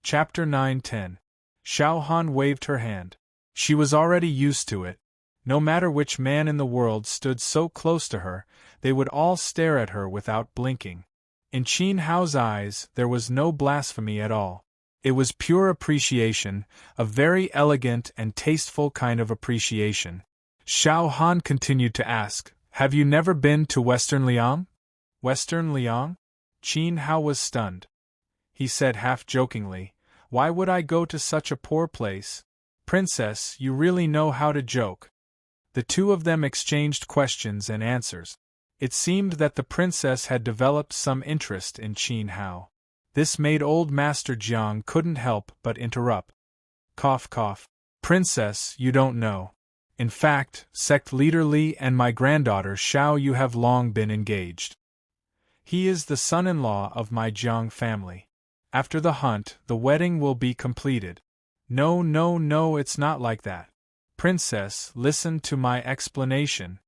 Chapter 9-10. Xiao Han waved her hand. She was already used to it. No matter which man in the world stood so close to her, they would all stare at her without blinking. In Qin Hao's eyes, there was no blasphemy at all. It was pure appreciation, a very elegant and tasteful kind of appreciation. Xiao Han continued to ask, "Have you never been to Western Liang?" Western Liang? Qin Hao was stunned. He said half-jokingly, "Why would I go to such a poor place? Princess, you really know how to joke." The two of them exchanged questions and answers. It seemed that the princess had developed some interest in Qin Hao. This made old Master Jiang couldn't help but interrupt. Cough cough. "Princess, you don't know. In fact, sect leader Li and my granddaughter Xiao you have long been engaged. He is the son-in-law of my Jiang family. After the hunt, the wedding will be completed." "No, no, no, it's not like that. Princess, listen to my explanation."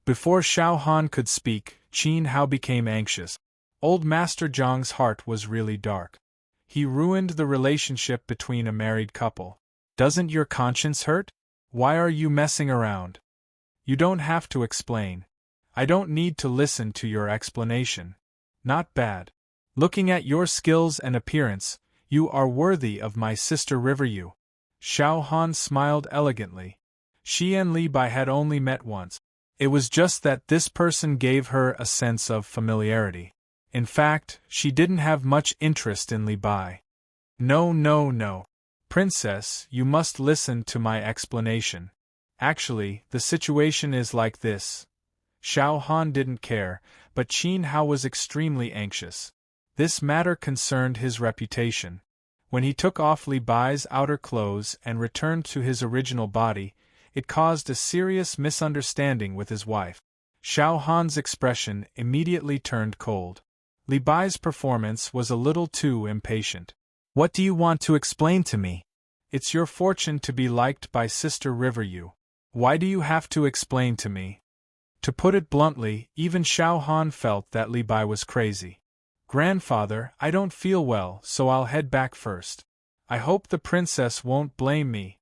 Before Xiao Han could speak, Qin Hao became anxious. Old Master Jiang's heart was really dark. He ruined the relationship between a married couple. "Doesn't your conscience hurt? Why are you messing around? You don't have to explain. I don't need to listen to your explanation. Not bad. Looking at your skills and appearance, you are worthy of my sister Riveryu." Xiao Han smiled elegantly. She and Li Bai had only met once. It was just that this person gave her a sense of familiarity. In fact, she didn't have much interest in Li Bai. "No, no, no. Princess, you must listen to my explanation. Actually, the situation is like this." Xiao Han didn't care, but Qin Hao was extremely anxious. This matter concerned his reputation. When he took off Li Bai's outer clothes and returned to his original body, it caused a serious misunderstanding with his wife. Xiao Han's expression immediately turned cold. Li Bai's performance was a little too impatient. "What do you want to explain to me? It's your fortune to be liked by Sister Riveryu. Why do you have to explain to me?" To put it bluntly, even Xiao Han felt that Li Bai was crazy. "Grandfather, I don't feel well, so I'll head back first. I hope the princess won't blame me."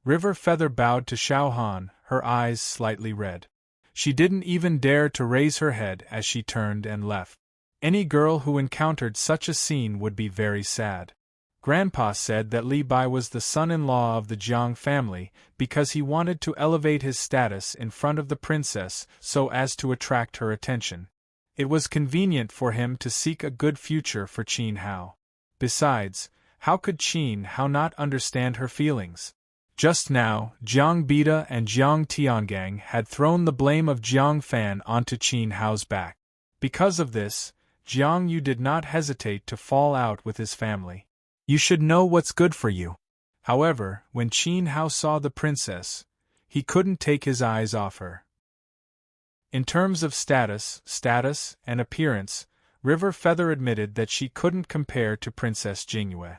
River Feather bowed to Xiao Han, her eyes slightly red. She didn't even dare to raise her head as she turned and left. Any girl who encountered such a scene would be very sad. Grandpa said that Li Bai was the son-in-law of the Jiang family because he wanted to elevate his status in front of the princess so as to attract her attention. It was convenient for him to seek a good future for Qin Hao. Besides, how could Qin Hao not understand her feelings? Just now, Jiang Bida and Jiang Tiangang had thrown the blame of Jiang Fan onto Qin Hao's back. Because of this, Jiang Yu did not hesitate to fall out with his family. "You should know what's good for you." However, when Qin Hao saw the princess, he couldn't take his eyes off her. In terms of status, and appearance, River Feather admitted that she couldn't compare to Princess Jingyue.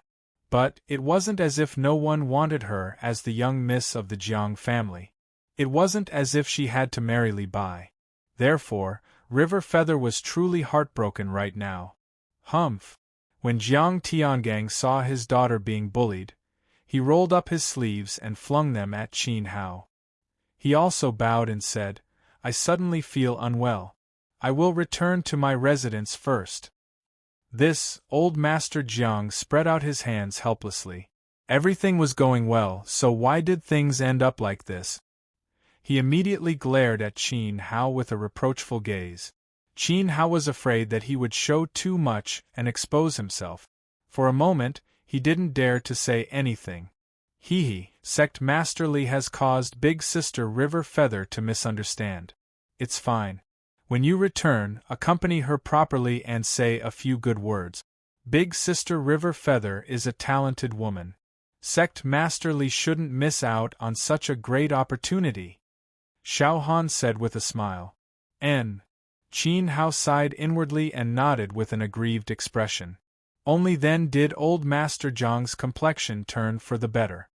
But it wasn't as if no one wanted her as the young miss of the Jiang family. It wasn't as if she had to marry Li Bai. Therefore, River Feather was truly heartbroken right now. Humph! When Jiang Tiangang saw his daughter being bullied, he rolled up his sleeves and flung them at Qin Hao. He also bowed and said, "I suddenly feel unwell. I will return to my residence first." This, old Master Jiang spread out his hands helplessly. Everything was going well, so why did things end up like this? He immediately glared at Qin Hao with a reproachful gaze. Qin Hao was afraid that he would show too much and expose himself. For a moment, he didn't dare to say anything. Sect Master Li has caused Big Sister River Feather to misunderstand. It's fine. When you return, accompany her properly and say a few good words. Big Sister River Feather is a talented woman. Sect Master Li shouldn't miss out on such a great opportunity," Xiao Han said with a smile. Qin Hao sighed inwardly and nodded with an aggrieved expression. Only then did old Master Jiang's complexion turn for the better.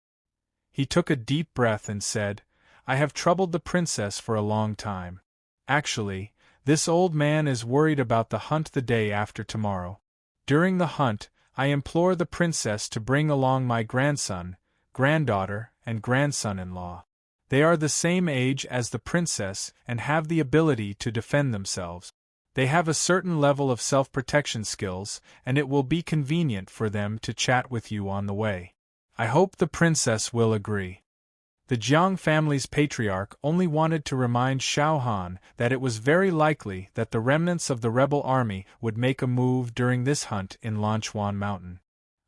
He took a deep breath and said, "I have troubled the princess for a long time. Actually, this old man is worried about the hunt the day after tomorrow. During the hunt, I implore the princess to bring along my grandson, granddaughter, and grandson-in-law. They are the same age as the princess and have the ability to defend themselves. They have a certain level of self-protection skills, and it will be convenient for them to chat with you on the way. I hope the princess will agree." The Jiang family's patriarch only wanted to remind Xiao Han that it was very likely that the remnants of the rebel army would make a move during this hunt in Lanchuan Mountain.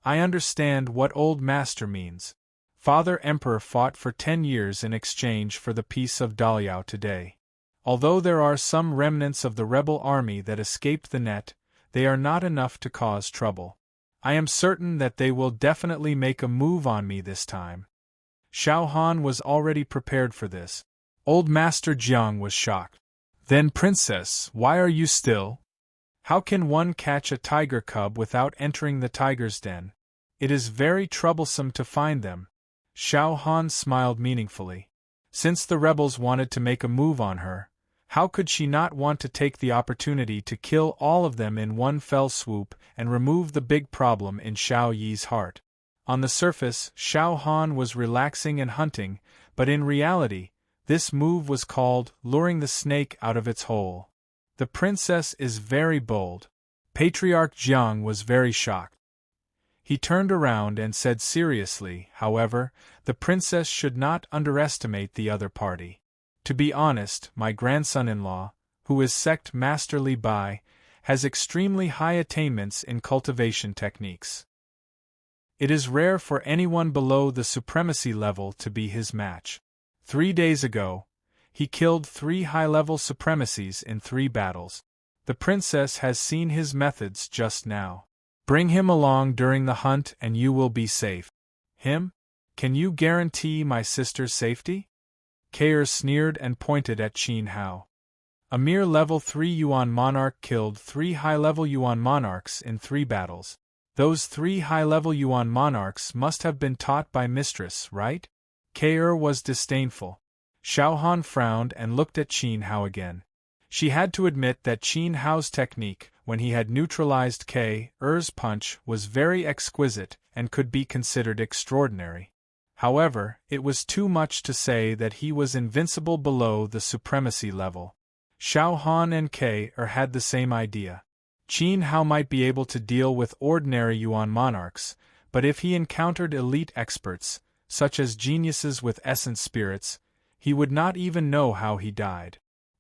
"I understand what Old Master means. Father Emperor fought for 10 years in exchange for the peace of Daliao today. Although there are some remnants of the rebel army that escaped the net, they are not enough to cause trouble. I am certain that they will definitely make a move on me this time." Xiao Han was already prepared for this. Old Master Jiang was shocked. "Then, Princess, why are you still? How can one catch a tiger cub without entering the tiger's den? It is very troublesome to find them." Xiao Han smiled meaningfully. Since the rebels wanted to make a move on her, how could she not want to take the opportunity to kill all of them in one fell swoop and remove the big problem in Xiao Yi's heart? On the surface, Xiao Han was relaxing and hunting, but in reality, this move was called luring the snake out of its hole. The princess is very bold. Patriarch Jiang was very shocked. He turned around and said seriously, however, the princess should not underestimate the other party. To be honest, my grandson-in-law, who is sect Master Li Bai, has extremely high attainments in cultivation techniques. It is rare for anyone below the supremacy level to be his match. 3 days ago, he killed 3 high-level supremacies in 3 battles. The princess has seen his methods just now. Bring him along during the hunt and you will be safe. Him? Can you guarantee my sister's safety? Kair sneered and pointed at Qin Hao. A mere level 3 Yuan monarch killed 3 high-level Yuan monarchs in 3 battles. Those 3 high-level Yuan monarchs must have been taught by mistress, right? Kair was disdainful. Xiao Han frowned and looked at Qin Hao again. She had to admit that Qin Hao's technique, when he had neutralized Kair's punch, was very exquisite and could be considered extraordinary. However, it was too much to say that he was invincible below the supremacy level. Xiao Han and Kair had the same idea. Qin Hao might be able to deal with ordinary Yuan monarchs, but if he encountered elite experts, such as geniuses with essence spirits, he would not even know how he died.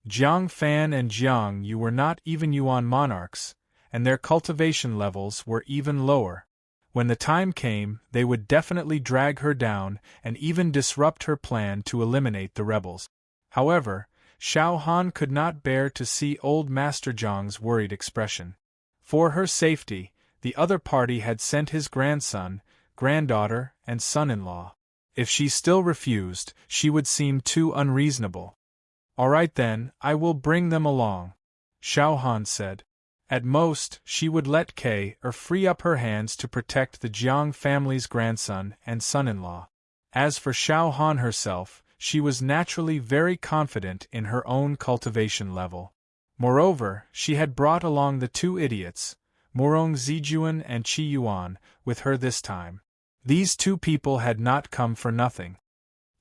Jiang Fan and Jiang Yu were not even Yuan monarchs, and their cultivation levels were even lower. When the time came, they would definitely drag her down and even disrupt her plan to eliminate the rebels. However, Xiao Han could not bear to see old Master Jiang's worried expression. For her safety, the other party had sent his grandson, granddaughter, and son-in-law. If she still refused, she would seem too unreasonable. "All right then, I will bring them along," Xiao Han said. At most, she would let Kair free up her hands to protect the Jiang family's grandson and son-in-law. As for Xiao Han herself, she was naturally very confident in her own cultivation level. Moreover, she had brought along the 2 idiots, Murong Zijuan and Qi Yuan, with her this time. These 2 people had not come for nothing.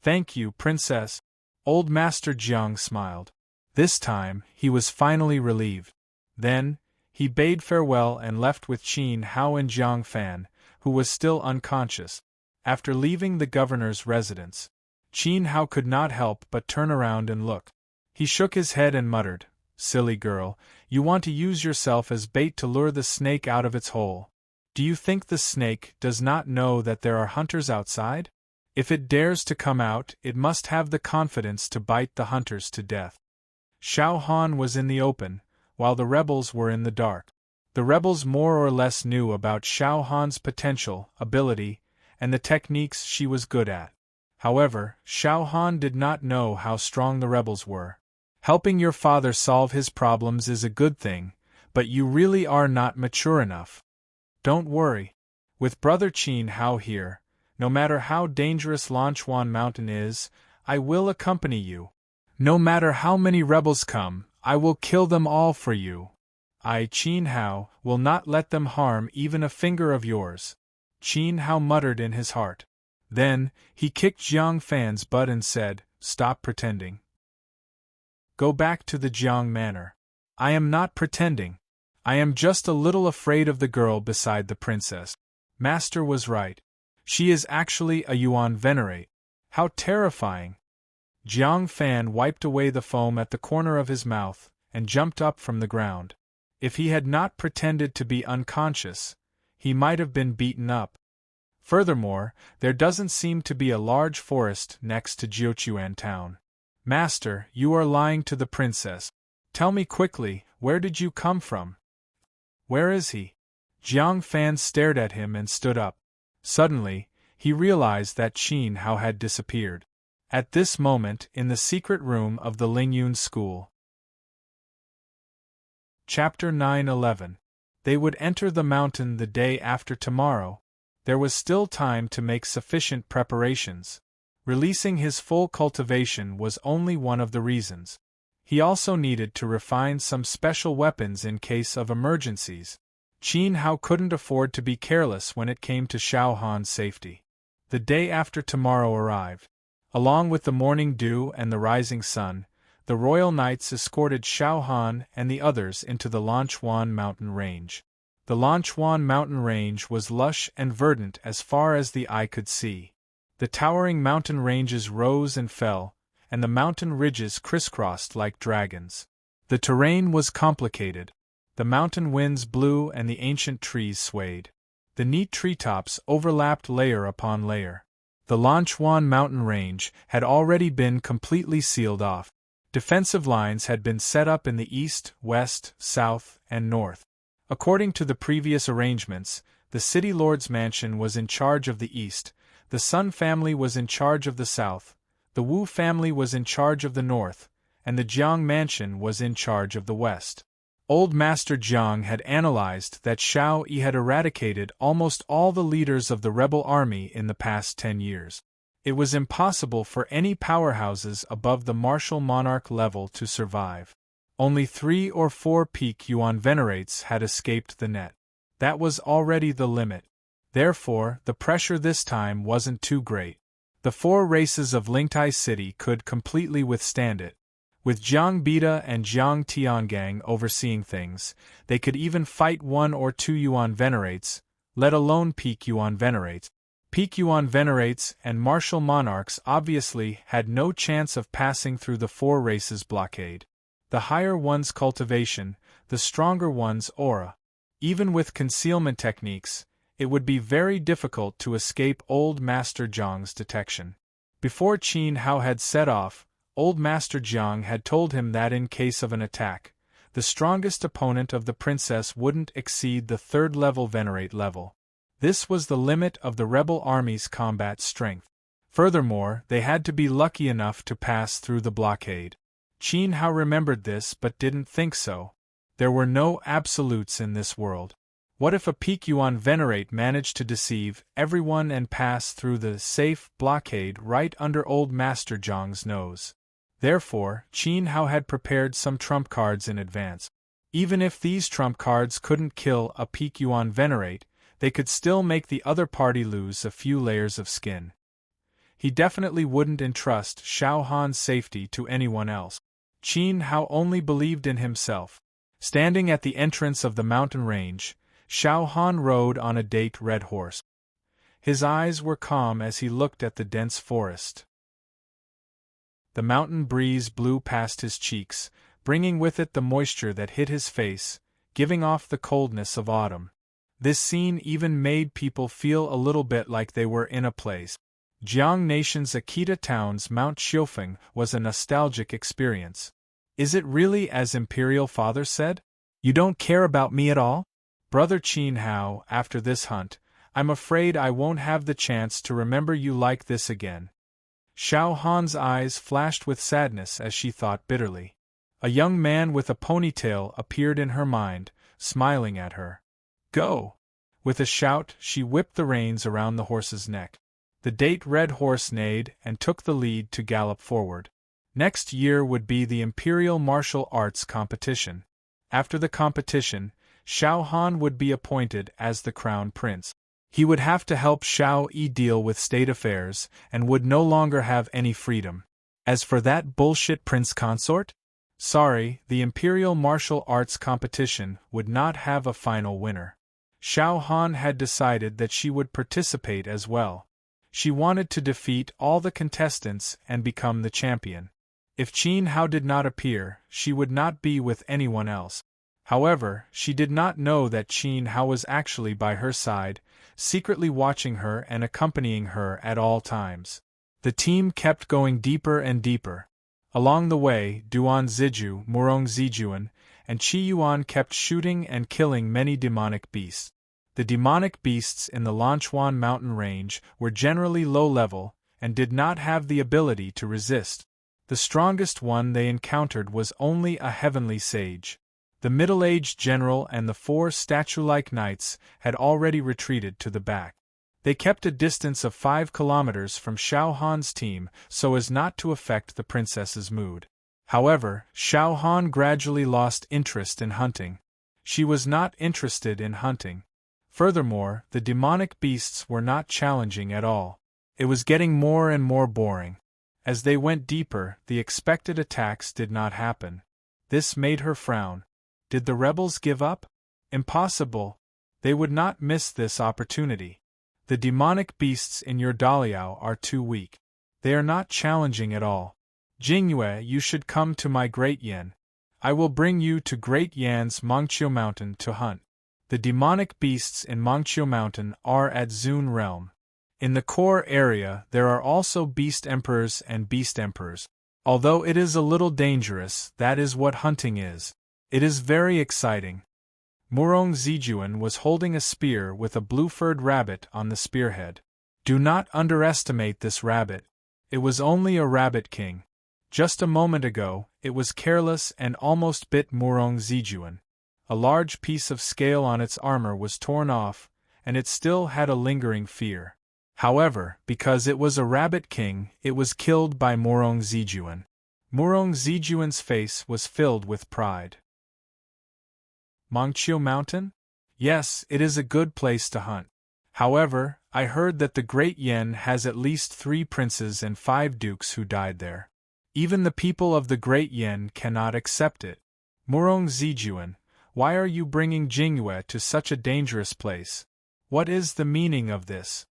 "Thank you, Princess." Old Master Jiang smiled. This time, he was finally relieved. Then, he bade farewell and left with Qin Hao and Jiang Fan, who was still unconscious. After leaving the governor's residence, Qin Hao could not help but turn around and look. He shook his head and muttered, "Silly girl, you want to use yourself as bait to lure the snake out of its hole. Do you think the snake does not know that there are hunters outside? If it dares to come out, it must have the confidence to bite the hunters to death." Xiao Han was in the open, while the rebels were in the dark. The rebels more or less knew about Xiao Han's potential, ability, and the techniques she was good at. However, Xiao Han did not know how strong the rebels were. Helping your father solve his problems is a good thing, but you really are not mature enough. Don't worry. With Brother Qin Hao here, no matter how dangerous Lanchuan Mountain is, I will accompany you. No matter how many rebels come, I will kill them all for you. I, Qin Hao, will not let them harm even a finger of yours, Qin Hao muttered in his heart. Then, he kicked Jiang Fan's butt and said, Stop pretending. Go back to the Jiang manor. I am not pretending. I am just a little afraid of the girl beside the princess. Master was right. She is actually a Yuan Venerate. How terrifying! Jiang Fan wiped away the foam at the corner of his mouth, and jumped up from the ground. If he had not pretended to be unconscious, he might have been beaten up. Furthermore, there doesn't seem to be a large forest next to Jiuquan town. Master, you are lying to the princess. Tell me quickly, where did you come from? Where is he? Jiang Fan stared at him and stood up. Suddenly, he realized that Qin Hao had disappeared. At this moment, in the secret room of the Lingyun school. Chapter 9:11. They would enter the mountain the day after tomorrow. There was still time to make sufficient preparations. Releasing his full cultivation was only one of the reasons. He also needed to refine some special weapons in case of emergencies. Qin Hao couldn't afford to be careless when it came to Xiao Han's safety. The day after tomorrow arrived. Along with the morning dew and the rising sun, the royal knights escorted Xiao Han and the others into the Lanchuan mountain range. The Lanchuan mountain range was lush and verdant as far as the eye could see. The towering mountain ranges rose and fell, and the mountain ridges crisscrossed like dragons. The terrain was complicated. The mountain winds blew and the ancient trees swayed. The neat treetops overlapped layer upon layer. The Lanchuan mountain range had already been completely sealed off. Defensive lines had been set up in the east, west, south, and north. According to the previous arrangements, the city lord's mansion was in charge of the east, the Sun family was in charge of the south, the Wu family was in charge of the north, and the Jiang mansion was in charge of the west. Old Master Jiang had analyzed that Xiao Yi had eradicated almost all the leaders of the rebel army in the past 10 years. It was impossible for any powerhouses above the martial monarch level to survive. Only 3 or 4 peak Yuan Venerates had escaped the net. That was already the limit. Therefore, the pressure this time wasn't too great. The 4 races of Lingtai City could completely withstand it. With Jiang Bida and Jiang Tiangang overseeing things, they could even fight 1 or 2 Yuan Venerates, let alone peak Yuan Venerates. Peak Yuan Venerates and martial monarchs obviously had no chance of passing through the 4 races' blockade. The higher one's cultivation, the stronger one's aura. Even with concealment techniques, it would be very difficult to escape Old Master Jiang's detection. Before Qin Hao had set off, Old Master Jiang had told him that in case of an attack, the strongest opponent of the princess wouldn't exceed the 3rd level Venerate level. This was the limit of the rebel army's combat strength. Furthermore, they had to be lucky enough to pass through the blockade. Qin Hao remembered this but didn't think so. There were no absolutes in this world. What if a peak Yuan Venerate managed to deceive everyone and pass through the safe blockade right under Old Master Jiang's nose? Therefore, Qin Hao had prepared some trump cards in advance. Even if these trump cards couldn't kill a peak Yuan Venerate, they could still make the other party lose a few layers of skin. He definitely wouldn't entrust Xiao Han's safety to anyone else. Qin Hao only believed in himself. Standing at the entrance of the mountain range, Xiao Han rode on a date red horse. His eyes were calm as he looked at the dense forest. The mountain breeze blew past his cheeks, bringing with it the moisture that hit his face, giving off the coldness of autumn. This scene even made people feel a little bit like they were in a place. Jiang Nation's Akita town's Mount Xiufeng was a nostalgic experience. Is it really as Imperial Father said? You don't care about me at all? Brother Qin Hao, after this hunt, I'm afraid I won't have the chance to remember you like this again. Xiao Han's eyes flashed with sadness as she thought bitterly. A young man with a ponytail appeared in her mind, smiling at her. Go! With a shout, she whipped the reins around the horse's neck. The date red horse neighed and took the lead to gallop forward. Next year would be the Imperial Martial Arts competition. After the competition, Xiao Han would be appointed as the crown prince. He would have to help Xiao Yi deal with state affairs and would no longer have any freedom. As for that bullshit prince consort? Sorry, the Imperial Martial Arts competition would not have a final winner. Xiao Han had decided that she would participate as well. She wanted to defeat all the contestants and become the champion. If Qin Hao did not appear, she would not be with anyone else. However, she did not know that Qin Hao was actually by her side, secretly watching her and accompanying her at all times. The team kept going deeper and deeper. Along the way, Duan Ziju, Murong Zijuan, and Qi Yuan kept shooting and killing many demonic beasts. The demonic beasts in the Lanchuan mountain range were generally low level and did not have the ability to resist. The strongest one they encountered was only a heavenly sage. The middle-aged general and the 4 statue-like knights had already retreated to the back. They kept a distance of 5 kilometers from Xiao Han's team so as not to affect the princess's mood. However, Xiao Han gradually lost interest in hunting. She was not interested in hunting. Furthermore, the demonic beasts were not challenging at all. It was getting more and more boring. As they went deeper, the expected attacks did not happen. This made her frown. Did the rebels give up? Impossible. They would not miss this opportunity. The demonic beasts in your Daliao are too weak. They are not challenging at all. Jingyue, you should come to my Great Yan. I will bring you to Great Yan's Mangqiu Mountain to hunt. The demonic beasts in Mangqiu Mountain are at Zun Realm. In the core area there are also beast emperors and beast emperors. Although it is a little dangerous, that is what hunting is. It is very exciting. Murong Zijuan was holding a spear with a blue-furred rabbit on the spearhead. Do not underestimate this rabbit. It was only a rabbit king. Just a moment ago, it was careless and almost bit Murong Zijuan. A large piece of scale on its armor was torn off, and it still had a lingering fear. However, because it was a rabbit king, it was killed by Murong Zijuan. Murong Zijuan's face was filled with pride. Mangqiu Mountain? Yes, it is a good place to hunt. However, I heard that the Great Yan has at least 3 princes and 5 dukes who died there. Even the people of the Great Yan cannot accept it. Murong Zijuan, why are you bringing Jingyue to such a dangerous place? What is the meaning of this?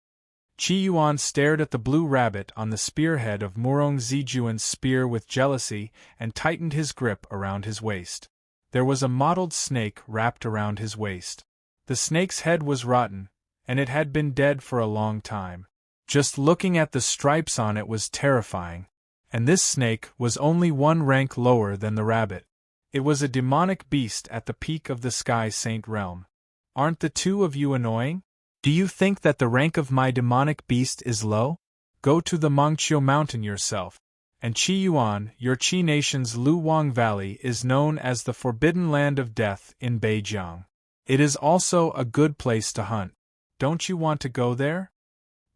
Qi Yuan stared at the blue rabbit on the spearhead of Murong Zijuan's spear with jealousy and tightened his grip around his waist. There was a mottled snake wrapped around his waist. The snake's head was rotten, and it had been dead for a long time. Just looking at the stripes on it was terrifying. And this snake was only 1 rank lower than the rabbit. It was a demonic beast at the peak of the Sky Saint realm. Aren't the 2 of you annoying? Do you think that the rank of my demonic beast is low? Go to the Mangqiu Mountain yourself. And Qi Yuan, your Qi nation's Luwang Valley is known as the Forbidden Land of Death in Beijiang. It is also a good place to hunt. Don't you want to go there?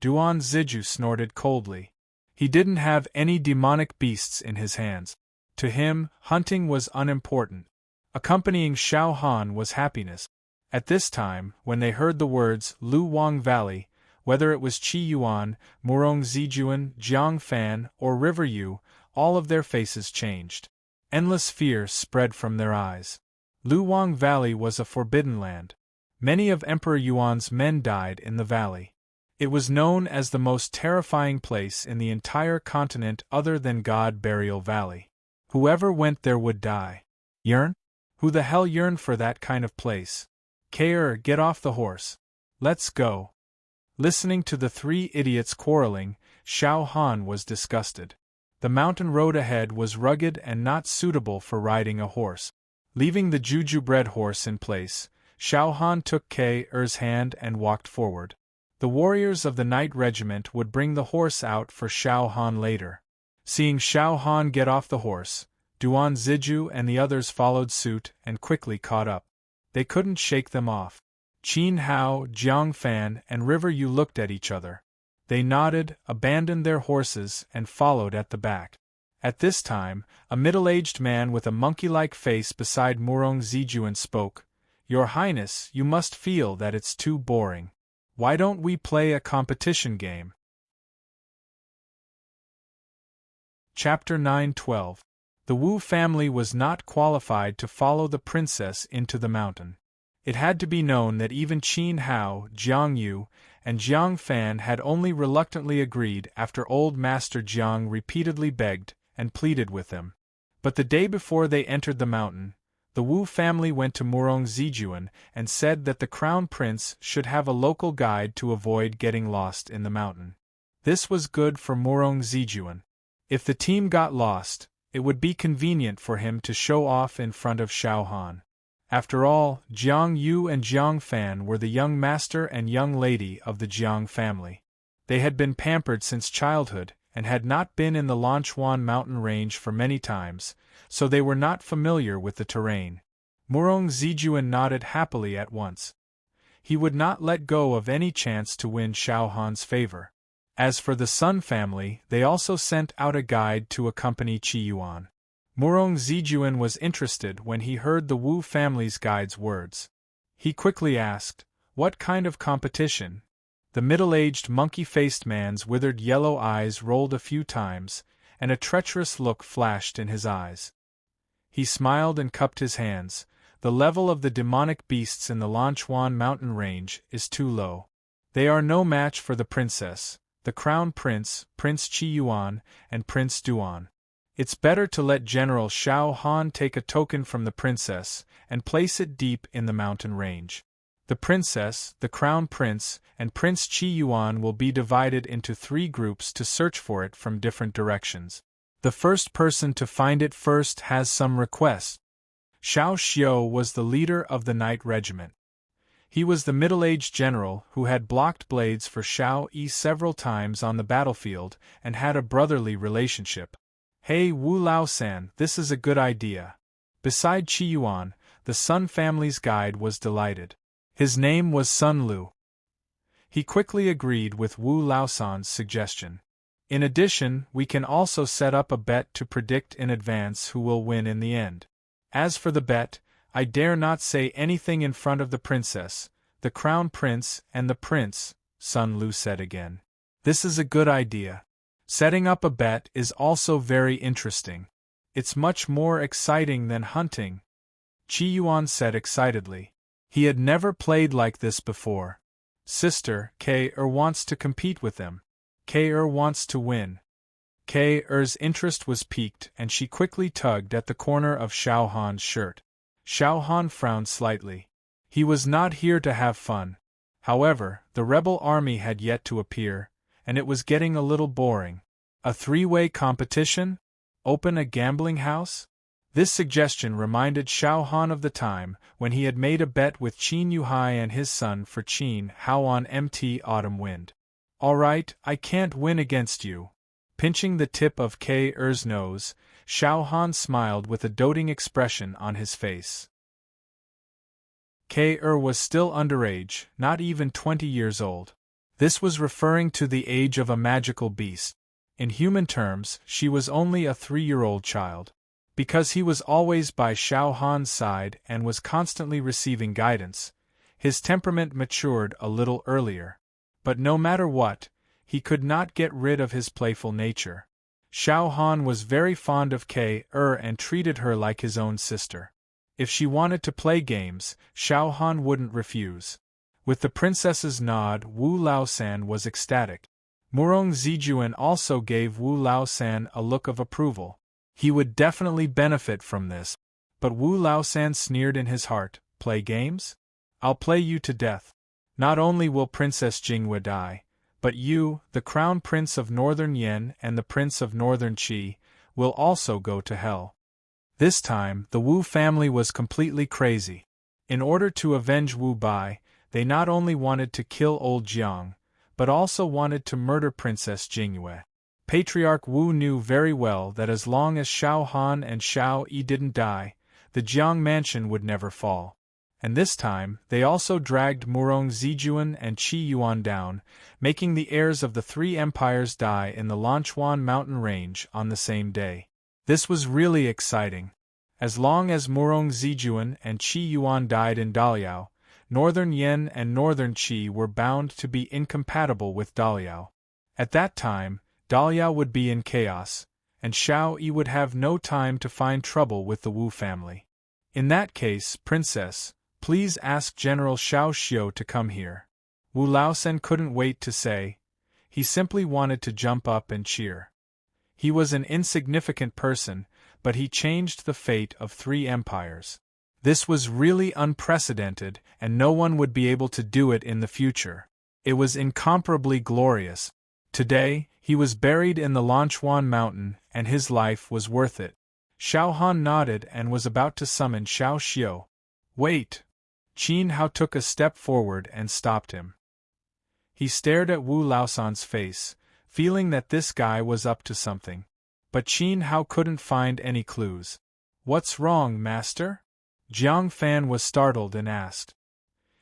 Duan Ziju snorted coldly. He didn't have any demonic beasts in his hands. To him, hunting was unimportant. Accompanying Xiao Han was happiness. At this time, when they heard the words Luwang Valley, whether it was Qi Yuan, Murong Zijuan, Jiang Fan, or River Yu, all of their faces changed. Endless fear spread from their eyes. Luwang Valley was a forbidden land. Many of Emperor Yuan's men died in the valley. It was known as the most terrifying place in the entire continent other than God Burial Valley. Whoever went there would die. Yearn? Who the hell yearned for that kind of place? Kair, get off the horse. Let's go. Listening to the 3 idiots quarreling, Xiao Han was disgusted. The mountain road ahead was rugged and not suitable for riding a horse. Leaving the Juju-bred horse in place, Xiao Han took Kair's hand and walked forward. The warriors of the night regiment would bring the horse out for Xiao Han later. Seeing Xiao Han get off the horse, Duan Ziju and the others followed suit and quickly caught up. They couldn't shake them off. Qin Hao, Jiang Fan, and River Yu looked at each other. They nodded, abandoned their horses, and followed at the back. At this time, a middle-aged man with a monkey-like face beside Murong Zijuan spoke. "Your Highness, you must feel that it's too boring. Why don't we play a competition game?" Chapter 9:12. The Wu family was not qualified to follow the princess into the mountain. It had to be known that even Qin Hao, Jiang Yu, and Jiang Fan had only reluctantly agreed after old Master Jiang repeatedly begged and pleaded with them. But the day before they entered the mountain, the Wu family went to Murong Zijuan and said that the crown prince should have a local guide to avoid getting lost in the mountain. This was good for Murong Zijuan. If the team got lost, it would be convenient for him to show off in front of Xiao Han. After all, Jiang Yu and Jiang Fan were the young master and young lady of the Jiang family. They had been pampered since childhood, and had not been in the Lanchuan mountain range for many times, so they were not familiar with the terrain. Murong Zijuan nodded happily at once. He would not let go of any chance to win Xiao Han's favor. As for the Sun family, they also sent out a guide to accompany Qi Yuan. Murong Zijuan was interested when he heard the Wu family's guide's words. He quickly asked, "What kind of competition?" The middle-aged monkey-faced man's withered yellow eyes rolled a few times, and a treacherous look flashed in his eyes. He smiled and cupped his hands. "The level of the demonic beasts in the Lanchuan mountain range is too low. They are no match for the princess, the crown prince, Prince Qi Yuan, and Prince Duan. It's better to let General Xiao Han take a token from the princess and place it deep in the mountain range. The princess, the crown prince, and Prince Qi Yuan will be divided into 3 groups to search for it from different directions. The first person to find it first has some requests." Xiao Xiu was the leader of the Knight Regiment. He was the middle-aged general who had blocked blades for Xiao Yi several times on the battlefield and had a brotherly relationship. "Hey Wu Lao-san, this is a good idea." Beside Qi Yuan, the Sun family's guide was delighted. His name was Sun Lu. He quickly agreed with Wu Lao-san's suggestion. "In addition, we can also set up a bet to predict in advance who will win in the end. As for the bet, I dare not say anything in front of the princess, the crown prince, and the prince," Sun Lu said again. "This is a good idea. Setting up a bet is also very interesting. It's much more exciting than hunting," Qi Yuan said excitedly. He had never played like this before. "Sister, K-er wants to compete with them. K-er wants to win." K-er's interest was piqued and she quickly tugged at the corner of Xiao Han's shirt. Xiao Han frowned slightly. He was not here to have fun. However, the rebel army had yet to appear, and it was getting a little boring. A 3-way competition? Open a gambling house? This suggestion reminded Xiao Han of the time when he had made a bet with Qin Yuhai and his son for Qin Hao on MT Autumn Wind. "All right, I can't win against you." Pinching the tip of K-er's nose, Xiao Han smiled with a doting expression on his face. K-er was still underage, not even 20 years old. This was referring to the age of a magical beast. In human terms, she was only a 3-year-old child. Because he was always by Xiao Han's side and was constantly receiving guidance, his temperament matured a little earlier. But no matter what, he could not get rid of his playful nature. Xiao Han was very fond of K-er and treated her like his own sister. If she wanted to play games, Xiao Han wouldn't refuse. With the princess's nod, Wu Lao-san was ecstatic. Murong Zijuan also gave Wu Lao-san a look of approval. He would definitely benefit from this. But Wu Lao-san sneered in his heart, "Play games? I'll play you to death. Not only will Princess Jinghua die, but you, the Crown Prince of Northern Yen and the Prince of Northern Qi, will also go to hell." This time, the Wu family was completely crazy. In order to avenge Wu Bai, they not only wanted to kill old Jiang, but also wanted to murder Princess Jinghua. Patriarch Wu knew very well that as long as Xiao Han and Xiao Yi didn't die, the Jiang mansion would never fall. and this time they also dragged Murong Zijuan and Qi Yuan down, making the heirs of the three empires die in the Lanchuan mountain range on the same day. This was really exciting. As long as Murong Zijuan and Qi Yuan died in Daliao, Northern Yen and Northern Qi were bound to be incompatible with Daliao. At that time, Daliao would be in chaos, and Xiao Yi would have no time to find trouble with the Wu family. In that case, Princess, please ask General Xiao Xiu to come here. Wu Laosen couldn't wait to say. He simply wanted to jump up and cheer. He was an insignificant person, but he changed the fate of three empires. This was really unprecedented, and no one would be able to do it in the future. It was incomparably glorious. Today, he was buried in the Lanchuan mountain, and his life was worth it. Xiao Han nodded and was about to summon Xiao Xiu. Wait! Qin Hao took a step forward and stopped him. He stared at Wu Laosan's face, feeling that this guy was up to something. But Qin Hao couldn't find any clues. What's wrong, master? Jiang Fan was startled and asked.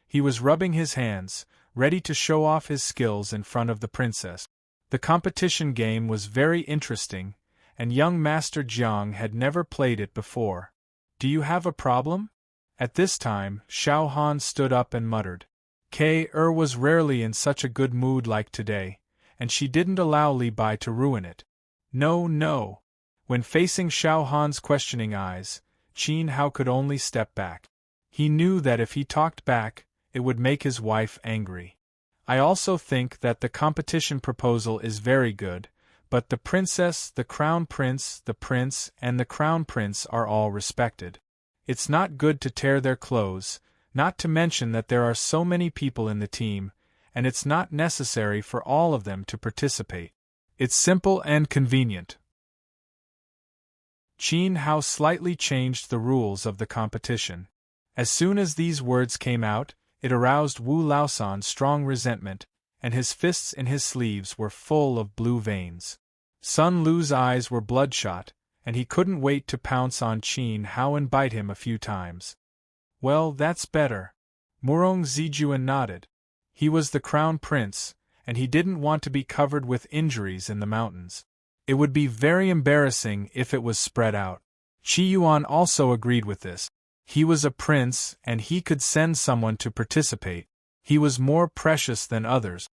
He was rubbing his hands, ready to show off his skills in front of the princess. The competition game was very interesting, and young Master Jiang had never played it before. Do you have a problem? At this time, Xiao Han stood up and muttered. K.Er was rarely in such a good mood like today, and she didn't allow Li Bai to ruin it. No, no. When facing Xiao Han's questioning eyes, Qin Hao could only step back. He knew that if he talked back, it would make his wife angry. I also think that the competition proposal is very good, but the princess, the crown prince, the prince, and the crown prince are all respected. It's not good to tear their clothes, not to mention that there are so many people in the team, and it's not necessary for all of them to participate. It's simple and convenient. Qin Hao slightly changed the rules of the competition. As soon as these words came out, it aroused Wu Laosan's strong resentment, and his fists in his sleeves were full of blue veins. Sun Lu's eyes were bloodshot, and he couldn't wait to pounce on Qin Hao and bite him a few times. Well, that's better. Murong Zijuan nodded. He was the crown prince, and he didn't want to be covered with injuries in the mountains. It would be very embarrassing if it was spread out. Qi Yuan also agreed with this. He was a prince, and he could send someone to participate. He was more precious than others.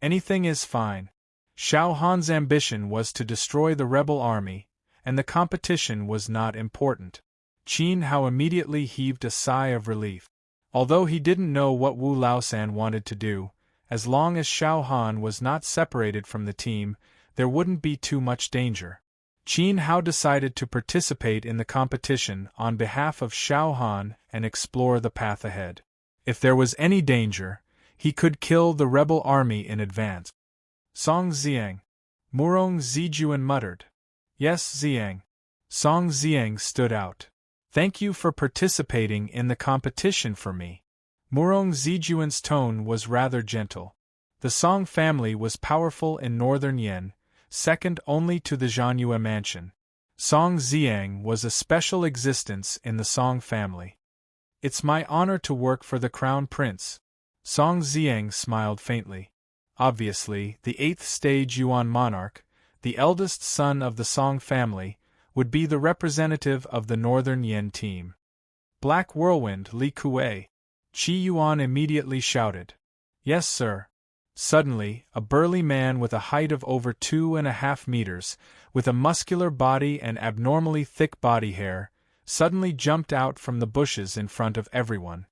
Anything is fine. Xiao Han's ambition was to destroy the rebel army, and the competition was not important. Qin Hao immediately heaved a sigh of relief. Although he didn't know what Wu Laosan wanted to do, as long as Xiao Han was not separated from the team, there wouldn't be too much danger. Qin Hao decided to participate in the competition on behalf of Xiao Han and explore the path ahead. If there was any danger, he could kill the rebel army in advance. Song Xiang. Murong Zijuan muttered. Yes, Xiang. Song Xiang stood out. Thank you for participating in the competition for me. Murong Zijuan's tone was rather gentle. The Song family was powerful in northern Yen, second only to the Zhanyue mansion. Song Xiang was a special existence in the Song family. It's my honor to work for the crown prince. Song Xiang smiled faintly. Obviously, the 8th stage Yuan monarch, the eldest son of the Song family, would be the representative of the Northern Yen team. Black Whirlwind Li Kuei. Qi Yuan immediately shouted. Yes, sir. Suddenly, a burly man with a height of over 2.5 meters, with a muscular body and abnormally thick body hair, suddenly jumped out from the bushes in front of everyone.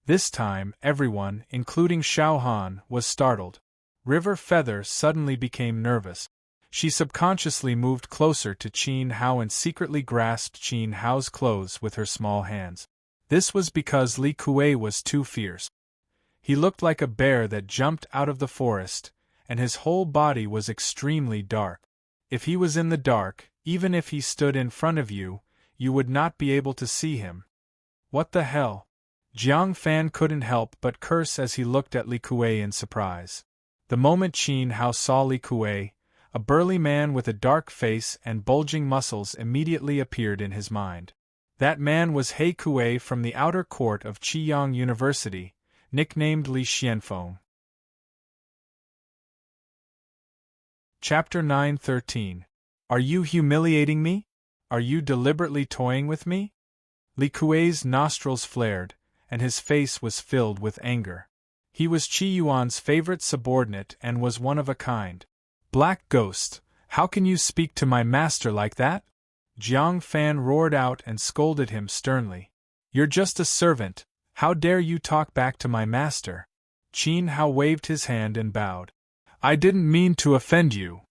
This time, everyone, including Xiao Han, was startled. River Feather suddenly became nervous. She subconsciously moved closer to Qin Hao and secretly grasped Qin Hao's clothes with her small hands. This was because Li Kuei was too fierce. He looked like a bear that jumped out of the forest, and his whole body was extremely dark. If he was in the dark, even if he stood in front of you, you would not be able to see him. What the hell? Jiang Fan couldn't help but curse as he looked at Li Kuei in surprise. The moment Qin Hao saw Li Kuei, a burly man with a dark face and bulging muscles immediately appeared in his mind. That man was He Kuei from the outer court of Qiyang University, nicknamed Li Xianfeng. Chapter 9:13. Are you humiliating me? Are you deliberately toying with me? Li Kuei's nostrils flared, and his face was filled with anger. He was Qi Yuan's favorite subordinate and was one of a kind. Black Ghost, how can you speak to my master like that? Jiang Fan roared out and scolded him sternly. You're just a servant, how dare you talk back to my master? Qin Hao waved his hand and bowed. I didn't mean to offend you.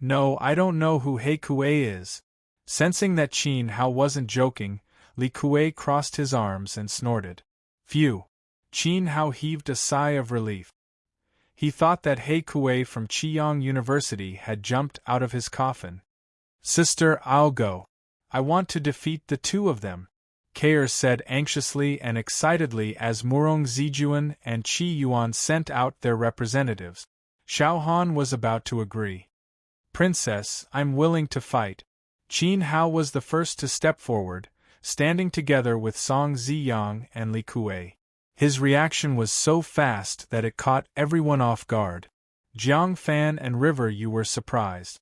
No, I don't know who He Kuei is. Sensing that Qin Hao wasn't joking, Li Kuei crossed his arms and snorted. Phew! Qin Hao heaved a sigh of relief. He thought that He Kuei from Qiyang University had jumped out of his coffin. Sister, I'll go. I want to defeat the two of them, Kair said anxiously and excitedly as Murong Zijuan and Qi Yuan sent out their representatives. Xiao Han was about to agree. Princess, I'm willing to fight. Qin Hao was the first to step forward, standing together with Song Ziyang and Li Kuei. His reaction was so fast that it caught everyone off guard. Jiang Fan and River Yu were surprised.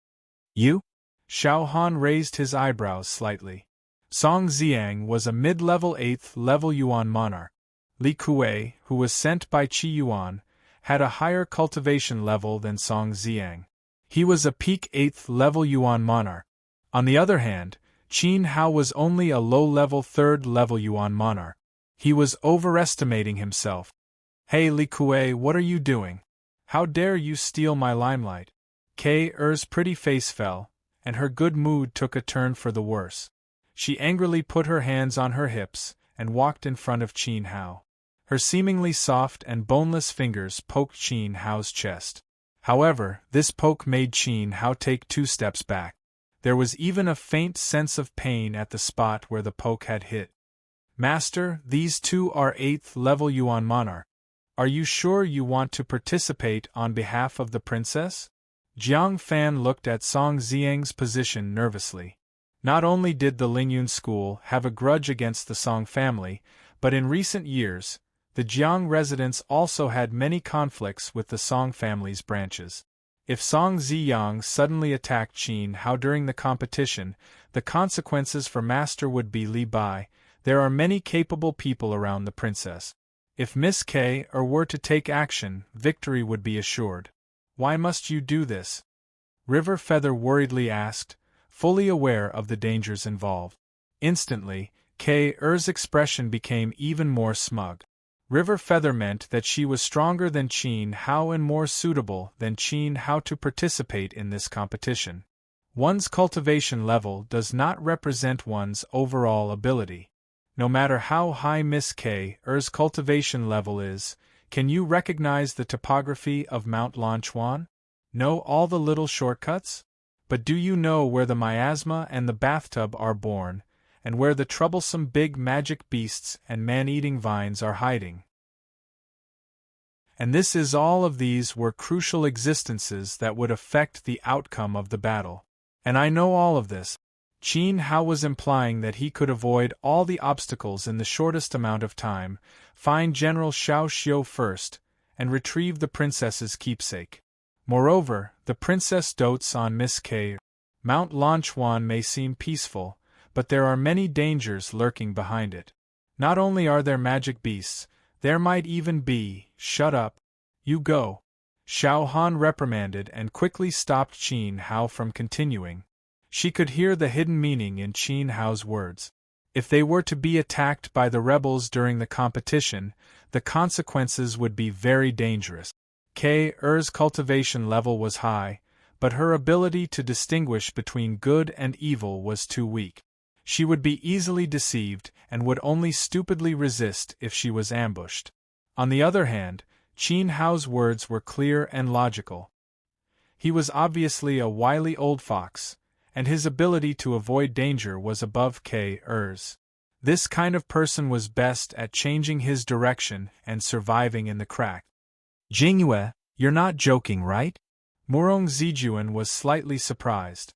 You? Xiao Han raised his eyebrows slightly. Song Ziyang was a mid-level 8th level Yuan monarch. Li Kuei, who was sent by Qi Yuan, had a higher cultivation level than Song Ziyang. He was a peak 8th level Yuan monarch. On the other hand, Qin Hao was only a low-level 3rd level Yuan monarch. He was overestimating himself. Hey Li Kuei, what are you doing? How dare you steal my limelight? Kair's pretty face fell, and her good mood took a turn for the worse. She angrily put her hands on her hips and walked in front of Qin Hao. Her seemingly soft and boneless fingers poked Qin Hao's chest. However, this poke made Qin Hao take 2 steps back. There was even a faint sense of pain at the spot where the poke had hit. Master, these two are 8th level Yuan monarch. Are you sure you want to participate on behalf of the princess? Jiang Fan looked at Song Ziyang's position nervously. Not only did the Lingyun school have a grudge against the Song family, but in recent years, the Jiang residents also had many conflicts with the Song family's branches. If Song Ziyang suddenly attacked Qin Hao during the competition, the consequences for Master would be Li Bai. There are many capable people around the princess. If Miss K were to take action, victory would be assured. Why must you do this? River Feather worriedly asked, fully aware of the dangers involved. Instantly, Kair's expression became even more smug. River Feather meant that she was stronger than Qin Hao and more suitable than Qin Hao to participate in this competition. One's cultivation level does not represent one's overall ability. No matter how high Miss Kair's cultivation level is, can you recognize the topography of Mount Lanchuan? Know all the little shortcuts? But do you know where the miasma and the bathtub are born, and where the troublesome big magic beasts and man-eating vines are hiding? And this is all of these were crucial existences that would affect the outcome of the battle. And I know all of this. Qin Hao was implying that he could avoid all the obstacles in the shortest amount of time, find General Xiao Xiu first, and retrieve the princess's keepsake. Moreover, the princess dotes on Miss K. Mount Lanchuan may seem peaceful, but there are many dangers lurking behind it. Not only are there magic beasts, there might even be— Shut up. You go. Xiao Han reprimanded and quickly stopped Qin Hao from continuing. She could hear the hidden meaning in Qin Hao's words. If they were to be attacked by the rebels during the competition, the consequences would be very dangerous. Kair's cultivation level was high, but her ability to distinguish between good and evil was too weak. She would be easily deceived and would only stupidly resist if she was ambushed. On the other hand, Qin Hao's words were clear and logical. He was obviously a wily old fox, and his ability to avoid danger was above Kair's. This kind of person was best at changing his direction and surviving in the crack. Jingyue, you're not joking, right? Murong Zijuan was slightly surprised.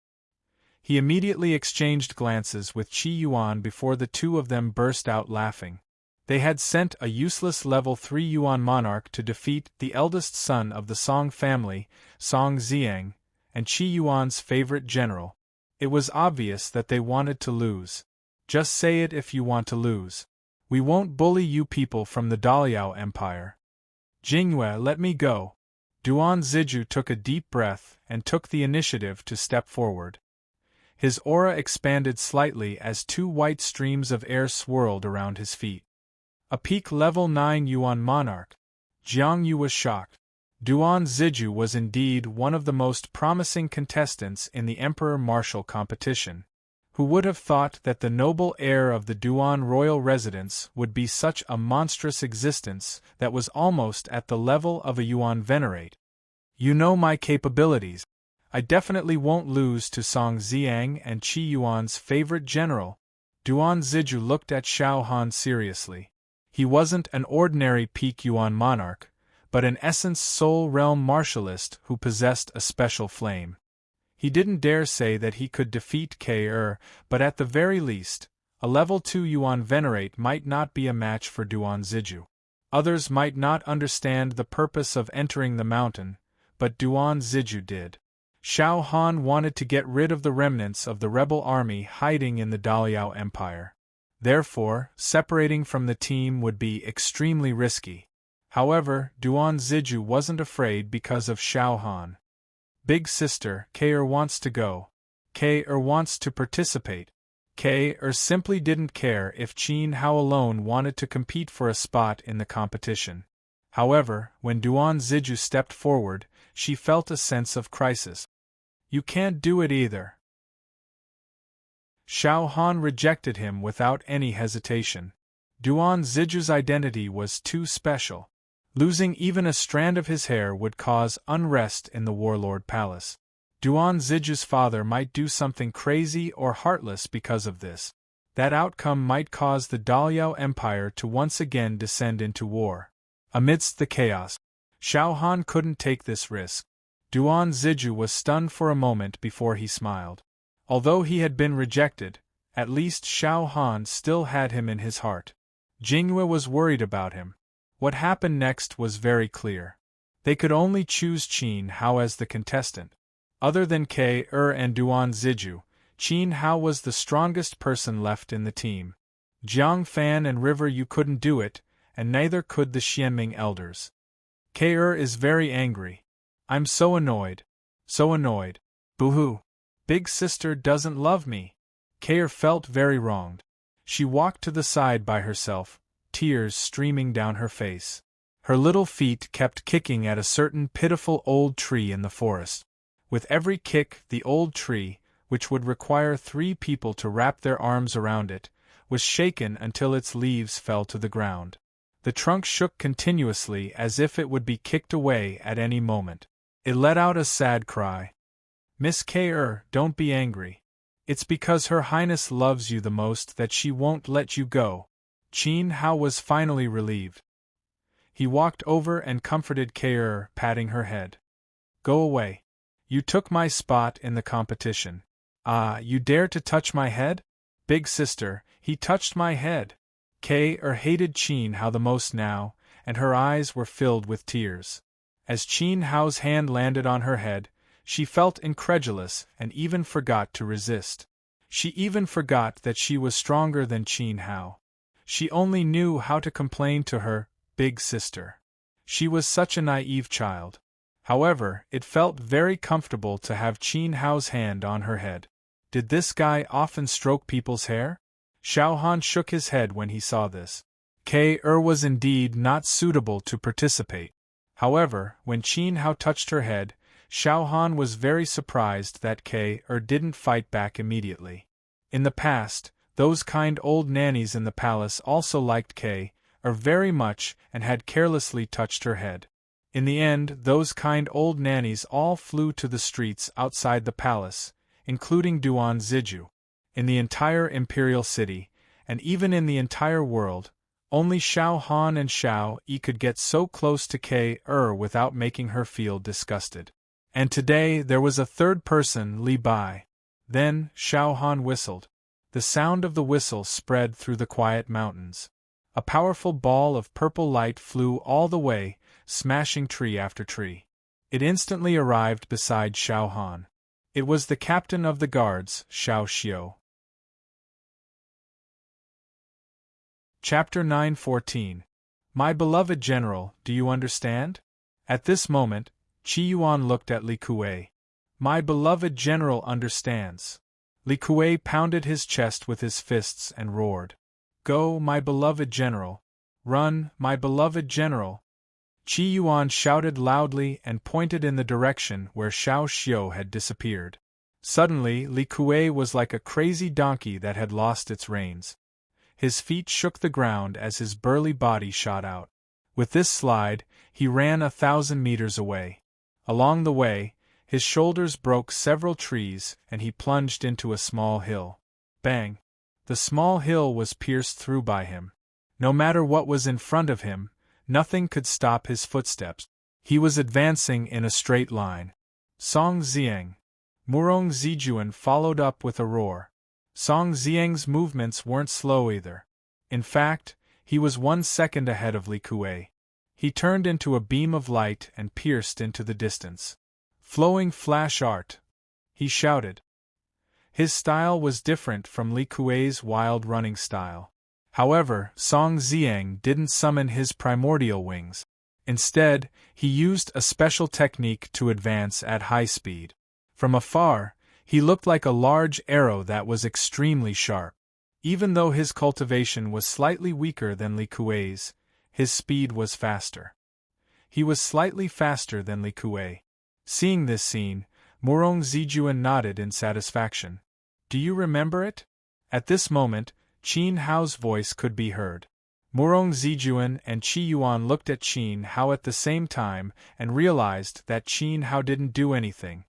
He immediately exchanged glances with Qi Yuan before the two of them burst out laughing. They had sent a useless level 3 Yuan monarch to defeat the eldest son of the Song family, Song Xiang, and Qi Yuan's favorite general. It was obvious that they wanted to lose. Just say it if you want to lose. We won't bully you people from the Daliao Empire. Jingyue, let me go. Duan Ziju took a deep breath and took the initiative to step forward. His aura expanded slightly as two white streams of air swirled around his feet. A peak level 9 Yuan monarch. Jiang Yu was shocked. Duan Ziju was indeed one of the most promising contestants in the Emperor Martial competition. Who would have thought that the noble heir of the Duan royal residence would be such a monstrous existence that was almost at the level of a Yuan venerate? You know my capabilities. I definitely won't lose to Song Xiang and Qi Yuan's favorite general. Duan Ziju looked at Xiao Han seriously. He wasn't an ordinary peak Yuan monarch, but an essence soul realm martialist who possessed a special flame. He didn't dare say that he could defeat K.Er, but at the very least, a level 2 Yuan venerate might not be a match for Duan Ziju. Others might not understand the purpose of entering the mountain, but Duan Ziju did. Xiao Han wanted to get rid of the remnants of the rebel army hiding in the Daliao Empire. Therefore, separating from the team would be extremely risky. However, Duan Ziju wasn't afraid because of Xiao Han. Big sister, K.Er wants to go. K.Er wants to participate. K.Er simply didn't care if Qin Hao alone wanted to compete for a spot in the competition. However, when Duan Ziju stepped forward, she felt a sense of crisis. You can't do it either. Xiao Han rejected him without any hesitation. Duan Ziju's identity was too special. Losing even a strand of his hair would cause unrest in the Warlord Palace. Duan Ziju's father might do something crazy or heartless because of this. That outcome might cause the Daliao Empire to once again descend into war. Amidst the chaos, Xiao Han couldn't take this risk. Duan Ziju was stunned for a moment before he smiled. Although he had been rejected, at least Xiao Han still had him in his heart. Jingyue was worried about him. What happened next was very clear. They could only choose Qin Hao as the contestant. Other than K.Er and Duan Ziju, Qin Hao was the strongest person left in the team. Jiang Fan and River Yu couldn't do it, and neither could the Xianming elders. K.Er is very angry. I'm so annoyed. So annoyed. Boo-hoo. Big sister doesn't love me. K.Er felt very wronged. She walked to the side by herself, tears streaming down her face. Her little feet kept kicking at a certain pitiful old tree in the forest. With every kick, the old tree, which would require 3 people to wrap their arms around it, was shaken until its leaves fell to the ground. The trunk shook continuously as if it would be kicked away at any moment. It let out a sad cry. Miss K.Er, don't be angry. It's because Her Highness loves you the most that she won't let you go. Qin Hao was finally relieved. He walked over and comforted K.Er, patting her head. Go away. You took my spot in the competition. Ah, you dare to touch my head? Big sister, he touched my head. K.Er hated Qin Hao the most now, and her eyes were filled with tears. As Qin Hao's hand landed on her head, she felt incredulous and even forgot to resist. She even forgot that she was stronger than Qin Hao. She only knew how to complain to her big sister. She was such a naive child. However, it felt very comfortable to have Qin Hao's hand on her head. Did this guy often stroke people's hair? Xiao Han shook his head when he saw this. K.Er was indeed not suitable to participate. However, when Qin Hao touched her head, Xiao Han was very surprised that K.Er didn't fight back immediately. In the past, those kind old nannies in the palace also liked K.Er very much and had carelessly touched her head. In the end, those kind old nannies all flew to the streets outside the palace, including Duan Ziju. In the entire imperial city, and even in the entire world, only Xiao Han and Xiao Yi could get so close to K.Er without making her feel disgusted. And today there was a third person, Li Bai. Then, Xiao Han whistled. The sound of the whistle spread through the quiet mountains. A powerful ball of purple light flew all the way, smashing tree after tree. It instantly arrived beside Xiao Han. It was the captain of the guards, Xiao Xiu. Chapter 9:14. My beloved general, do you understand? At this moment, Qi Yuan looked at Li Kuei. My beloved general understands. Li Kuei pounded his chest with his fists and roared. Go, my beloved general. Run, my beloved general. Qi Yuan shouted loudly and pointed in the direction where Xiao Xiu had disappeared. Suddenly, Li Kuei was like a crazy donkey that had lost its reins. His feet shook the ground as his burly body shot out. With this slide, he ran 1,000 meters away. Along the way, his shoulders broke several trees and he plunged into a small hill. Bang! The small hill was pierced through by him. No matter what was in front of him, nothing could stop his footsteps. He was advancing in a straight line. Song Ziang. Murong Zijuan followed up with a roar. Song Ziang's movements weren't slow either. In fact, he was 1 second ahead of Li Kuei. He turned into a beam of light and pierced into the distance. Flowing flash art! He shouted. His style was different from Li Kuei's wild running style. However, Song Ziang didn't summon his primordial wings. Instead, he used a special technique to advance at high speed. From afar, he looked like a large arrow that was extremely sharp. Even though his cultivation was slightly weaker than Li Kuei's, his speed was faster. He was slightly faster than Li Kuei. Seeing this scene, Murong Zijuan nodded in satisfaction. Do you remember it? At this moment, Qin Hao's voice could be heard. Murong Zijuan and Qi Yuan looked at Qin Hao at the same time and realized that Qin Hao didn't do anything.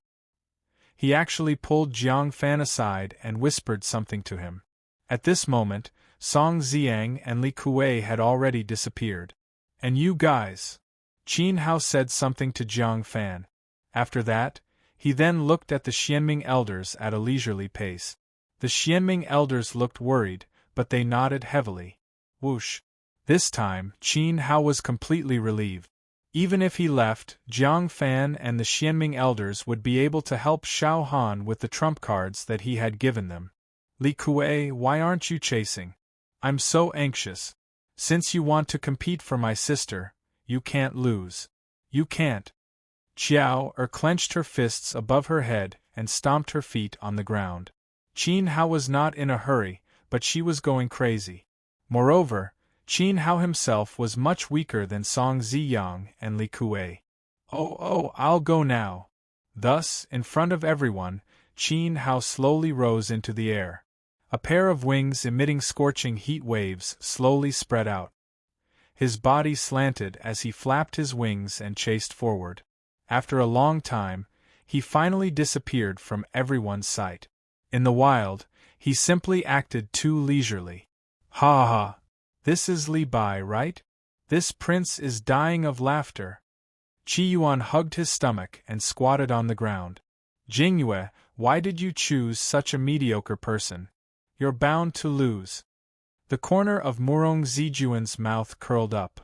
He actually pulled Jiang Fan aside and whispered something to him. At this moment, Song Ziang and Li Kuei had already disappeared. And you guys? Qin Hao said something to Jiang Fan. After that, he then looked at the Xianming elders at a leisurely pace. The Xianming elders looked worried, but they nodded heavily. Whoosh! This time, Qin Hao was completely relieved. Even if he left, Jiang Fan and the Xianming elders would be able to help Xiao Han with the trump cards that he had given them. Li Kuei, why aren't you chasing? I'm so anxious. Since you want to compete for my sister, you can't lose. You can't. Qiao clenched her fists above her head and stomped her feet on the ground. Qin Hao was not in a hurry, but she was going crazy. Moreover, Qin Hao himself was much weaker than Song Ziyang and Li Kuei. Oh, I'll go now. Thus, in front of everyone, Qin Hao slowly rose into the air. A pair of wings emitting scorching heat waves slowly spread out. His body slanted as he flapped his wings and chased forward. After a long time, he finally disappeared from everyone's sight. In the wild, he simply acted too leisurely. Ha ha! This is Li Bai, right? This prince is dying of laughter. Qi Yuan hugged his stomach and squatted on the ground. Jingyue, why did you choose such a mediocre person? You're bound to lose. The corner of Murong Zijuan's mouth curled up.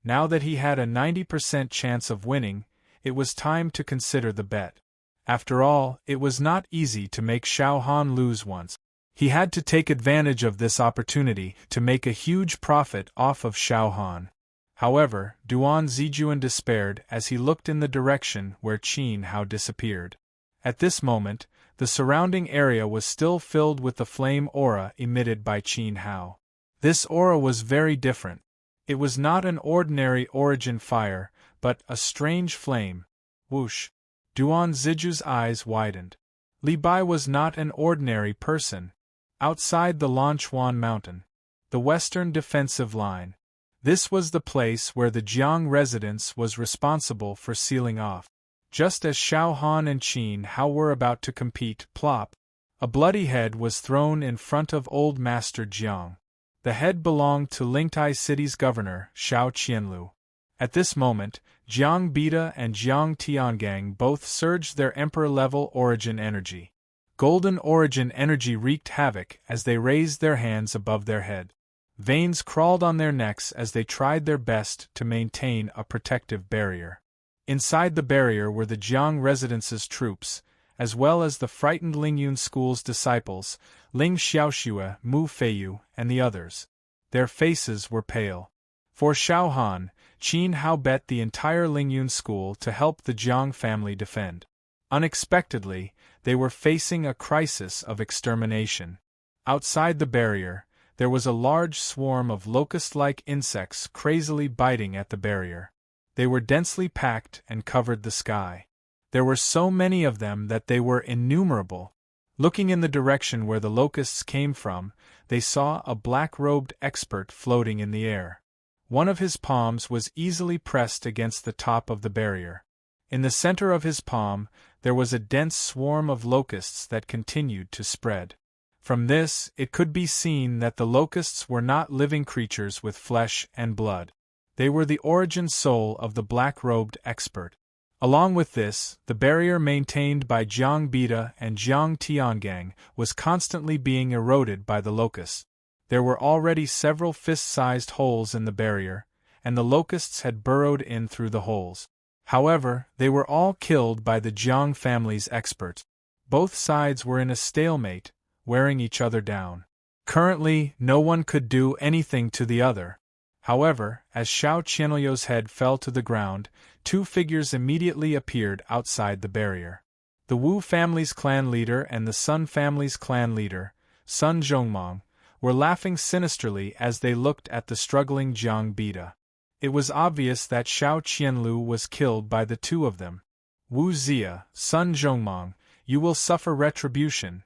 Now that he had a 90% chance of winning, it was time to consider the bet. After all, it was not easy to make Xiao Han lose once. He had to take advantage of this opportunity to make a huge profit off of Xiao Han. However, Duan Zijuan despaired as he looked in the direction where Qin Hao disappeared. At this moment, the surrounding area was still filled with the flame aura emitted by Qin Hao. This aura was very different. It was not an ordinary origin fire, but a strange flame. Whoosh! Duan Ziju's eyes widened. Li Bai was not an ordinary person. Outside the Lanchuan mountain, the western defensive line, this was the place where the Jiang residence was responsible for sealing off. Just as Xiao Han and Qin Hao were about to compete, plop! A bloody head was thrown in front of Old Master Jiang. The head belonged to Lingtai City's governor, Xiao Qianlu. At this moment, Jiang Bida and Jiang Tiangang both surged their Emperor-level origin energy. Golden origin energy wreaked havoc as they raised their hands above their head. Veins crawled on their necks as they tried their best to maintain a protective barrier. Inside the barrier were the Jiang Residence's troops, as well as the frightened Lingyun School's disciples, Ling Xiaoxue, Mu Feiyu, and the others. Their faces were pale. For Xiaohan, Qin Hao bet the entire Lingyun School to help the Jiang family defend. Unexpectedly, they were facing a crisis of extermination. Outside the barrier, there was a large swarm of locust-like insects crazily biting at the barrier. They were densely packed and covered the sky. There were so many of them that they were innumerable. Looking in the direction where the locusts came from, they saw a black-robed expert floating in the air. One of his palms was easily pressed against the top of the barrier. In the center of his palm, there was a dense swarm of locusts that continued to spread. From this, it could be seen that the locusts were not living creatures with flesh and blood. They were the origin soul of the black-robed expert. Along with this, the barrier maintained by Jiang Bida and Jiang Tiangang was constantly being eroded by the locusts. There were already several fist-sized holes in the barrier, and the locusts had burrowed in through the holes. However, they were all killed by the Jiang family's experts. Both sides were in a stalemate, wearing each other down. Currently, no one could do anything to the other. However, as Xiao Qianlio's head fell to the ground, two figures immediately appeared outside the barrier. The Wu family's clan leader and the Sun family's clan leader, Sun Zhongmang, were laughing sinisterly as they looked at the struggling Jiang Bida. It was obvious that Xiao Qianlu was killed by the two of them. Wu Zia, Sun Zhongmang, you will suffer retribution.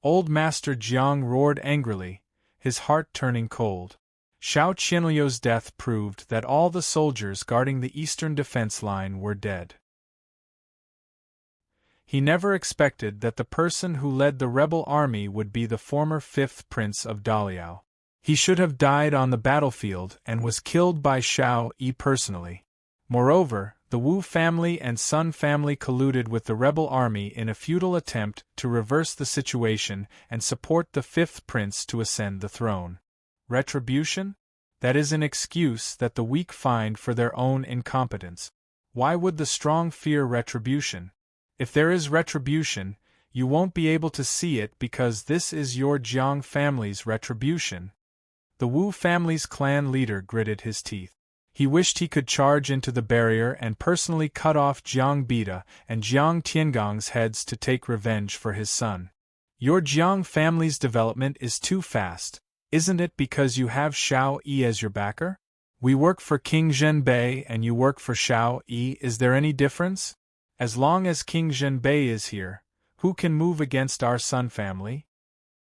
Old Master Jiang roared angrily, his heart turning cold. Xiao Qianlio's death proved that all the soldiers guarding the eastern defense line were dead. He never expected that the person who led the rebel army would be the former fifth prince of Daliao. He should have died on the battlefield and was killed by Xiao Yi personally. Moreover, the Wu family and Sun family colluded with the rebel army in a futile attempt to reverse the situation and support the fifth prince to ascend the throne. Retribution? That is an excuse that the weak find for their own incompetence. Why would the strong fear retribution? If there is retribution, you won't be able to see it because this is your Jiang family's retribution. The Wu family's clan leader gritted his teeth. He wished he could charge into the barrier and personally cut off Jiang Bida and Jiang Tiangang's heads to take revenge for his son. Your Jiang family's development is too fast. Isn't it because you have Xiao Yi as your backer? We work for King Zhenbei and you work for Xiao Yi. Is there any difference? As long as King Zhenbei is here, who can move against our Sun family?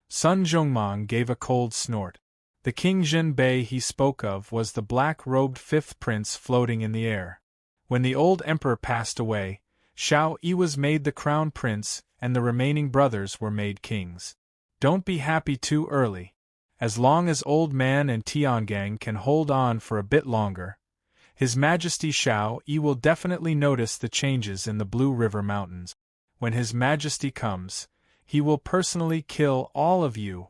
Sun Zhongmang gave a cold snort. The King Zhenbei he spoke of was the black-robed fifth prince floating in the air. When the old emperor passed away, Xiao Yi was made the crown prince and the remaining brothers were made kings. Don't be happy too early. As long as Old Man and Tiangang can hold on for a bit longer, His Majesty Xiao Yi will definitely notice the changes in the Blue River Mountains. When His Majesty comes, he will personally kill all of you.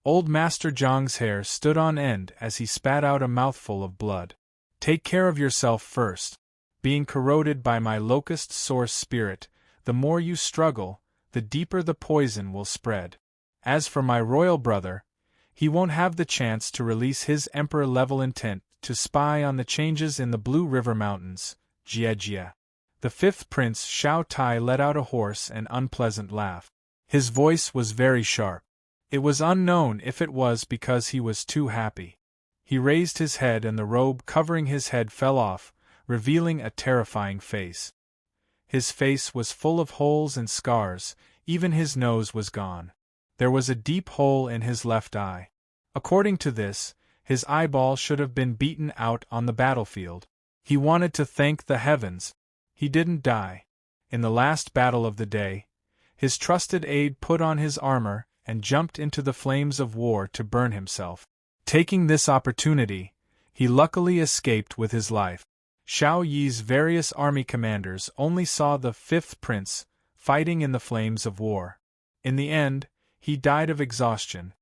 Old Master Zhang's hair stood on end as he spat out a mouthful of blood. Take care of yourself first. Being corroded by my locust source spirit, the more you struggle, the deeper the poison will spread. As for my royal brother, he won't have the chance to release his emperor-level intent to spy on the changes in the Blue River Mountains. Jie. The fifth prince Xiao Tai let out a hoarse and unpleasant laugh. His voice was very sharp. It was unknown if it was because he was too happy. He raised his head and the robe covering his head fell off, revealing a terrifying face. His face was full of holes and scars, even his nose was gone. There was a deep hole in his left eye. According to this, his eyeball should have been beaten out on the battlefield. He wanted to thank the heavens. He didn't die. In the last battle of the day, his trusted aide put on his armor and jumped into the flames of war to burn himself. Taking this opportunity, he luckily escaped with his life. Xiao Yi's various army commanders only saw the fifth prince, fighting in the flames of war. In the end, he died of exhaustion.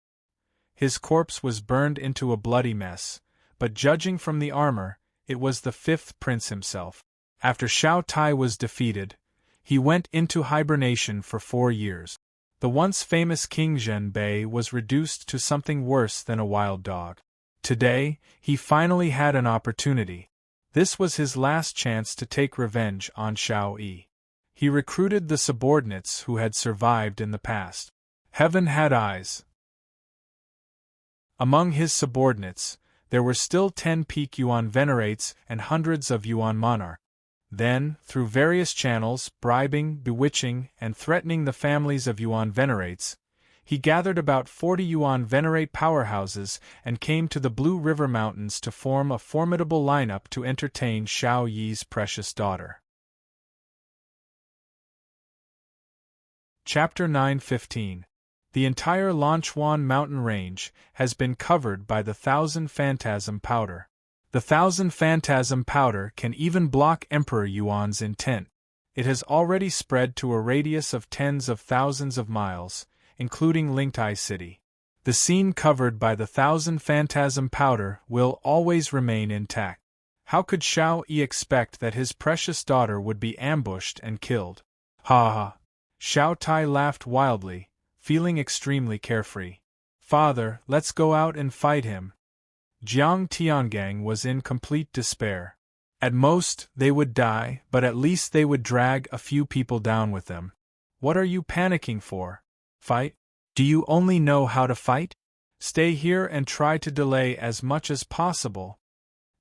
His corpse was burned into a bloody mess, but judging from the armor, it was the fifth prince himself. After Xiao Tai was defeated, he went into hibernation for 4 years. The once famous King Zhenbei was reduced to something worse than a wild dog. Today, he finally had an opportunity. This was his last chance to take revenge on Xiao Yi. He recruited the subordinates who had survived in the past. Heaven had eyes. Among his subordinates, there were still 10 peak Yuan venerates and hundreds of Yuan monarchs. Then, through various channels, bribing, bewitching, and threatening the families of Yuan venerates, he gathered about 40 Yuan venerate powerhouses and came to the Blue River Mountains to form a formidable lineup to entertain Xiao Yi's precious daughter. Chapter 9:15. The entire Lanchuan mountain range has been covered by the Thousand Phantasm Powder. The Thousand Phantasm Powder can even block Emperor Yuan's intent. It has already spread to a radius of tens of thousands of miles, including Lingtai City. The scene covered by the Thousand Phantasm Powder will always remain intact. How could Xiao Yi expect that his precious daughter would be ambushed and killed? Ha ha! Xiao Tai laughed wildly, feeling extremely carefree. Father, let's go out and fight him. Jiang Tiangang was in complete despair. At most, they would die, but at least they would drag a few people down with them. What are you panicking for? Fight? Do you only know how to fight? Stay here and try to delay as much as possible.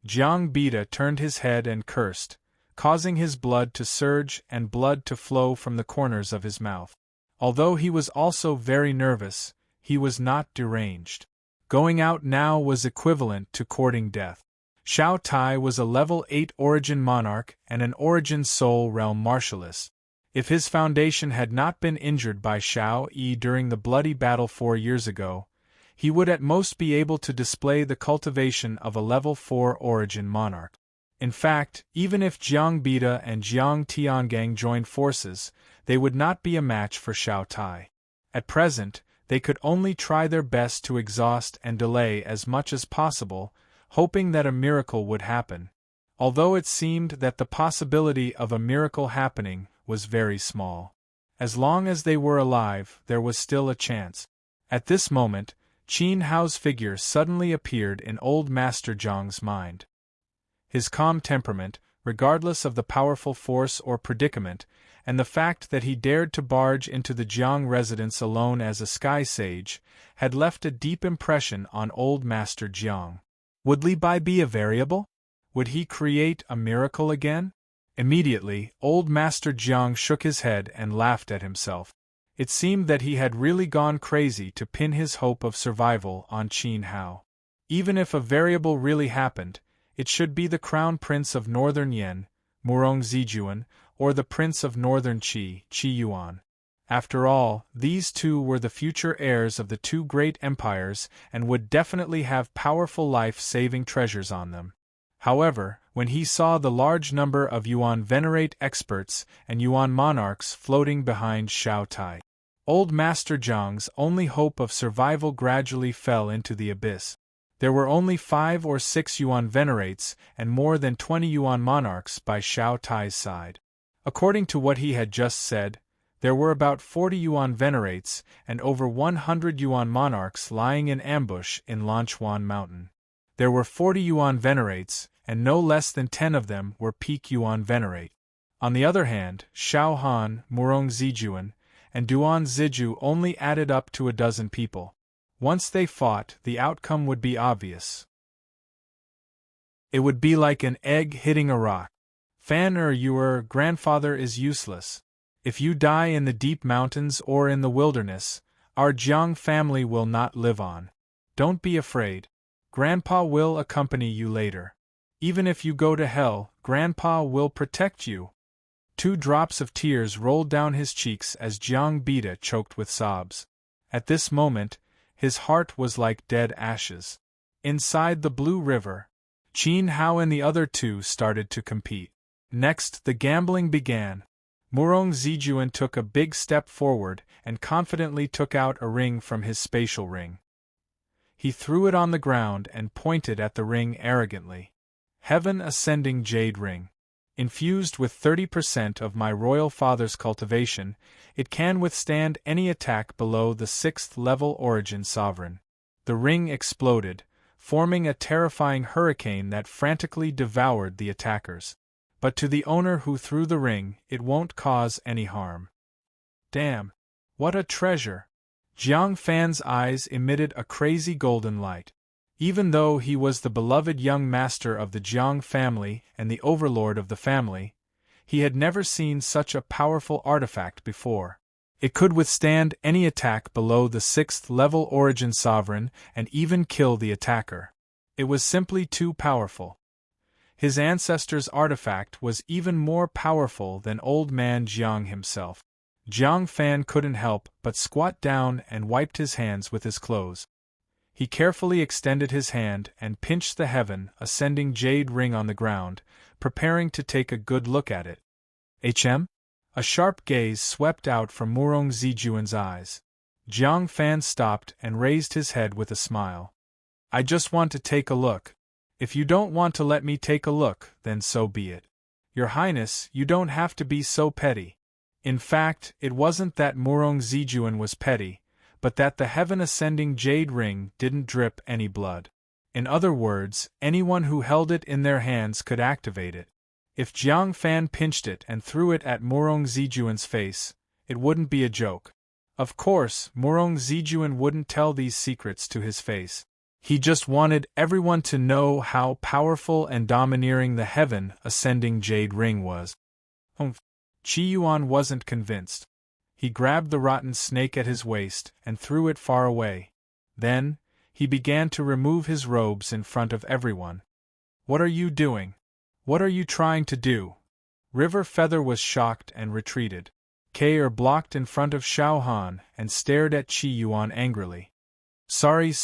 Jiang Bida turned his head and cursed, causing his blood to surge and blood to flow from the corners of his mouth. Although he was also very nervous, he was not deranged. Going out now was equivalent to courting death. Xiao Tai was a level 8 Origin Monarch and an Origin Soul Realm Martialist. If his foundation had not been injured by Xiao Yi during the bloody battle 4 years ago, he would at most be able to display the cultivation of a level 4 Origin Monarch. In fact, even if Jiang Bida and Jiang Tiangang joined forces, they would not be a match for Xiao Tai. At present, they could only try their best to exhaust and delay as much as possible, hoping that a miracle would happen, although it seemed that the possibility of a miracle happening was very small. As long as they were alive, there was still a chance. At this moment, Qin Hao's figure suddenly appeared in old Master Zhang's mind. His calm temperament, regardless of the powerful force or predicament, and the fact that he dared to barge into the Jiang residence alone as a sky sage, had left a deep impression on old Master Jiang. Would Li Bai be a variable? Would he create a miracle again? Immediately, old Master Jiang shook his head and laughed at himself. It seemed that he had really gone crazy to pin his hope of survival on Qin Hao. Even if a variable really happened, it should be the Crown Prince of Northern Yen, Murong Zijuan, or the Prince of Northern Qi, Qi Yuan. After all, these two were the future heirs of the two great empires and would definitely have powerful life-saving treasures on them. However, when he saw the large number of Yuan venerate experts and Yuan monarchs floating behind Xiao Tai, old Master Zhang's only hope of survival gradually fell into the abyss. There were only 5 or 6 Yuan venerates and more than 20 Yuan monarchs by Xiao Tai's side. According to what he had just said, there were about 40 Yuan venerates and over 100 Yuan monarchs lying in ambush in Lanchuan Mountain. There were 40 Yuan venerates, and no less than 10 of them were peak Yuan venerate. On the other hand, Xiao Han, Murong Zijuan, and Duan Ziju only added up to a dozen people. Once they fought, the outcome would be obvious. It would be like an egg hitting a rock. Fan your grandfather is useless. If you die in the deep mountains or in the wilderness, our Jiang family will not live on. Don't be afraid. Grandpa will accompany you later. Even if you go to hell, Grandpa will protect you. 2 drops of tears rolled down his cheeks as Jiang Bida choked with sobs. At this moment, his heart was like dead ashes. Inside the Blue River, Qin Hao and the other two started to compete. Next, the gambling began. Murong Zijuan took a big step forward and confidently took out a ring from his spatial ring. He threw it on the ground and pointed at the ring arrogantly. Heaven Ascending Jade Ring. Infused with 30% of my royal father's cultivation, it can withstand any attack below the 6th level Origin Sovereign. The ring exploded, forming a terrifying hurricane that frantically devoured the attackers. But to the owner who threw the ring, it won't cause any harm. Damn! What a treasure! Jiang Fan's eyes emitted a crazy golden light. Even though he was the beloved young master of the Jiang family and the overlord of the family, he had never seen such a powerful artifact before. It could withstand any attack below the 6th level Origin Sovereign and even kill the attacker. It was simply too powerful. His ancestor's artifact was even more powerful than old man Jiang himself. Jiang Fan couldn't help but squat down and wiped his hands with his clothes. He carefully extended his hand and pinched the Heaven Ascending Jade Ring on the ground, preparing to take a good look at it. "Hm?" A sharp gaze swept out from Murong Zijuan's eyes. Jiang Fan stopped and raised his head with a smile. "I just want to take a look. If you don't want to let me take a look, then so be it. Your Highness, you don't have to be so petty." In fact, it wasn't that Murong Zijuan was petty, but that the Heaven Ascending Jade Ring didn't drip any blood. In other words, anyone who held it in their hands could activate it. If Jiang Fan pinched it and threw it at Murong Zijuan's face, it wouldn't be a joke. Of course, Murong Zijuan wouldn't tell these secrets to his face. He just wanted everyone to know how powerful and domineering the Heaven Ascending Jade Ring was. Qi Yuan wasn't convinced. He grabbed the rotten snake at his waist and threw it far away. Then, he began to remove his robes in front of everyone. "What are you doing? What are you trying to do?" River Feather was shocked and retreated. Kair blocked in front of Xiao Han and stared at Qi Yuan angrily. Sorry.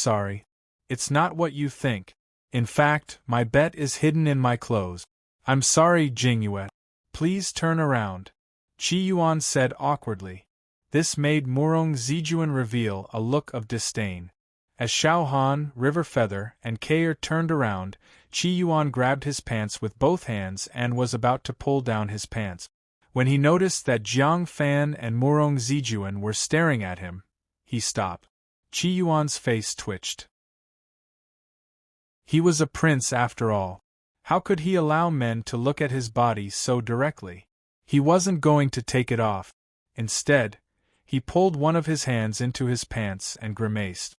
It's not what you think. In fact, my bet is hidden in my clothes. I'm sorry, Jingyue. Please turn around. Qi Yuan said awkwardly. This made Murong Zijuan reveal a look of disdain. As Xiao Han, River Feather, and Kair turned around, Qi Yuan grabbed his pants with both hands and was about to pull down his pants. When he noticed that Jiang Fan and Murong Zijuan were staring at him, he stopped. Qi Yuan's face twitched. He was a prince after all. How could he allow men to look at his body so directly? He wasn't going to take it off. Instead, he pulled one of his hands into his pants and grimaced.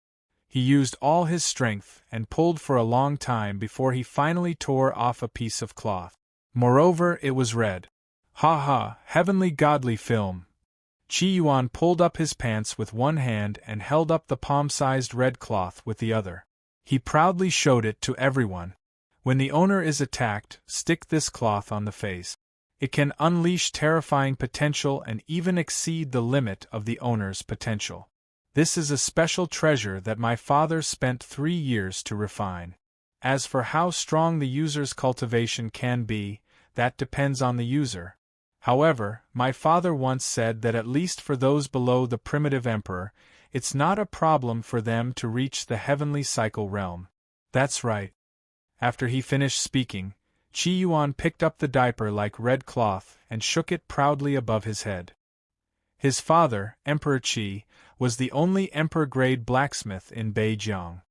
He used all his strength and pulled for a long time before he finally tore off a piece of cloth. Moreover, it was red. Ha, heavenly godly film. Qi Yuan pulled up his pants with one hand and held up the palm-sized red cloth with the other. He proudly showed it to everyone. When the owner is attacked, stick this cloth on the face. It can unleash terrifying potential and even exceed the limit of the owner's potential. This is a special treasure that my father spent 3 years to refine. As for how strong the user's cultivation can be, that depends on the user. However, my father once said that at least for those below the primitive emperor, it's not a problem for them to reach the heavenly cycle realm. That's right. After he finished speaking, Qi Yuan picked up the diaper-like red cloth and shook it proudly above his head. His father, Emperor Qi, was the only emperor-grade blacksmith in Beijiang.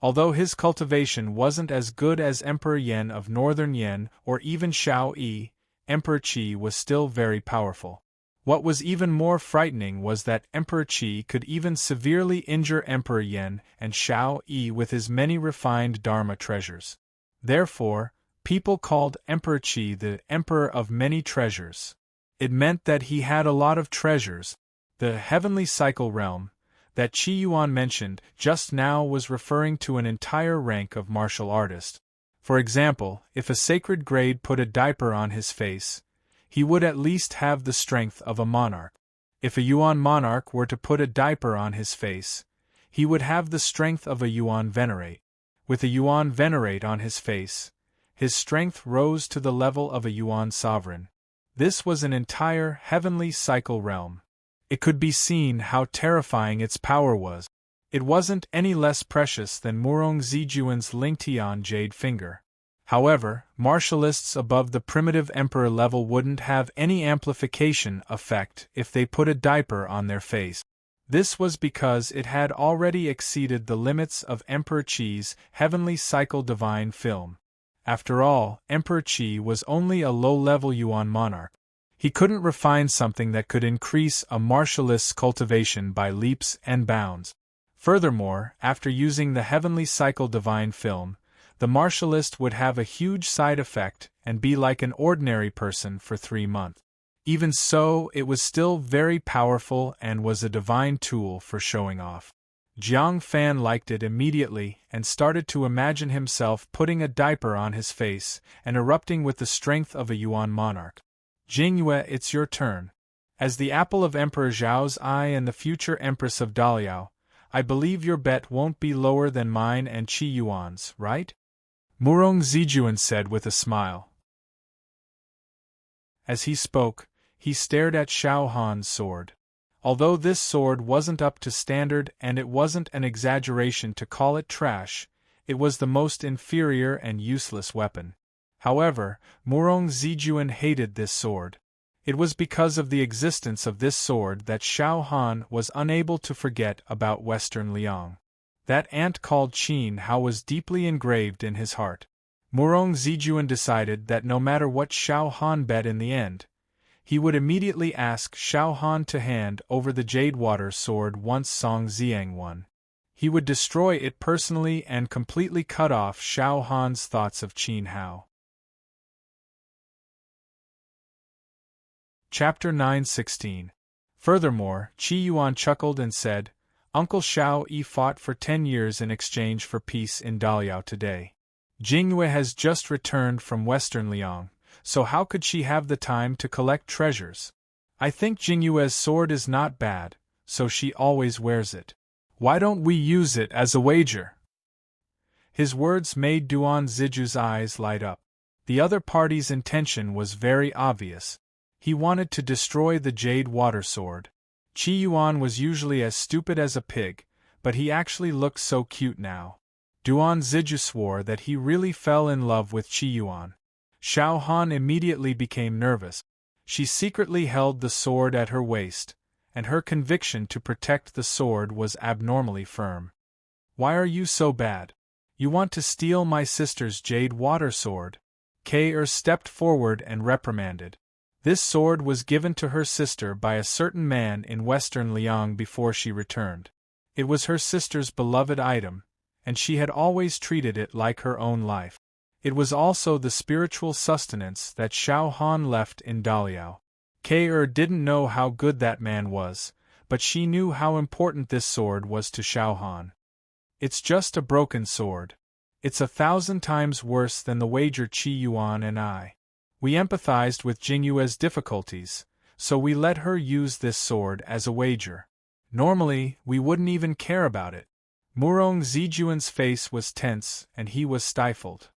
Although his cultivation wasn't as good as Emperor Yan of Northern Yan or even Xiao Yi, Emperor Qi was still very powerful. What was even more frightening was that Emperor Qi could even severely injure Emperor Yan and Xiao Yi with his many refined Dharma treasures. Therefore, people called Emperor Qi the Emperor of Many Treasures. It meant that he had a lot of treasures. The heavenly cycle realm that Qi Yuan mentioned just now was referring to an entire rank of martial artists. For example, if a sacred grade put a diaper on his face, he would at least have the strength of a monarch. If a Yuan monarch were to put a diaper on his face, he would have the strength of a Yuan venerate. With a Yuan venerate on his face, His strength rose to the level of a Yuan sovereign. This was an entire heavenly cycle realm. It could be seen how terrifying its power was. It wasn't any less precious than Murong Zijuan's Lingtian jade finger. However, martialists above the primitive emperor level wouldn't have any amplification effect if they put a diaper on their face. This was because it had already exceeded the limits of Emperor Qi's heavenly cycle divine film. After all, Emperor Qi was only a low-level Yuan monarch. He couldn't refine something that could increase a martialist's cultivation by leaps and bounds. Furthermore, after using the heavenly cycle divine film, the martialist would have a huge side effect and be like an ordinary person for 3 months. Even so, it was still very powerful and was a divine tool for showing off. Jiang Fan liked it immediately and started to imagine himself putting a diaper on his face and erupting with the strength of a Yuan monarch. Jingyue, it's your turn. As the apple of Emperor Zhao's eye and the future Empress of Daliao, I believe your bet won't be lower than mine and Qi Yuan's, right? Murong Zijuan said with a smile. As he spoke, he stared at Xiao Han's sword. Although this sword wasn't up to standard and it wasn't an exaggeration to call it trash, it was the most inferior and useless weapon. However, Murong Zijuan hated this sword. It was because of the existence of this sword that Xiao Han was unable to forget about Western Liang. That ant called Qin Hao was deeply engraved in his heart. Murong Zijuan decided that no matter what Xiao Han bet in the end, he would immediately ask Xiao Han to hand over the Jade Water sword once Song Ziang won. He would destroy it personally and completely cut off Xiao Han's thoughts of Qin Hao. Chapter 9:16. Furthermore, Qi Yuan chuckled and said, Uncle Xiao Yi fought for 10 years in exchange for peace in Daliao today. Jingyue has just returned from Western Liang, so how could she have the time to collect treasures? I think Jingyue's sword is not bad, so she always wears it. Why don't we use it as a wager? His words made Duan Ziju's eyes light up. The other party's intention was very obvious. He wanted to destroy the Jade Water sword. Qi Yuan was usually as stupid as a pig, but he actually looked so cute now. Duan Ziju swore that he really fell in love with Qi Yuan. Xiao Han immediately became nervous. She secretly held the sword at her waist, and her conviction to protect the sword was abnormally firm. Why are you so bad? You want to steal my sister's Jade Water sword? Kei stepped forward and reprimanded. This sword was given to her sister by a certain man in Western Liang before she returned. It was her sister's beloved item, and she had always treated it like her own life. It was also the spiritual sustenance that Xiao Han left in Daliao. Kei didn't know how good that man was, but she knew how important this sword was to Xiao Han. It's just a broken sword. It's 1,000 times worse than the wager Qi Yuan and I. We empathized with Jingyue's difficulties, so we let her use this sword as a wager. Normally, we wouldn't even care about it. Murong Zijuan's face was tense and he was stifled.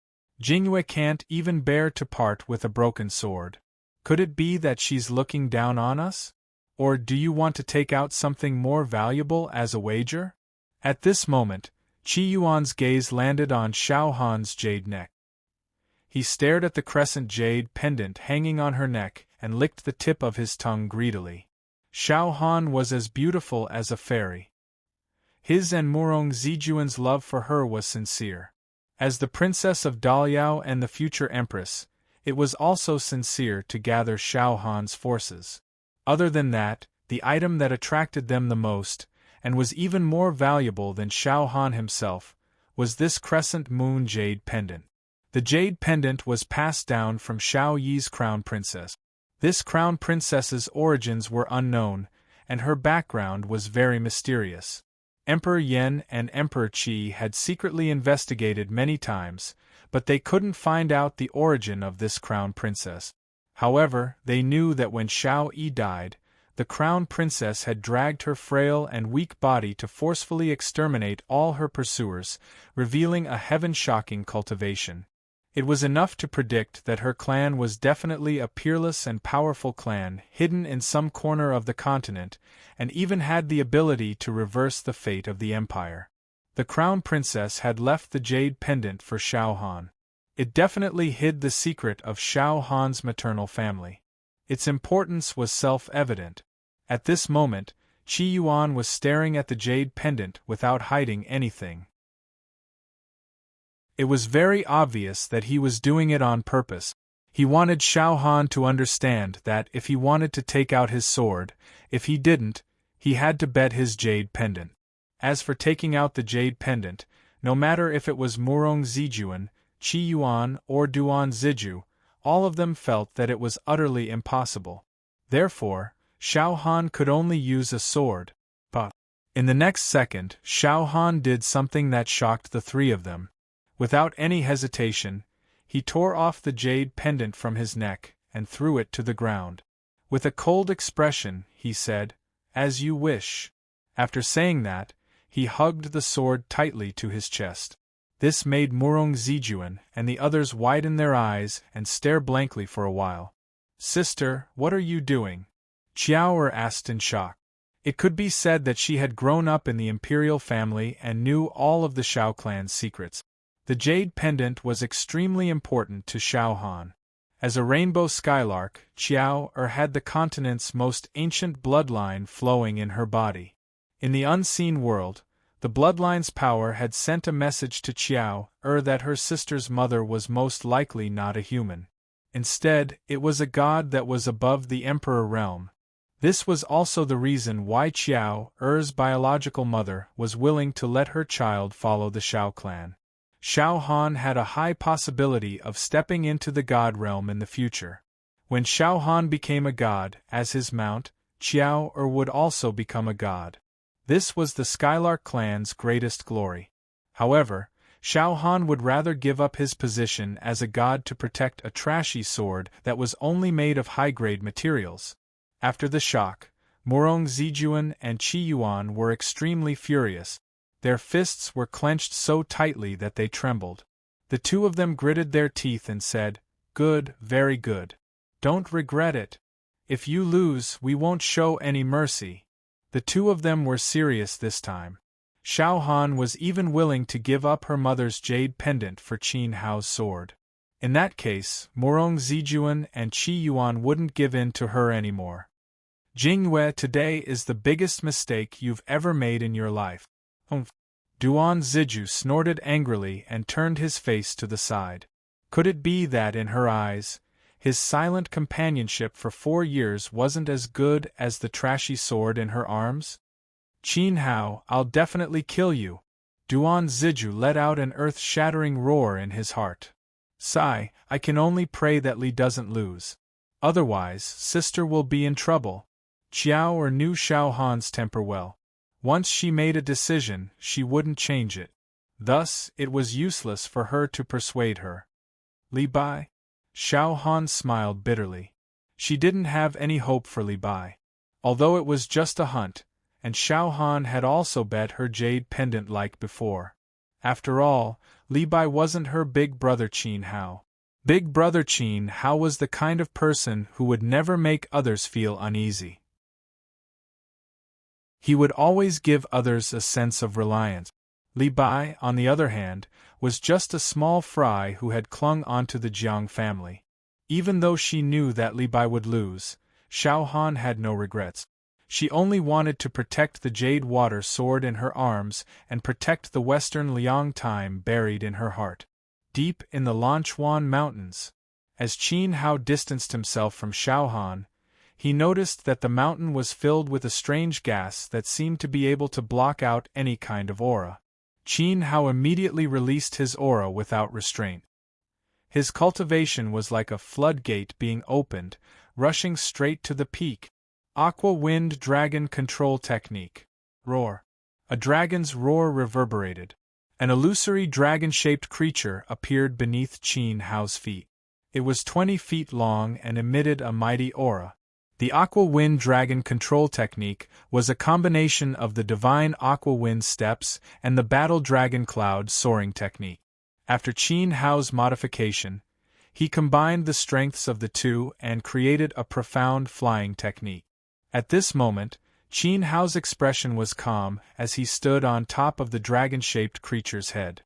Jingyue can't even bear to part with a broken sword. Could it be that she's looking down on us? Or do you want to take out something more valuable as a wager? At this moment, Qi Yuan's gaze landed on Xiao Han's jade neck. He stared at the crescent jade pendant hanging on her neck and licked the tip of his tongue greedily. Xiao Han was as beautiful as a fairy. His and Murong Zijuan's love for her was sincere. As the princess of Daliao and the future empress, it was also sincere to gather Xiao Han's forces. Other than that, the item that attracted them the most, and was even more valuable than Xiao Han himself, was this crescent moon jade pendant. The jade pendant was passed down from Xiao Yi's crown princess. This crown princess's origins were unknown, and her background was very mysterious. Emperor Yan and Emperor Qi had secretly investigated many times, but they couldn't find out the origin of this crown princess. However, they knew that when Xiao Yi died, the crown princess had dragged her frail and weak body to forcefully exterminate all her pursuers, revealing a heaven-shocking cultivation. It was enough to predict that her clan was definitely a peerless and powerful clan hidden in some corner of the continent, and even had the ability to reverse the fate of the empire. The crown princess had left the jade pendant for Xiao Han. It definitely hid the secret of Xiao Han's maternal family. Its importance was self-evident. At this moment, Qi Yuan was staring at the jade pendant without hiding anything. It was very obvious that he was doing it on purpose. He wanted Xiao Han to understand that if he wanted to take out his sword, if he didn't, he had to bet his jade pendant. As for taking out the jade pendant, no matter if it was Murong Zijuan, Qi Yuan, or Duan Ziju, all of them felt that it was utterly impossible. Therefore, Xiao Han could only use a sword. But in the next second, Xiao Han did something that shocked the three of them. Without any hesitation, he tore off the jade pendant from his neck and threw it to the ground. With a cold expression, he said, "As you wish." After saying that, he hugged the sword tightly to his chest. This made Murong Zijuan and the others widen their eyes and stare blankly for a while. "Sister, what are you doing?" Qiao asked in shock. It could be said that she had grown up in the imperial family and knew all of the Xiao clan's secrets. The jade pendant was extremely important to Xiao Han. As a rainbow skylark, Qiao had the continent's most ancient bloodline flowing in her body. In the unseen world, the bloodline's power had sent a message to Qiao that her sister's mother was most likely not a human. Instead, it was a god that was above the emperor realm. This was also the reason why Qiao's biological mother was willing to let her child follow the Xiao clan. Xiao Han had a high possibility of stepping into the god realm in the future. When Xiao Han became a god, as his mount, Qiao would also become a god. This was the Skylark clan's greatest glory. However, Xiao Han would rather give up his position as a god to protect a trashy sword that was only made of high-grade materials. After the shock, Murong Zijuan and Qi Yuan were extremely furious. Their fists were clenched so tightly that they trembled. The two of them gritted their teeth and said, "Good, very good. Don't regret it. If you lose, we won't show any mercy." The two of them were serious this time. Xiao Han was even willing to give up her mother's jade pendant for Qin Hao's sword. In that case, Murong Zijuan and Qi Yuan wouldn't give in to her anymore. "Jingyue, today is the biggest mistake you've ever made in your life." Duan Ziju snorted angrily and turned his face to the side. Could it be that in her eyes, his silent companionship for 4 years wasn't as good as the trashy sword in her arms? "Qin Hao, I'll definitely kill you." Duan Ziju let out an earth-shattering roar in his heart. "Sigh, I can only pray that Li doesn't lose. Otherwise, sister will be in trouble." Qiao knew Xiao Han's temper well. Once she made a decision, she wouldn't change it. Thus, it was useless for her to persuade her. "Li Bai?" Xiao Han smiled bitterly. She didn't have any hope for Li Bai. Although it was just a hunt, and Xiao Han had also bet her jade pendant like before. After all, Li Bai wasn't her big brother Qin Hao. Big brother Qin Hao was the kind of person who would never make others feel uneasy. He would always give others a sense of reliance. Li Bai, on the other hand, was just a small fry who had clung onto the Jiang family. Even though she knew that Li Bai would lose, Xiao Han had no regrets. She only wanted to protect the jade water sword in her arms and protect the western Liang time buried in her heart. Deep in the Lanchuan Mountains, as Qin Hao distanced himself from Xiao Han, he noticed that the mountain was filled with a strange gas that seemed to be able to block out any kind of aura. Qin Hao immediately released his aura without restraint. His cultivation was like a floodgate being opened, rushing straight to the peak. Aqua Wind Dragon Control Technique. Roar. A dragon's roar reverberated. An illusory dragon-shaped creature appeared beneath Qin Hao's feet. It was 20 feet long and emitted a mighty aura. The Aqua Wind Dragon Control Technique was a combination of the Divine Aqua Wind Steps and the Battle Dragon Cloud Soaring Technique. After Qin Hao's modification, he combined the strengths of the two and created a profound flying technique. At this moment, Qin Hao's expression was calm as he stood on top of the dragon-shaped creature's head.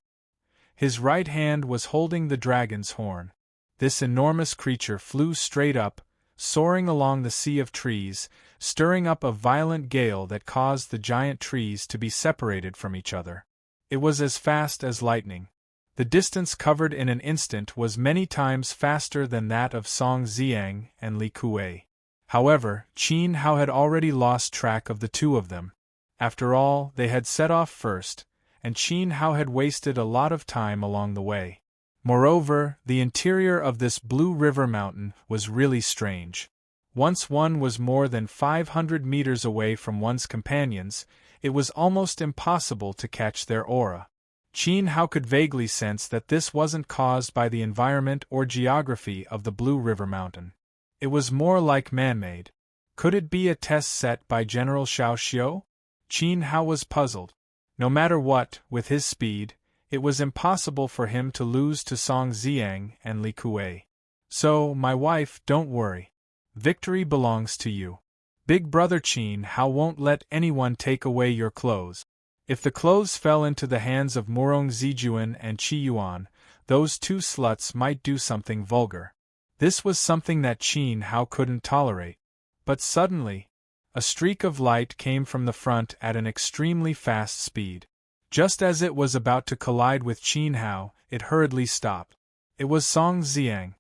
His right hand was holding the dragon's horn. This enormous creature flew straight up, soaring along the sea of trees, stirring up a violent gale that caused the giant trees to be separated from each other. It was as fast as lightning. The distance covered in an instant was many times faster than that of Song Ziyang and Li Kuei. However, Qin Hao had already lost track of the two of them. After all, they had set off first, and Qin Hao had wasted a lot of time along the way. Moreover, the interior of this Blue River mountain was really strange. Once one was more than 500 meters away from one's companions, it was almost impossible to catch their aura. Qin Hao could vaguely sense that this wasn't caused by the environment or geography of the Blue River mountain. It was more like man-made. Could it be a test set by General Xiao Xiu? Qin Hao was puzzled. No matter what, with his speed, it was impossible for him to lose to Song Ziyang and Li Kuei. So, my wife, don't worry. Victory belongs to you. Big brother Qin Hao won't let anyone take away your clothes. If the clothes fell into the hands of Murong Zijuan and Qi Yuan, those two sluts might do something vulgar. This was something that Qin Hao couldn't tolerate. But suddenly, a streak of light came from the front at an extremely fast speed. Just as it was about to collide with Qin Hao, it hurriedly stopped. It was Song Ziyang.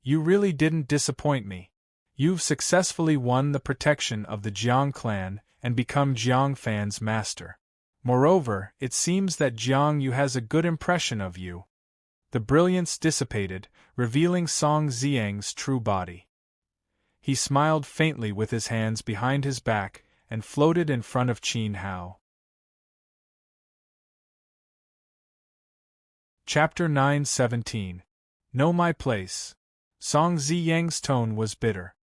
You really didn't disappoint me. You've successfully won the protection of the Jiang clan and become Jiang Fan's master. Moreover, it seems that Jiang Yu has a good impression of you. The brilliance dissipated, revealing Song Ziyang's true body. He smiled faintly with his hands behind his back and floated in front of Qin Hao. Chapter 9:17. Know my place. Song Ziyang's tone was bitter.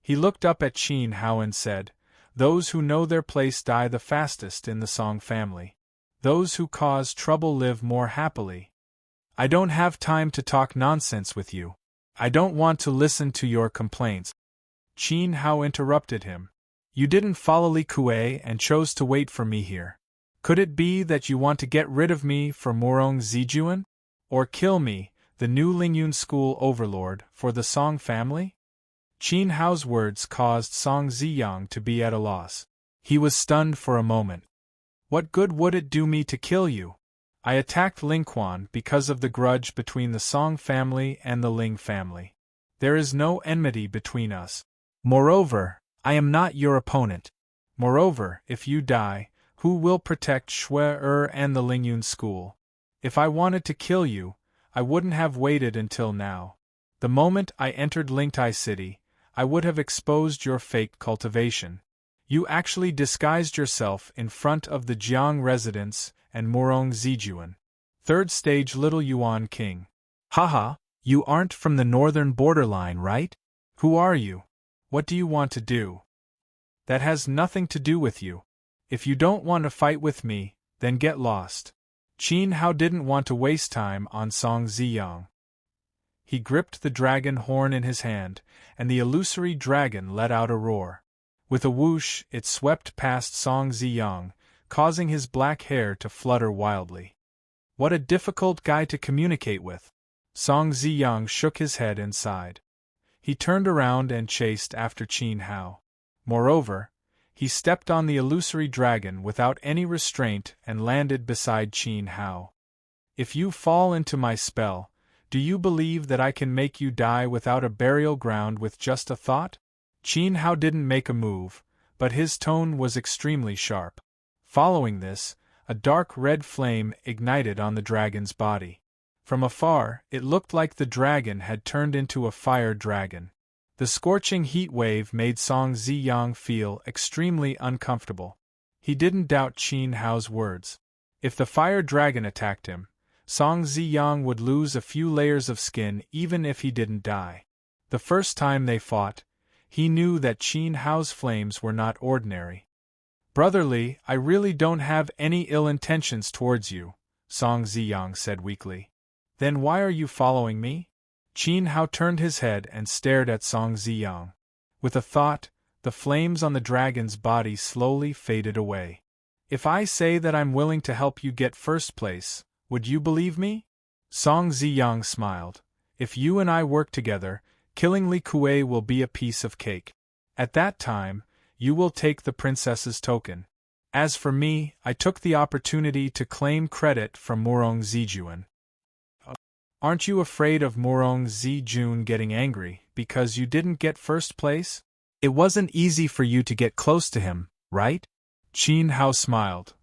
He looked up at Qin Hao and said, "Those who know their place die the fastest in the Song family. Those who cause trouble live more happily. I don't have time to talk nonsense with you. I don't want to listen to your complaints." Qin Hao interrupted him. "You didn't follow Li Kuei and chose to wait for me here. Could it be that you want to get rid of me for Murong Zijuan? Or kill me, the new Lingyun school overlord, for the Song family?" Qin Hao's words caused Song Ziyang to be at a loss. He was stunned for a moment. "What good would it do me to kill you? I attacked Lingquan because of the grudge between the Song family and the Ling family. There is no enmity between us. Moreover, I am not your opponent. Moreover, if you die, who will protect Shui and the Lingyun school? If I wanted to kill you, I wouldn't have waited until now. The moment I entered Lingtai City, I would have exposed your fake cultivation. You actually disguised yourself in front of the Jiang residence and Murong Zijuan. Third stage Little Yuan King. Haha, you aren't from the northern borderline, right? Who are you? What do you want to do? That has nothing to do with you. If you don't want to fight with me, then get lost." Qin Hao didn't want to waste time on Song Ziyang. He gripped the dragon horn in his hand, and the illusory dragon let out a roar. With a whoosh, it swept past Song Ziyang, causing his black hair to flutter wildly. What a difficult guy to communicate with. Song Ziyang shook his head and sighed. He turned around and chased after Qin Hao. Moreover, he stepped on the illusory dragon without any restraint and landed beside Qin Hao. "If you fall into my spell, do you believe that I can make you die without a burial ground with just a thought?" Qin Hao didn't make a move, but his tone was extremely sharp. Following this, a dark red flame ignited on the dragon's body. From afar, it looked like the dragon had turned into a fire dragon. The scorching heat wave made Song Ziyang feel extremely uncomfortable. He didn't doubt Qin Hao's words. If the fire dragon attacked him, Song Ziyang would lose a few layers of skin even if he didn't die. The first time they fought, he knew that Qin Hao's flames were not ordinary. "Brotherly, I really don't have any ill intentions towards you," Song Ziyang said weakly. Then why are you following me? Qin Hao turned his head and stared at Song Ziyang. With a thought, the flames on the dragon's body slowly faded away. If I say that I'm willing to help you get first place, would you believe me? Song Ziyang smiled. If you and I work together, killing Li Kuei will be a piece of cake. At that time, you will take the princess's token. As for me, I took the opportunity to claim credit from Murong Zijun. Aren't you afraid of Murong Zijun getting angry because you didn't get first place? It wasn't easy for you to get close to him, right? Qin Hao smiled.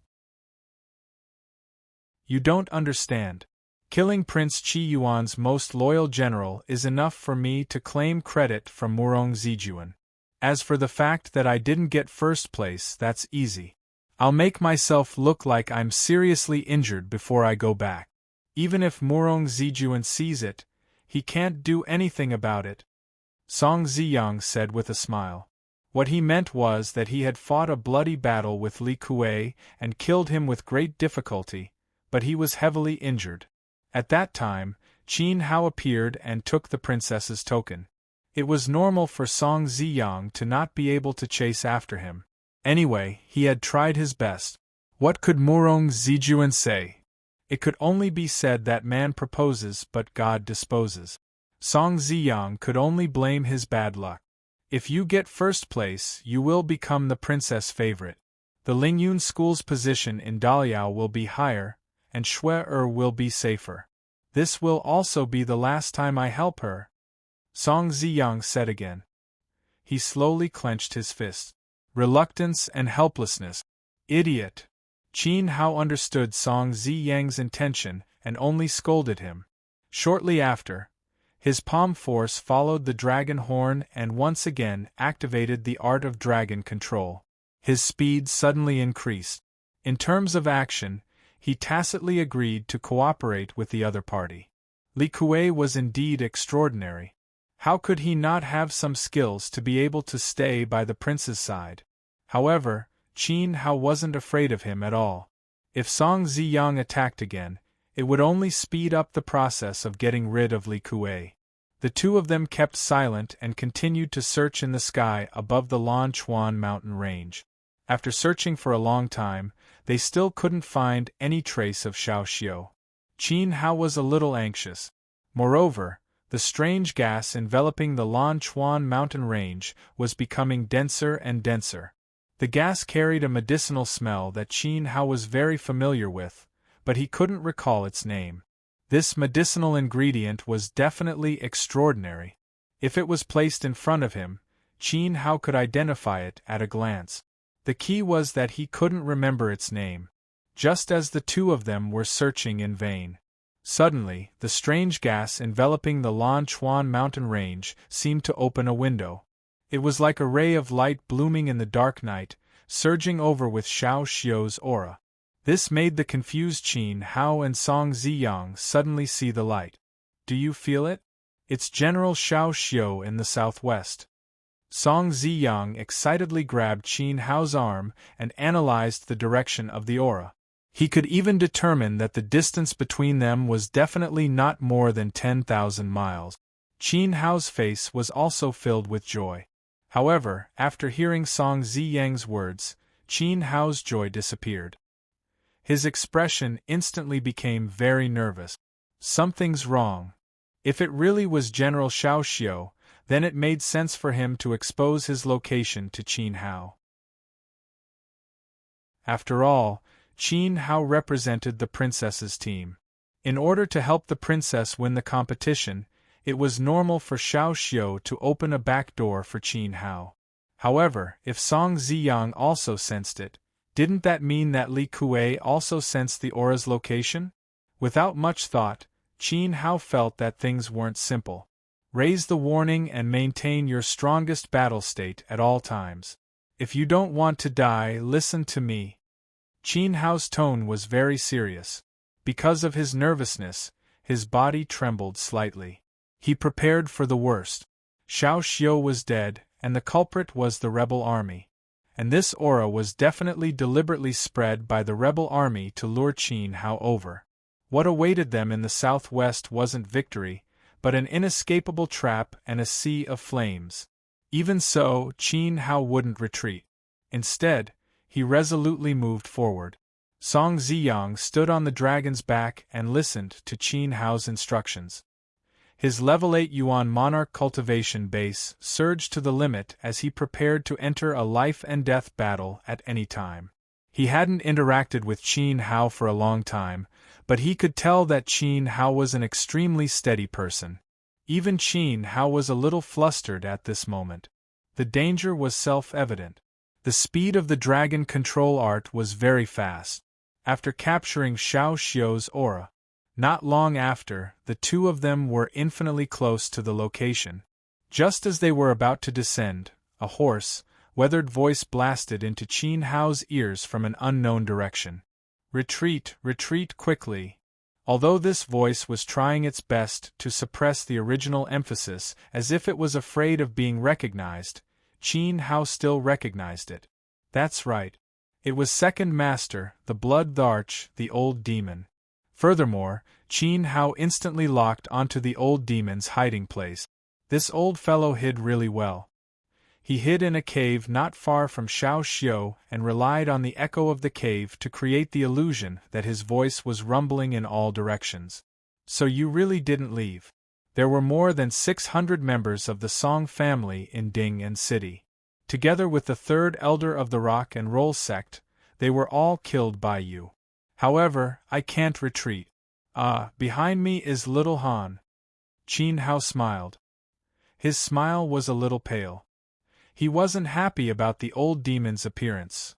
You don't understand. Killing Prince Qi Yuan's most loyal general is enough for me to claim credit from Murong Zijun. As for the fact that I didn't get first place, that's easy. I'll make myself look like I'm seriously injured before I go back. Even if Murong Zijun sees it, he can't do anything about it. Song Ziyang said with a smile. What he meant was that he had fought a bloody battle with Li Kuei and killed him with great difficulty, but he was heavily injured. At that time, Qin Hao appeared and took the princess's token. It was normal for Song Ziyang to not be able to chase after him. Anyway, he had tried his best. What could Murong Zijun say? It could only be said that man proposes but God disposes. Song Ziyang could only blame his bad luck. If you get first place, you will become the princess' favorite. The Lingyun School's position in Daliao will be higher, and Shui will be safer. This will also be the last time I help her, Song Ziyang said again. He slowly clenched his fist. Reluctance and helplessness. Idiot. Qin Hao understood Song Ziyang's intention and only scolded him. Shortly after, his palm force followed the dragon horn and once again activated the art of dragon control. His speed suddenly increased. In terms of action, he tacitly agreed to cooperate with the other party. Li Kuei was indeed extraordinary. How could he not have some skills to be able to stay by the prince's side? However, Qin Hao wasn't afraid of him at all. If Song Ziyang attacked again, it would only speed up the process of getting rid of Li Kuei. The two of them kept silent and continued to search in the sky above the Lan Chuan mountain range. After searching for a long time, they still couldn't find any trace of Xiao Xiu. Qin Hao was a little anxious. Moreover, the strange gas enveloping the Lan Chuan mountain range was becoming denser and denser. The gas carried a medicinal smell that Qin Hao was very familiar with, but he couldn't recall its name. This medicinal ingredient was definitely extraordinary. If it was placed in front of him, Qin Hao could identify it at a glance. The key was that he couldn't remember its name. Just as the two of them were searching in vain. Suddenly, the strange gas enveloping the Lan Chuan mountain range seemed to open a window. It was like a ray of light blooming in the dark night, surging over with Xiao Xiu's aura. This made the confused Qin Hao and Song Ziyang suddenly see the light. Do you feel it? It's General Xiao Xiu in the southwest. Song Ziyang excitedly grabbed Qin Hao's arm and analyzed the direction of the aura. He could even determine that the distance between them was definitely not more than 10,000 miles. Qin Hao's face was also filled with joy. However, after hearing Song Ziyang's words, Qin Hao's joy disappeared. His expression instantly became very nervous. Something's wrong. If it really was General Xiao Xiu, then it made sense for him to expose his location to Qin Hao. After all, Qin Hao represented the princess's team. In order to help the princess win the competition, it was normal for Xiao Xiu to open a back door for Qin Hao. However, if Song Ziyang also sensed it, didn't that mean that Li Kuei also sensed the aura's location? Without much thought, Qin Hao felt that things weren't simple. Raise the warning and maintain your strongest battle state at all times. If you don't want to die, listen to me. Qin Hao's tone was very serious. Because of his nervousness, his body trembled slightly. He prepared for the worst. Xiao Xiu was dead, and the culprit was the rebel army. And this aura was definitely deliberately spread by the rebel army to lure Qin Hao over. What awaited them in the southwest wasn't victory, but an inescapable trap and a sea of flames. Even so, Qin Hao wouldn't retreat. Instead, he resolutely moved forward. Song Ziyang stood on the dragon's back and listened to Qin Hao's instructions. His level 8 Yuan monarch cultivation base surged to the limit as he prepared to enter a life-and-death battle at any time. He hadn't interacted with Qin Hao for a long time, but he could tell that Qin Hao was an extremely steady person. Even Qin Hao was a little flustered at this moment. The danger was self-evident. The speed of the dragon control art was very fast. After capturing Xiao Xiu's aura, not long after, the two of them were infinitely close to the location. Just as they were about to descend, a hoarse, weathered voice blasted into Qin Hao's ears from an unknown direction. Retreat, retreat quickly. Although this voice was trying its best to suppress the original emphasis as if it was afraid of being recognized, Qin Hao still recognized it. That's right. It was Second Master, the Blood Arch, the old demon. Furthermore, Qin Hao instantly locked onto the old demon's hiding place. This old fellow hid really well. He hid in a cave not far from Xiao Xiu and relied on the echo of the cave to create the illusion that his voice was rumbling in all directions. So you really didn't leave. There were more than 600 members of the Song family in Ding and City. Together with the third elder of the Rock and Roll sect, they were all killed by you. However, I can't retreat. Behind me is Little Han. Qin Hao smiled. His smile was a little pale. He wasn't happy about the old demon's appearance.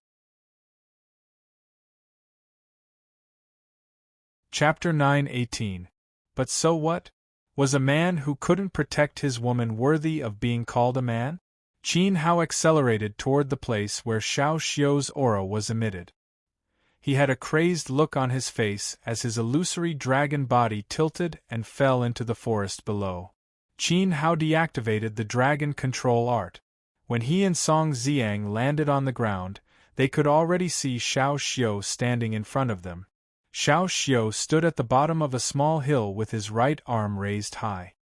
Chapter 9:18. But so what? Was a man who couldn't protect his woman worthy of being called a man? Qin Hao accelerated toward the place where Xiao Xiu's aura was emitted. He had a crazed look on his face as his illusory dragon body tilted and fell into the forest below. Qin Hao deactivated the dragon control art. When he and Song Ziyang landed on the ground, they could already see Xiao Xiu standing in front of them. Xiao Xiu stood at the bottom of a small hill with his right arm raised high.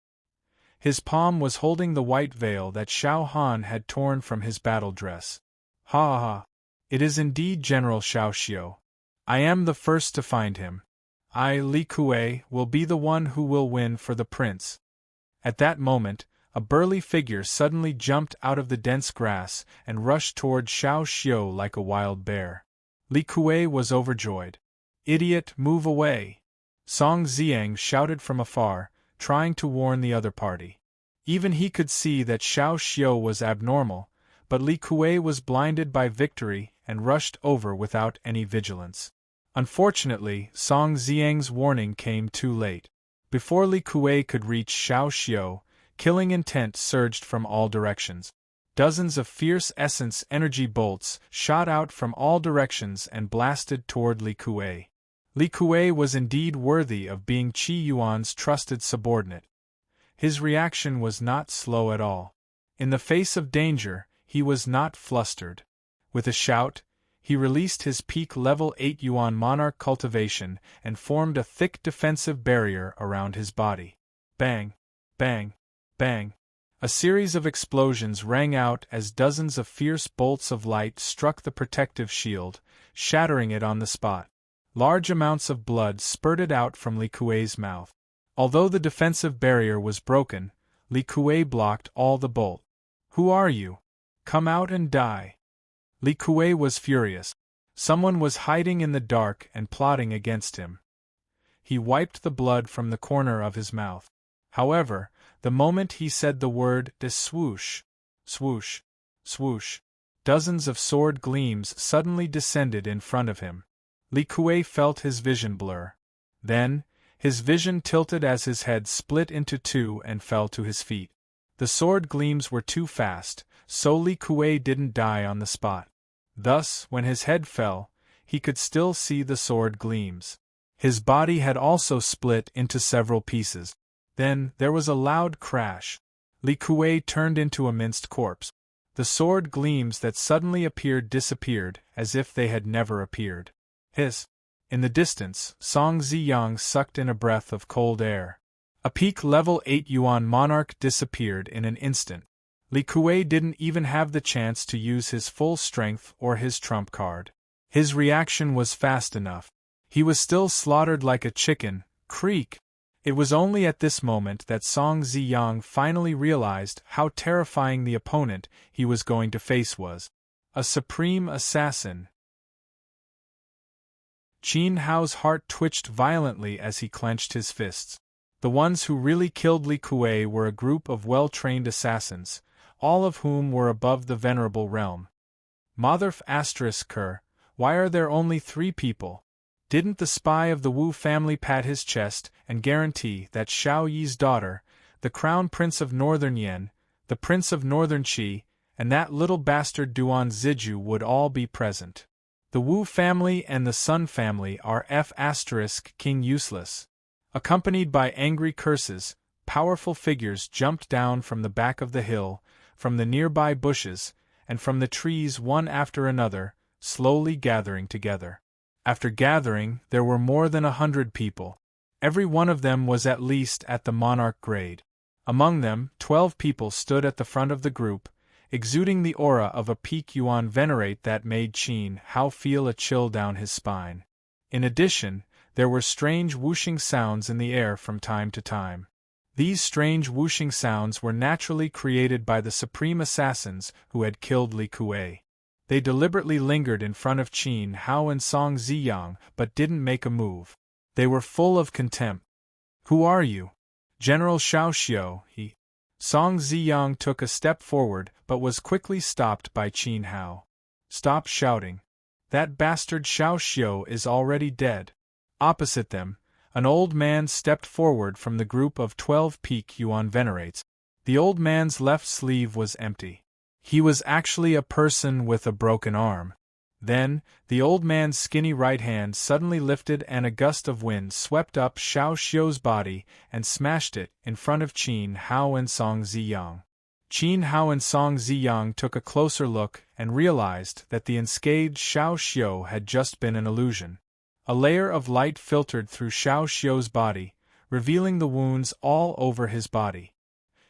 His palm was holding the white veil that Xiao Han had torn from his battle dress. Ha ha! It is indeed General Xiao Xiu. I am the first to find him. I, Li Kuei, will be the one who will win for the prince. At that moment, a burly figure suddenly jumped out of the dense grass and rushed toward Xiao Xiu like a wild bear. Li Kuei was overjoyed. Idiot, move away! Song Ziyang shouted from afar, trying to warn the other party. Even he could see that Xiao Xiu was abnormal, but Li Kuei was blinded by victory and rushed over without any vigilance. Unfortunately, Song Ziyang's warning came too late. Before Li Kuei could reach Xiao Xiu, killing intent surged from all directions. Dozens of fierce essence energy bolts shot out from all directions and blasted toward Li Kuei. Li Kuei was indeed worthy of being Qi Yuan's trusted subordinate. His reaction was not slow at all. In the face of danger, he was not flustered. With a shout, he released his peak level 8 Yuan monarch cultivation and formed a thick defensive barrier around his body. Bang! Bang! Bang! A series of explosions rang out as dozens of fierce bolts of light struck the protective shield, shattering it on the spot. Large amounts of blood spurted out from Li Kuei's mouth. Although the defensive barrier was broken, Li Kuei blocked all the bolt. Who are you? Come out and die! Li Kuei was furious. Someone was hiding in the dark and plotting against him. He wiped the blood from the corner of his mouth. However, the moment he said the word swoosh, swoosh, swoosh, dozens of sword gleams suddenly descended in front of him. Li Kuei felt his vision blur. Then, his vision tilted as his head split into two and fell to his feet. The sword gleams were too fast, so Li Kuei didn't die on the spot. Thus, when his head fell, he could still see the sword gleams. His body had also split into several pieces. Then, there was a loud crash. Li Kuei turned into a minced corpse. The sword gleams that suddenly appeared disappeared, as if they had never appeared. Hiss! In the distance, Song Ziyang sucked in a breath of cold air. A peak level 8 Yuan monarch disappeared in an instant. Li Kuei didn't even have the chance to use his full strength or his trump card. His reaction was fast enough. He was still slaughtered like a chicken. Creak! It was only at this moment that Song Ziyang finally realized how terrifying the opponent he was going to face was. A supreme assassin. Qin Hao's heart twitched violently as he clenched his fists. The ones who really killed Li Kuei were a group of well-trained assassins, all of whom were above the venerable realm. Motherf *Ker, why are there only 3 people? Didn't the spy of the Wu family pat his chest and guarantee that Xiao Yi's daughter, the crown prince of Northern Yen, the prince of Northern Qi, and that little bastard Duan Ziju would all be present? The Wu family and the Sun family are King useless. Accompanied by angry curses, powerful figures jumped down from the back of the hill, from the nearby bushes, and from the trees one after another, slowly gathering together. After gathering, there were more than 100 people. Every one of them was at least at the monarch grade. Among them, 12 people stood at the front of the group, exuding the aura of a peak Yuan venerate that made Qin Hao feel a chill down his spine. In addition, there were strange whooshing sounds in the air from time to time. These strange whooshing sounds were naturally created by the supreme assassins who had killed Li Kuei. They deliberately lingered in front of Qin Hao and Song Ziyang but didn't make a move. They were full of contempt. "Who are you?" "General Xiao Xiu," he. Song Ziyang took a step forward but was quickly stopped by Qin Hao. "Stop shouting. That bastard Xiao Xiu is already dead." Opposite them, an old man stepped forward from the group of 12 peak Yuan venerates. The old man's left sleeve was empty. He was actually a person with a broken arm. Then, the old man's skinny right hand suddenly lifted and a gust of wind swept up Xiao Xiu's body and smashed it in front of Qin Hao and Song Ziyang. Qin Hao and Song Ziyang took a closer look and realized that the unscathed Xiao Xiu had just been an illusion. A layer of light filtered through Xiao Xiu's body, revealing the wounds all over his body.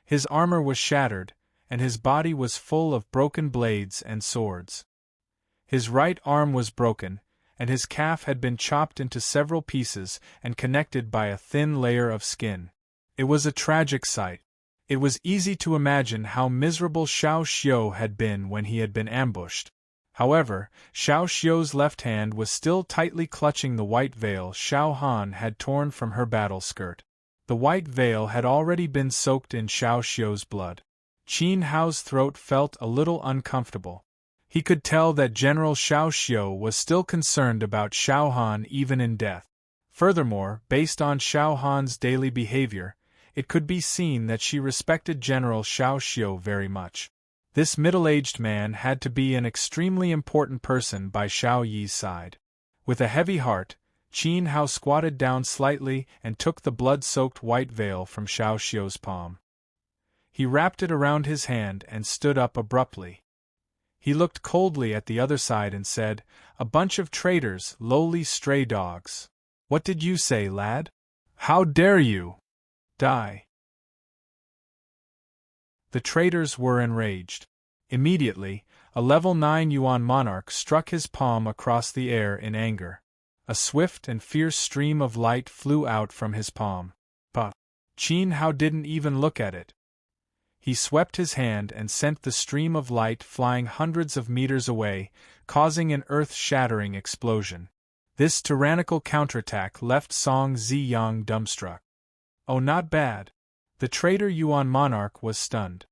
His armor was shattered, and his body was full of broken blades and swords. His right arm was broken, and his calf had been chopped into several pieces and connected by a thin layer of skin. It was a tragic sight. It was easy to imagine how miserable Xiao Xiu had been when he had been ambushed. However, Xiao Xiu's left hand was still tightly clutching the white veil Xiao Han had torn from her battle skirt. The white veil had already been soaked in Xiao Xiu's blood. Qin Hao's throat felt a little uncomfortable. He could tell that General Xiao Xiu was still concerned about Xiao Han even in death. Furthermore, based on Xiao Han's daily behavior, it could be seen that she respected General Xiao Xiu very much. This middle-aged man had to be an extremely important person by Xiao Yi's side. With a heavy heart, Qin Hao squatted down slightly and took the blood-soaked white veil from Xiao Xiu's palm. He wrapped it around his hand and stood up abruptly. He looked coldly at the other side and said, "A bunch of traitors, lowly stray dogs. What did you say, lad? How dare you? Die." The traitors were enraged. Immediately, a level 9 Yuan monarch struck his palm across the air in anger. A swift and fierce stream of light flew out from his palm. But Qin Hao didn't even look at it. He swept his hand and sent the stream of light flying hundreds of meters away, causing an earth-shattering explosion. This tyrannical counterattack left Song Ziyang dumbstruck. Oh, not bad. The traitor Yuan monarch was stunned.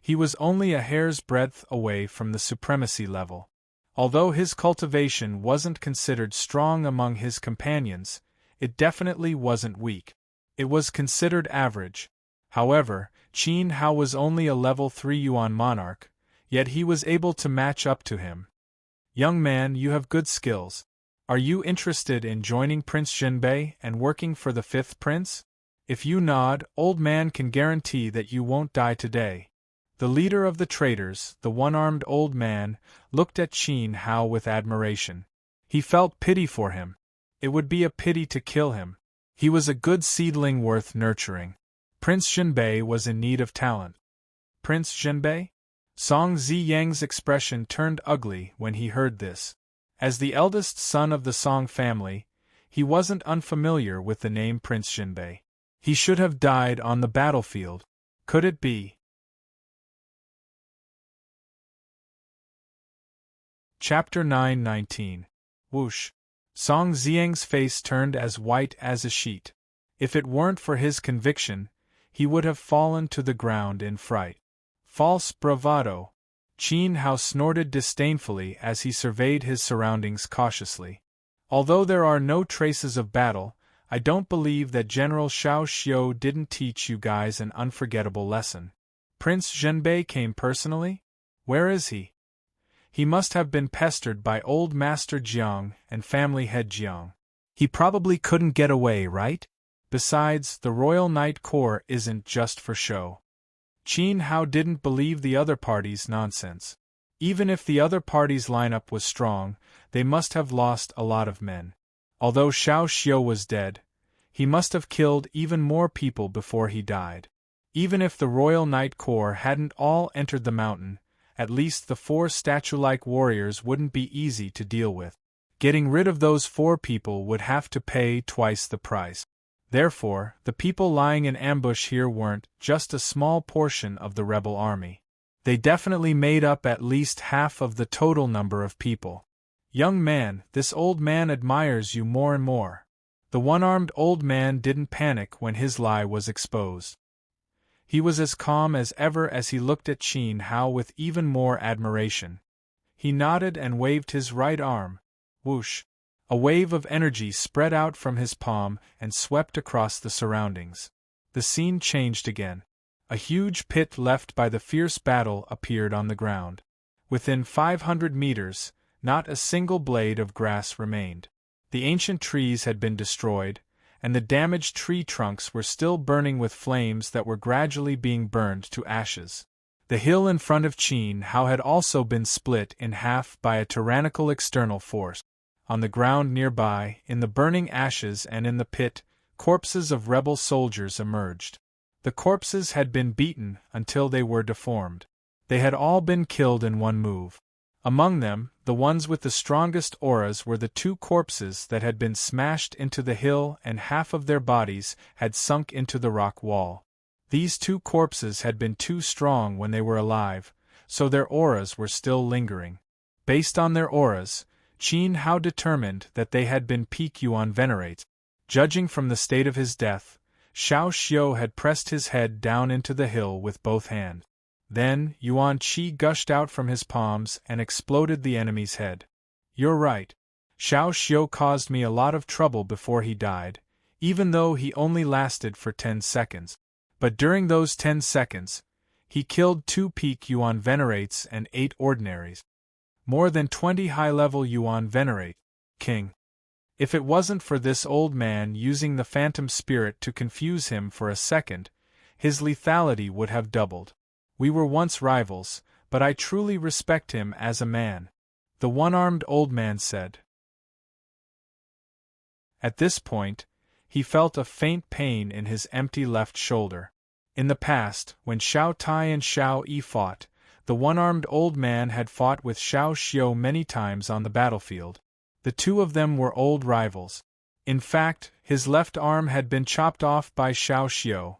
He was only a hair's breadth away from the supremacy level. Although his cultivation wasn't considered strong among his companions, it definitely wasn't weak. It was considered average. However, Qin Hao was only a level 3 Yuan monarch, yet he was able to match up to him. "Young man, you have good skills. Are you interested in joining Prince Zhenbei and working for the 5th prince? If you nod, old man can guarantee that you won't die today." The leader of the traitors, the one-armed old man, looked at Qin Hao with admiration. He felt pity for him. It would be a pity to kill him. He was a good seedling worth nurturing. Prince Zhenbei was in need of talent. Prince Zhenbei? Song Ziyang's expression turned ugly when he heard this. As the eldest son of the Song family, he wasn't unfamiliar with the name Prince Zhenbei. He should have died on the battlefield. Could it be? Chapter 9:19. Whoosh. Song Ziyang's face turned as white as a sheet. If it weren't for his conviction, he would have fallen to the ground in fright. False bravado. Qin Hao snorted disdainfully as he surveyed his surroundings cautiously. Although there are no traces of battle, I don't believe that General Xiao Xiu didn't teach you guys an unforgettable lesson. Prince Zhenbei came personally? Where is he? He must have been pestered by old Master Jiang and family head Jiang. He probably couldn't get away, right? Besides, the Royal Knight Corps isn't just for show. Qin Hao didn't believe the other party's nonsense. Even if the other party's lineup was strong, they must have lost a lot of men. Although Xiao Xiu was dead, he must have killed even more people before he died. Even if the Royal Knight Corps hadn't all entered the mountain, at least the 4 statue-like warriors wouldn't be easy to deal with. Getting rid of those 4 people would have to pay twice the price. Therefore, the people lying in ambush here weren't just a small portion of the rebel army. They definitely made up at least half of the total number of people. Young man, this old man admires you more and more. The one-armed old man didn't panic when his lie was exposed. He was as calm as ever as he looked at Qin Hao with even more admiration. He nodded and waved his right arm. Whoosh! A wave of energy spread out from his palm and swept across the surroundings. The scene changed again. A huge pit left by the fierce battle appeared on the ground. Within 500 meters, not a single blade of grass remained. The ancient trees had been destroyed, and the damaged tree trunks were still burning with flames that were gradually being burned to ashes. The hill in front of Qin Hao had also been split in half by a tyrannical external force. On the ground nearby, in the burning ashes and in the pit, corpses of rebel soldiers emerged. The corpses had been beaten until they were deformed. They had all been killed in one move. Among them, the ones with the strongest auras were the 2 corpses that had been smashed into the hill, and half of their bodies had sunk into the rock wall. These 2 corpses had been too strong when they were alive, so their auras were still lingering. Based on their auras, Qin Hao determined that they had been peak Yuan venerates. Judging from the state of his death, Xiao Xiu had pressed his head down into the hill with both hands. Then, Yuan Qi gushed out from his palms and exploded the enemy's head. You're right. Xiao Xiu caused me a lot of trouble before he died, even though he only lasted for 10 seconds. But during those 10 seconds, he killed 2 peak Yuan venerates and 8 ordinaries. More than 20 high-level Yuan venerate. King. If it wasn't for this old man using the phantom spirit to confuse him for a second, his lethality would have doubled. We were once rivals, but I truly respect him as a man, the one-armed old man said. At this point, he felt a faint pain in his empty left shoulder. In the past, when Xiao Tai and Xiao Yi fought, the one-armed old man had fought with Xiao Xiu many times on the battlefield. The 2 of them were old rivals. In fact, his left arm had been chopped off by Xiao Xiu.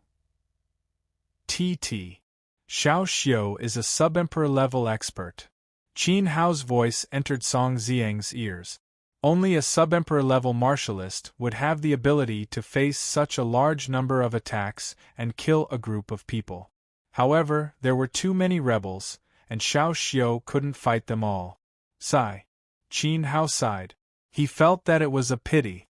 T.T. Xiao Xiu is a sub-emperor level expert. Qin Hao's voice entered Song Ziyang's ears. Only a sub-emperor level martialist would have the ability to face such a large number of attacks and kill a group of people. However, there were too many rebels, and Xiao Xiu couldn't fight them all. Sigh. Qin Hao sighed. He felt that it was a pity.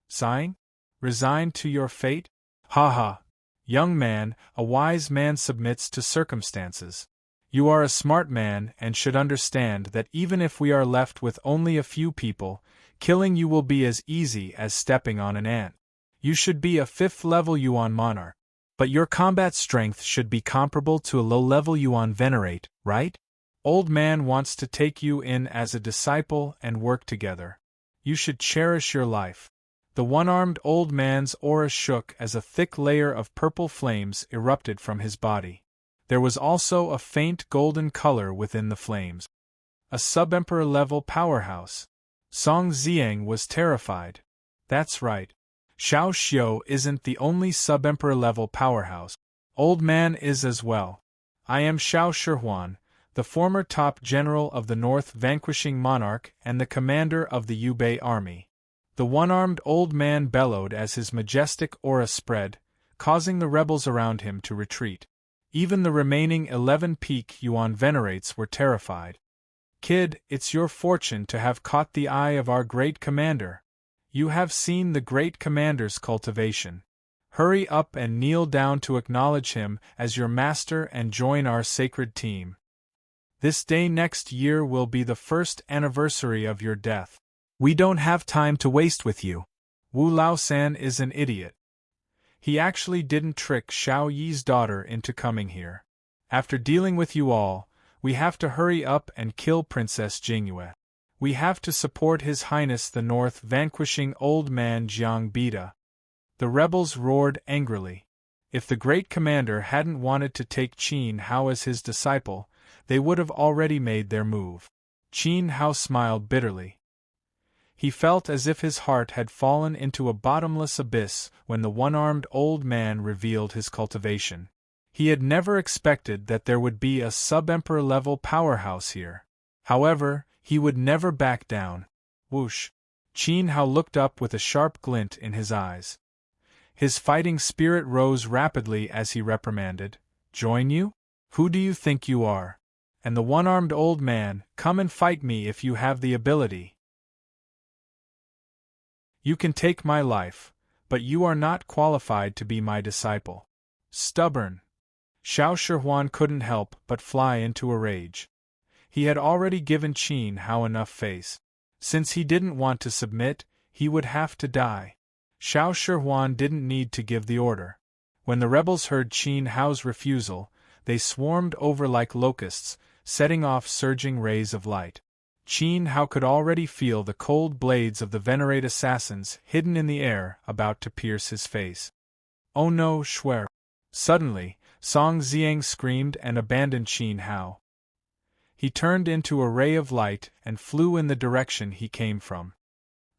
Sighing? Resigned to your fate? Ha ha. Young man, a wise man submits to circumstances. You are a smart man and should understand that even if we are left with only a few people, killing you will be as easy as stepping on an ant. You should be a 5th-level Yuan monarch. But your combat strength should be comparable to a low-level Yuan venerate, right? Old man wants to take you in as a disciple and work together. You should cherish your life. The one-armed old man's aura shook as a thick layer of purple flames erupted from his body. There was also a faint golden color within the flames. A sub-emperor-level powerhouse. Song Ziang was terrified. That's right. Xiao Xiu isn't the only sub-emperor-level powerhouse. Old man is as well. I am Xiao Shihuan, the former top general of the North vanquishing monarch and the commander of the Yubei army. The one-armed old man bellowed as his majestic aura spread, causing the rebels around him to retreat. Even the remaining 11 peak Yuan venerates were terrified. Kid, it's your fortune to have caught the eye of our great commander. You have seen the great commander's cultivation. Hurry up and kneel down to acknowledge him as your master and join our sacred team. This day next year will be the first anniversary of your death. We don't have time to waste with you. Wu Laosan is an idiot. He actually didn't trick Xiao Yi's daughter into coming here. After dealing with you all, we have to hurry up and kill Princess Jingyue. We have to support His Highness the North vanquishing old man Jiang Bida. The rebels roared angrily. If the great commander hadn't wanted to take Qin Hao as his disciple, they would have already made their move. Qin Hao smiled bitterly. He felt as if his heart had fallen into a bottomless abyss when the one-armed old man revealed his cultivation. He had never expected that there would be a sub-emperor-level powerhouse here. However, he would never back down. Whoosh! Qin Hao looked up with a sharp glint in his eyes. His fighting spirit rose rapidly as he reprimanded, "Join you? Who do you think you are? And the one-armed old man, come and fight me if you have the ability. You can take my life, but you are not qualified to be my disciple." Stubborn. Xiao Shihuan couldn't help but fly into a rage. He had already given Qin Hao enough face. Since he didn't want to submit, he would have to die. Xiao Shihuan didn't need to give the order. When the rebels heard Qin Hao's refusal, they swarmed over like locusts, setting off surging rays of light. Qin Hao could already feel the cold blades of the venerate assassins hidden in the air about to pierce his face. "Oh no, Shuer!" Suddenly, Song Ziang screamed and abandoned Qin Hao. He turned into a ray of light and flew in the direction he came from.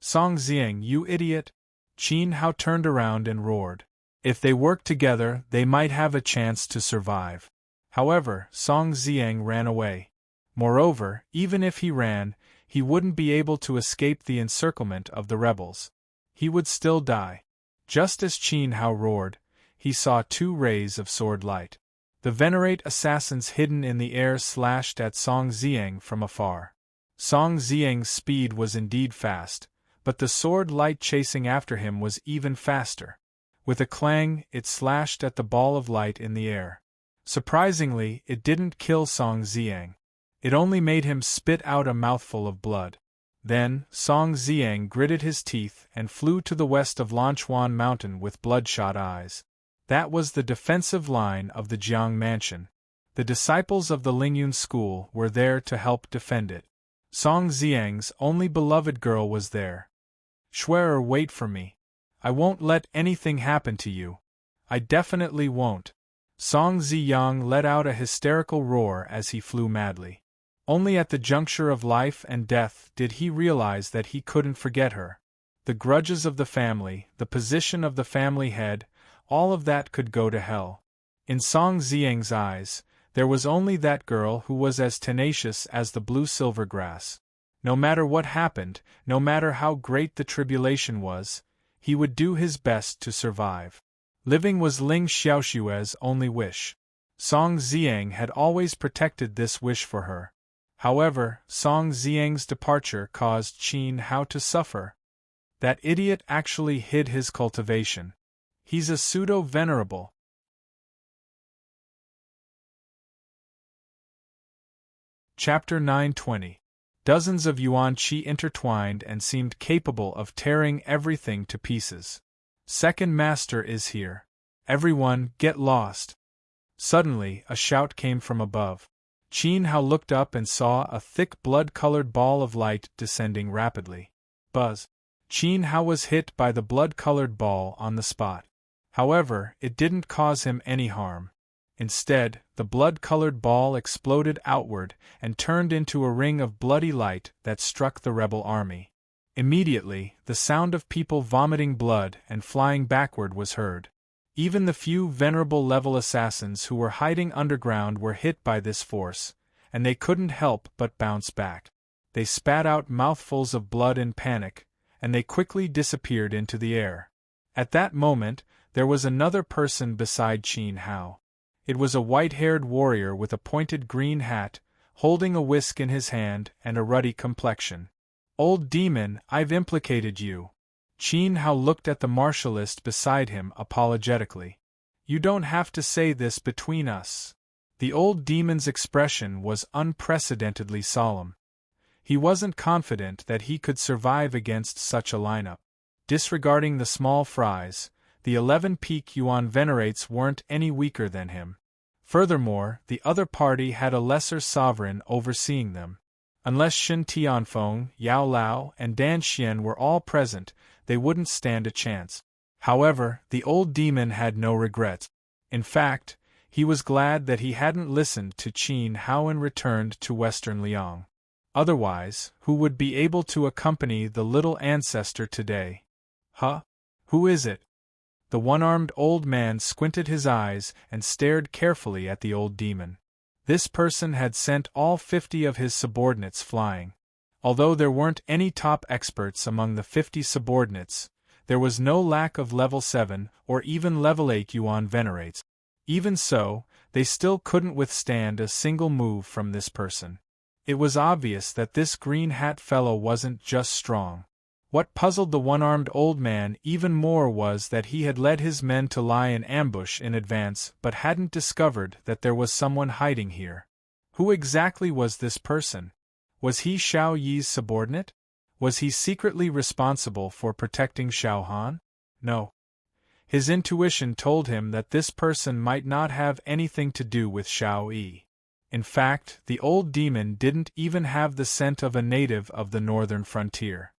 "Song Ziang, you idiot!" Qin Hao turned around and roared. If they worked together, they might have a chance to survive. However, Song Ziang ran away. Moreover, even if he ran, he wouldn't be able to escape the encirclement of the rebels. He would still die. Just as Qin Hao roared, he saw two rays of sword light. The venerate assassins hidden in the air slashed at Song Ziang from afar. Song Ziang's speed was indeed fast, but the sword light chasing after him was even faster. With a clang, it slashed at the ball of light in the air. Surprisingly, it didn't kill Song Ziang. It only made him spit out a mouthful of blood. Then, Song Ziang gritted his teeth and flew to the west of Lanchuan Mountain with bloodshot eyes. That was the defensive line of the Jiang Mansion. The disciples of the Lingyun school were there to help defend it. Song Ziang's only beloved girl was there. "Shuer, wait for me. I won't let anything happen to you. I definitely won't." Song Ziyang let out a hysterical roar as he flew madly. Only at the juncture of life and death did he realize that he couldn't forget her. The grudges of the family, the position of the family head, all of that could go to hell. In Song Ziyang's eyes, there was only that girl who was as tenacious as the blue-silver grass. No matter what happened, no matter how great the tribulation was, he would do his best to survive. Living was Ling Xiaoshue's only wish. Song Ziang had always protected this wish for her. However, Song Ziang's departure caused Qin Hao to suffer. That idiot actually hid his cultivation. He's a pseudo-venerable. Chapter 920. Dozens of yuan qi intertwined and seemed capable of tearing everything to pieces. Second Master is here. Everyone, get lost. Suddenly, a shout came from above. Qin Hao looked up and saw a thick blood-colored ball of light descending rapidly. Buzz! Qin Hao was hit by the blood-colored ball on the spot. However, it didn't cause him any harm. Instead, the blood-colored ball exploded outward and turned into a ring of bloody light that struck the rebel army. Immediately, the sound of people vomiting blood and flying backward was heard. Even the few venerable-level assassins who were hiding underground were hit by this force, and they couldn't help but bounce back. They spat out mouthfuls of blood in panic, and they quickly disappeared into the air. At that moment, there was another person beside Qin Hao. It was a white-haired warrior with a pointed green hat, holding a whisk in his hand and a ruddy complexion. "Old demon, I've implicated you." Qin Hao looked at the martialist beside him apologetically. "You don't have to say this between us." The old demon's expression was unprecedentedly solemn. He wasn't confident that he could survive against such a lineup. Disregarding the small fries, the 11 peak yuan venerates weren't any weaker than him. Furthermore, the other party had a lesser sovereign overseeing them. Unless Shen Tianfeng, Yao Lao, and Dan Xian were all present, they wouldn't stand a chance. However, the old demon had no regrets. In fact, he was glad that he hadn't listened to Qin Hao and returned to Western Liang. Otherwise, who would be able to accompany the little ancestor today? Huh? Who is it? The one-armed old man squinted his eyes and stared carefully at the old demon. This person had sent all 50 of his subordinates flying. Although there weren't any top experts among the 50 subordinates, there was no lack of level 7 or even level 8 yuan venerates. Even so, they still couldn't withstand a single move from this person. It was obvious that this green hat fellow wasn't just strong. What puzzled the one-armed old man even more was that he had led his men to lie in ambush in advance but hadn't discovered that there was someone hiding here. Who exactly was this person? Was he Xiao Yi's subordinate? Was he secretly responsible for protecting Xiao Han? No. His intuition told him that this person might not have anything to do with Xiao Yi. In fact, the old demon didn't even have the scent of a native of the northern frontier.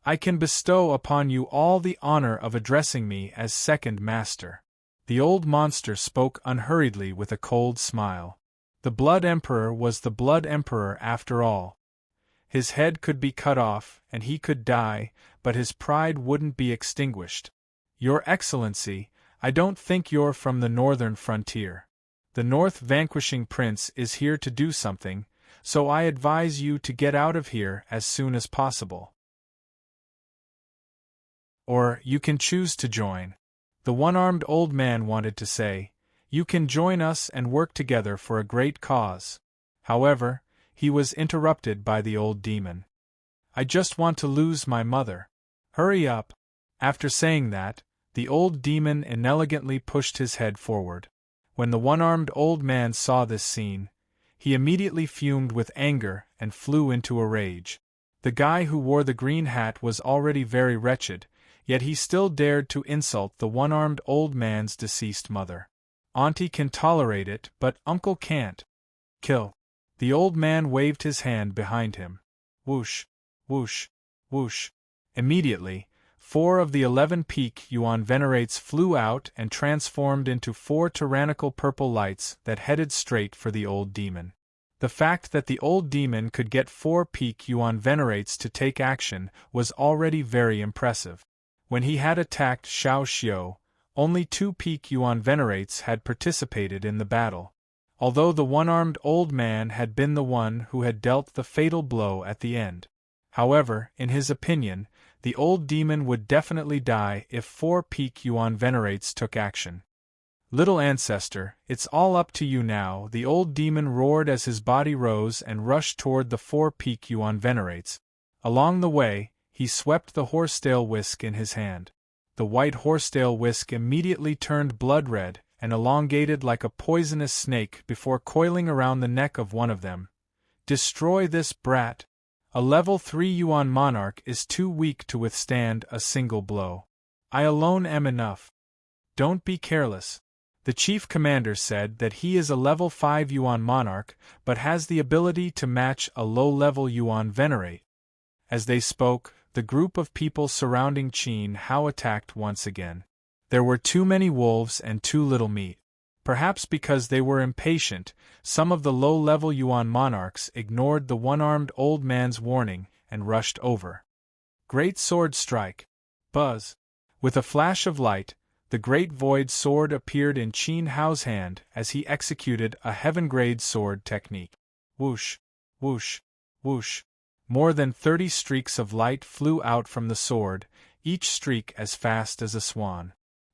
"I can bestow upon you all the honor of addressing me as second master." The old monster spoke unhurriedly with a cold smile. The Blood Emperor was the Blood Emperor after all. His head could be cut off, and he could die, but his pride wouldn't be extinguished. "Your Excellency, I don't think you're from the northern frontier. The North Vanquishing Prince is here to do something, so I advise you to get out of here as soon as possible. Or, you can choose to join." The one-armed old man wanted to say, "You can join us and work together for a great cause." However, he was interrupted by the old demon. "I just want to lose my mother. Hurry up." After saying that, the old demon inelegantly pushed his head forward. When the one-armed old man saw this scene, he immediately fumed with anger and flew into a rage. The guy who wore the green hat was already very wretched, yet he still dared to insult the one-armed old man's deceased mother. "Auntie can tolerate it, but Uncle can't. Kill." The old man waved his hand behind him. Whoosh, whoosh, whoosh. Immediately, 4 of the 11 peak yuan venerates flew out and transformed into 4 tyrannical purple lights that headed straight for the old demon. The fact that the old demon could get 4 peak yuan venerates to take action was already very impressive. When he had attacked Xiao Xiu, only 2 peak yuan venerates had participated in the battle. Although the one-armed old man had been the one who had dealt the fatal blow at the end. However, in his opinion, the old demon would definitely die if 4 peak yuan venerates took action. "Little ancestor, it's all up to you now," the old demon roared as his body rose and rushed toward the 4 peak yuan venerates. Along the way, he swept the horsetail whisk in his hand. The white horsetail whisk immediately turned blood-red and elongated like a poisonous snake before coiling around the neck of one of them. "Destroy this brat. A level 3 yuan monarch is too weak to withstand a single blow. I alone am enough. Don't be careless." The chief commander said that he is a level 5 yuan monarch but has the ability to match a low-level yuan venerate. As they spoke, the group of people surrounding Qin Hao attacked once again. There were too many wolves and too little meat. Perhaps because they were impatient, some of the low-level Yuan monarchs ignored the one-armed old man's warning and rushed over. Great sword strike. Buzz. With a flash of light, the great void sword appeared in Qin Hao's hand as he executed a heaven-grade sword technique. Whoosh, whoosh, whoosh. More than 30 streaks of light flew out from the sword, each streak as fast as a swan.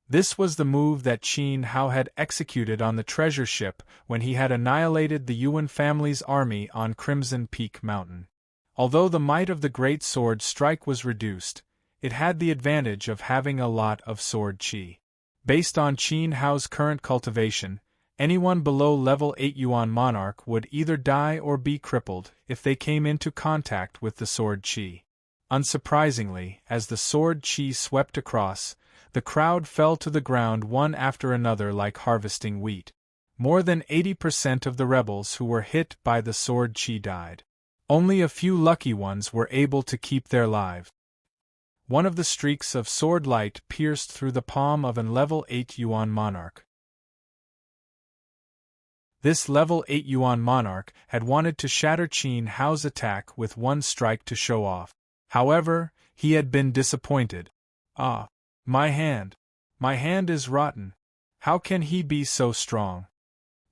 This was the move that Qin Hao had executed on the treasure ship when he had annihilated the Yuan family's army on Crimson Peak Mountain. Although the might of the great sword strike was reduced, it had the advantage of having a lot of sword chi. Based on Qin Hao's current cultivation, anyone below level 8 Yuan monarch would either die or be crippled if they came into contact with the sword chi. Unsurprisingly, as the sword chi swept across, the crowd fell to the ground one after another like harvesting wheat. More than 80% of the rebels who were hit by the sword chi died. Only a few lucky ones were able to keep their lives. One of the streaks of sword light pierced through the palm of an level 8 Yuan monarch. This level 8 Yuan monarch had wanted to shatter Qin Hao's attack with one strike to show off. However, he had been disappointed. Ah, my hand is rotten. How can he be so strong?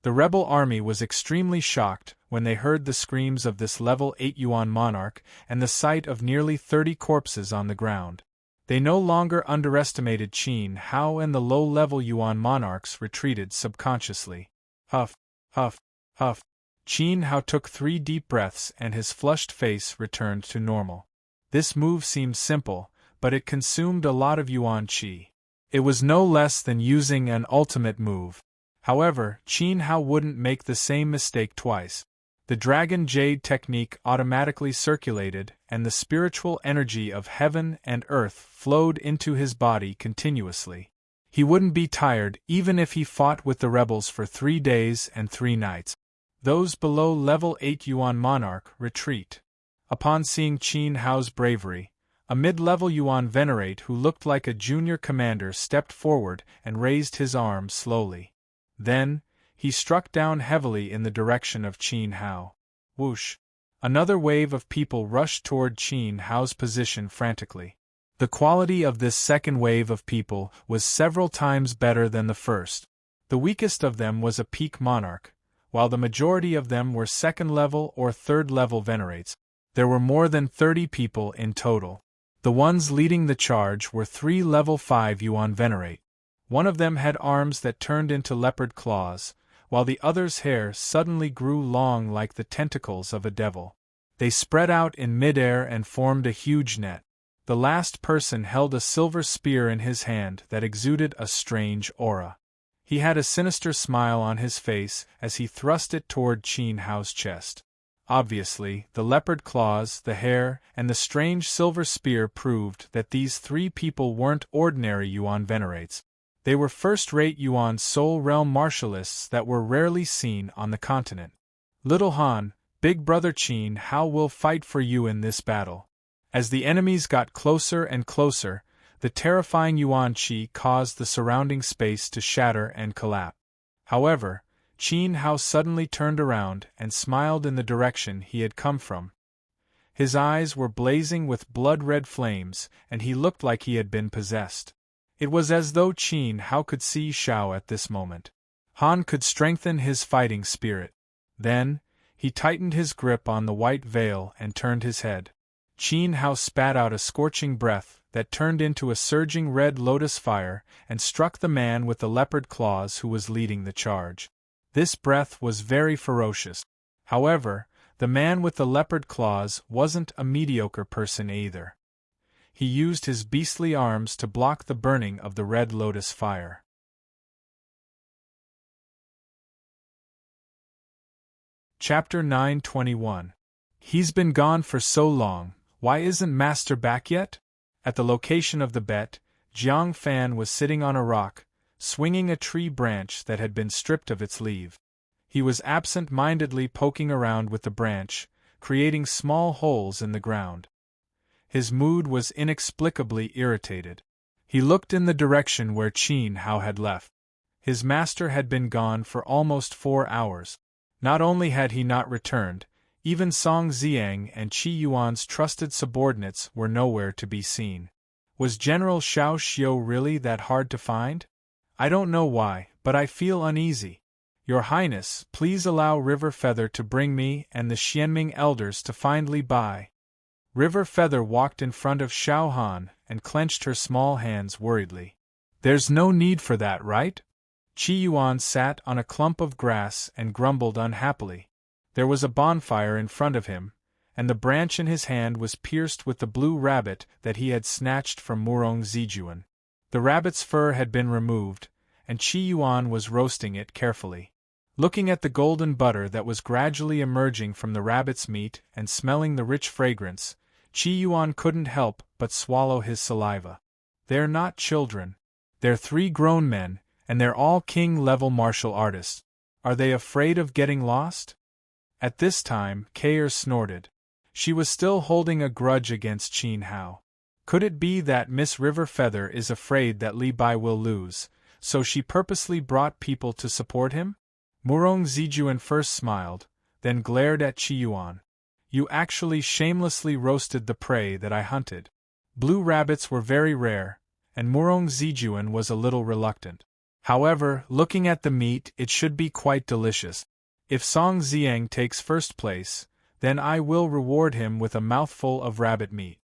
The rebel army was extremely shocked when they heard the screams of this level 8 Yuan monarch and the sight of nearly 30 corpses on the ground. They no longer underestimated Qin Hao, and the low-level Yuan monarchs retreated subconsciously. Huff, huff, huff. Qin Hao took 3 deep breaths and his flushed face returned to normal. This move seemed simple, but it consumed a lot of Yuan Qi. It was no less than using an ultimate move. However, Qin Hao wouldn't make the same mistake twice. The Dragon Jade technique automatically circulated, and the spiritual energy of heaven and earth flowed into his body continuously. He wouldn't be tired even if he fought with the rebels for 3 days and 3 nights. Those below level 8 Yuan monarch retreat. Upon seeing Qin Hao's bravery, a mid-level Yuan venerate who looked like a junior commander stepped forward and raised his arm slowly. Then, he struck down heavily in the direction of Qin Hao. Whoosh! Another wave of people rushed toward Qin Hao's position frantically. The quality of this second wave of people was several times better than the first. The weakest of them was a peak monarch, while the majority of them were second-level or third-level venerates. There were more than 30 people in total. The ones leading the charge were 3 level 5 Yuan venerate. One of them had arms that turned into leopard claws, while the other's hair suddenly grew long like the tentacles of a devil. They spread out in midair and formed a huge net. The last person held a silver spear in his hand that exuded a strange aura. He had a sinister smile on his face as he thrust it toward Qin Hao's chest. Obviously, the leopard claws, the hair, and the strange silver spear proved that these 3 people weren't ordinary Yuan venerates. They were first-rate Yuan Soul Realm martialists that were rarely seen on the continent. Little Han, Big Brother Qin Hao will fight for you in this battle. As the enemies got closer and closer, the terrifying Yuan Qi caused the surrounding space to shatter and collapse. However, Qin Hao suddenly turned around and smiled in the direction he had come from. His eyes were blazing with blood-red flames, and he looked like he had been possessed. It was as though Qin Hao could see Shao at this moment. Han could strengthen his fighting spirit. Then, he tightened his grip on the white veil and turned his head. Qin Hao spat out a scorching breath that turned into a surging red lotus fire and struck the man with the leopard claws who was leading the charge. This breath was very ferocious. However, the man with the leopard claws wasn't a mediocre person either. He used his beastly arms to block the burning of the red lotus fire. Chapter 921. He's been gone for so long, why isn't Master back yet? At the location of the bet, Jiang Fan was sitting on a rock, swinging a tree branch that had been stripped of its leaf. He was absent-mindedly poking around with the branch, creating small holes in the ground. His mood was inexplicably irritated. He looked in the direction where Qin Hao had left. His master had been gone for almost 4 hours. Not only had he not returned, even Song Ziang and Qi Yuan's trusted subordinates were nowhere to be seen. Was General Xiao Xiu really that hard to find? I don't know why, but I feel uneasy. Your Highness, please allow River Feather to bring me and the Xianming elders to find Li Bai. River Feather walked in front of Xiao Han and clenched her small hands worriedly. There's no need for that, right? Qi Yuan sat on a clump of grass and grumbled unhappily. There was a bonfire in front of him, and the branch in his hand was pierced with the blue rabbit that he had snatched from Murong Zijuan. The rabbit's fur had been removed, and Qi Yuan was roasting it carefully. Looking at the golden butter that was gradually emerging from the rabbit's meat and smelling the rich fragrance, Qi Yuan couldn't help but swallow his saliva. They're not children. They're 3 grown men, and they're all king-level martial artists. Are they afraid of getting lost? At this time, Kair snorted. She was still holding a grudge against Qin Hao. Could it be that Miss River Feather is afraid that Li Bai will lose, so she purposely brought people to support him? Murong Zijuan first smiled, then glared at Qi Yuan. You actually shamelessly roasted the prey that I hunted. Blue rabbits were very rare, and Murong Zijuan was a little reluctant. However, looking at the meat, it should be quite delicious. If Song Ziang takes first place, then I will reward him with a mouthful of rabbit meat.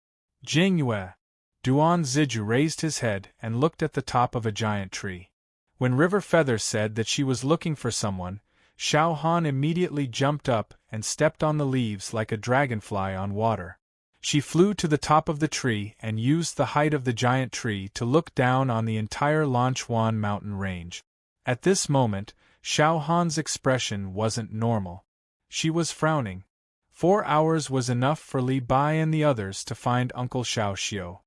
Jingyue. Duan Ziju raised his head and looked at the top of a giant tree. When River Feather said that she was looking for someone, Xiao Han immediately jumped up and stepped on the leaves like a dragonfly on water. She flew to the top of the tree and used the height of the giant tree to look down on the entire Lanchuan mountain range. At this moment, Xiao Han's expression wasn't normal. She was frowning. 4 hours was enough for Li Bai and the others to find Uncle Xiao Xiu.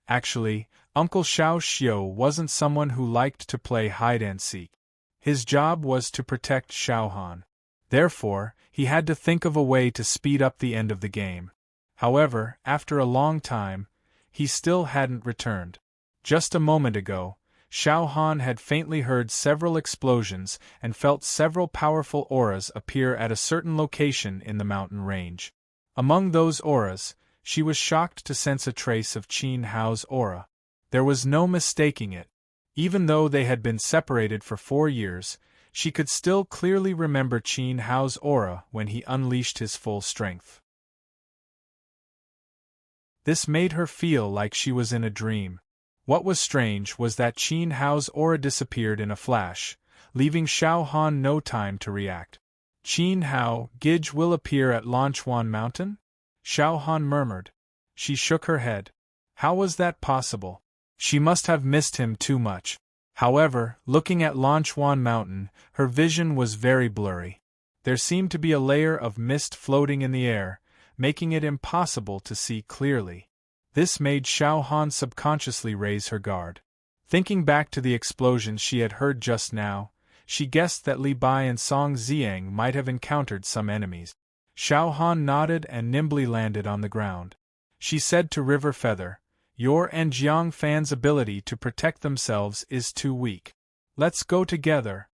Actually, Uncle Xiao Xiu wasn't someone who liked to play hide-and-seek. His job was to protect Xiao Han. Therefore, he had to think of a way to speed up the end of the game. However, after a long time, he still hadn't returned. Just a moment ago, Xiao Han had faintly heard several explosions and felt several powerful auras appear at a certain location in the mountain range. Among those auras, she was shocked to sense a trace of Qin Hao's aura. There was no mistaking it. Even though they had been separated for 4 years, she could still clearly remember Qin Hao's aura when he unleashed his full strength. This made her feel like she was in a dream. What was strange was that Qin Hao's aura disappeared in a flash, leaving Xiao Han no time to react. Qin Hao, Gij will appear at Lanchuan Mountain? Xiao Han murmured. She shook her head. How was that possible? She must have missed him too much. However, looking at Lanchuan Mountain, her vision was very blurry. There seemed to be a layer of mist floating in the air, making it impossible to see clearly. This made Xiao Han subconsciously raise her guard. Thinking back to the explosions she had heard just now, she guessed that Li Bai and Song Ziang might have encountered some enemies. Xiao Han nodded and nimbly landed on the ground. She said to River Feather, Your and Jiang Fan's ability to protect themselves is too weak. Let's go together.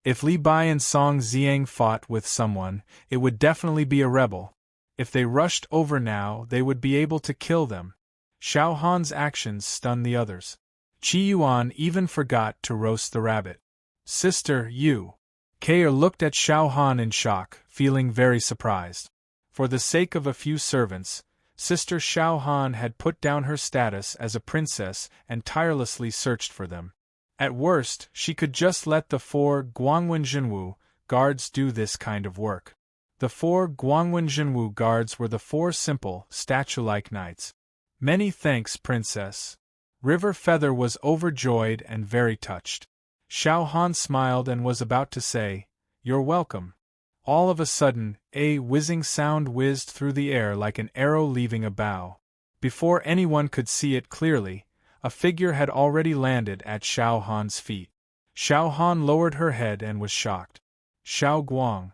If Li Bai and Song Ziang fought with someone, it would definitely be a rebel. If they rushed over now, they would be able to kill them. Xiao Han's actions stunned the others. Qi Yuan even forgot to roast the rabbit. Sister, you. Kair looked at Xiao Han in shock, feeling very surprised. For the sake of a few servants, Sister Xiao Han had put down her status as a princess and tirelessly searched for them. At worst, she could just let the 4 Guangwen Jinwu guards do this kind of work. The 4 Guangwen Jinwu guards were the 4 simple, statue-like knights. Many thanks, Princess. River Feather was overjoyed and very touched. Xiao Han smiled and was about to say, You're welcome. All of a sudden, a whizzing sound whizzed through the air like an arrow leaving a bow. Before anyone could see it clearly, a figure had already landed at Xiao Han's feet. Xiao Han lowered her head and was shocked. Xiao Guang.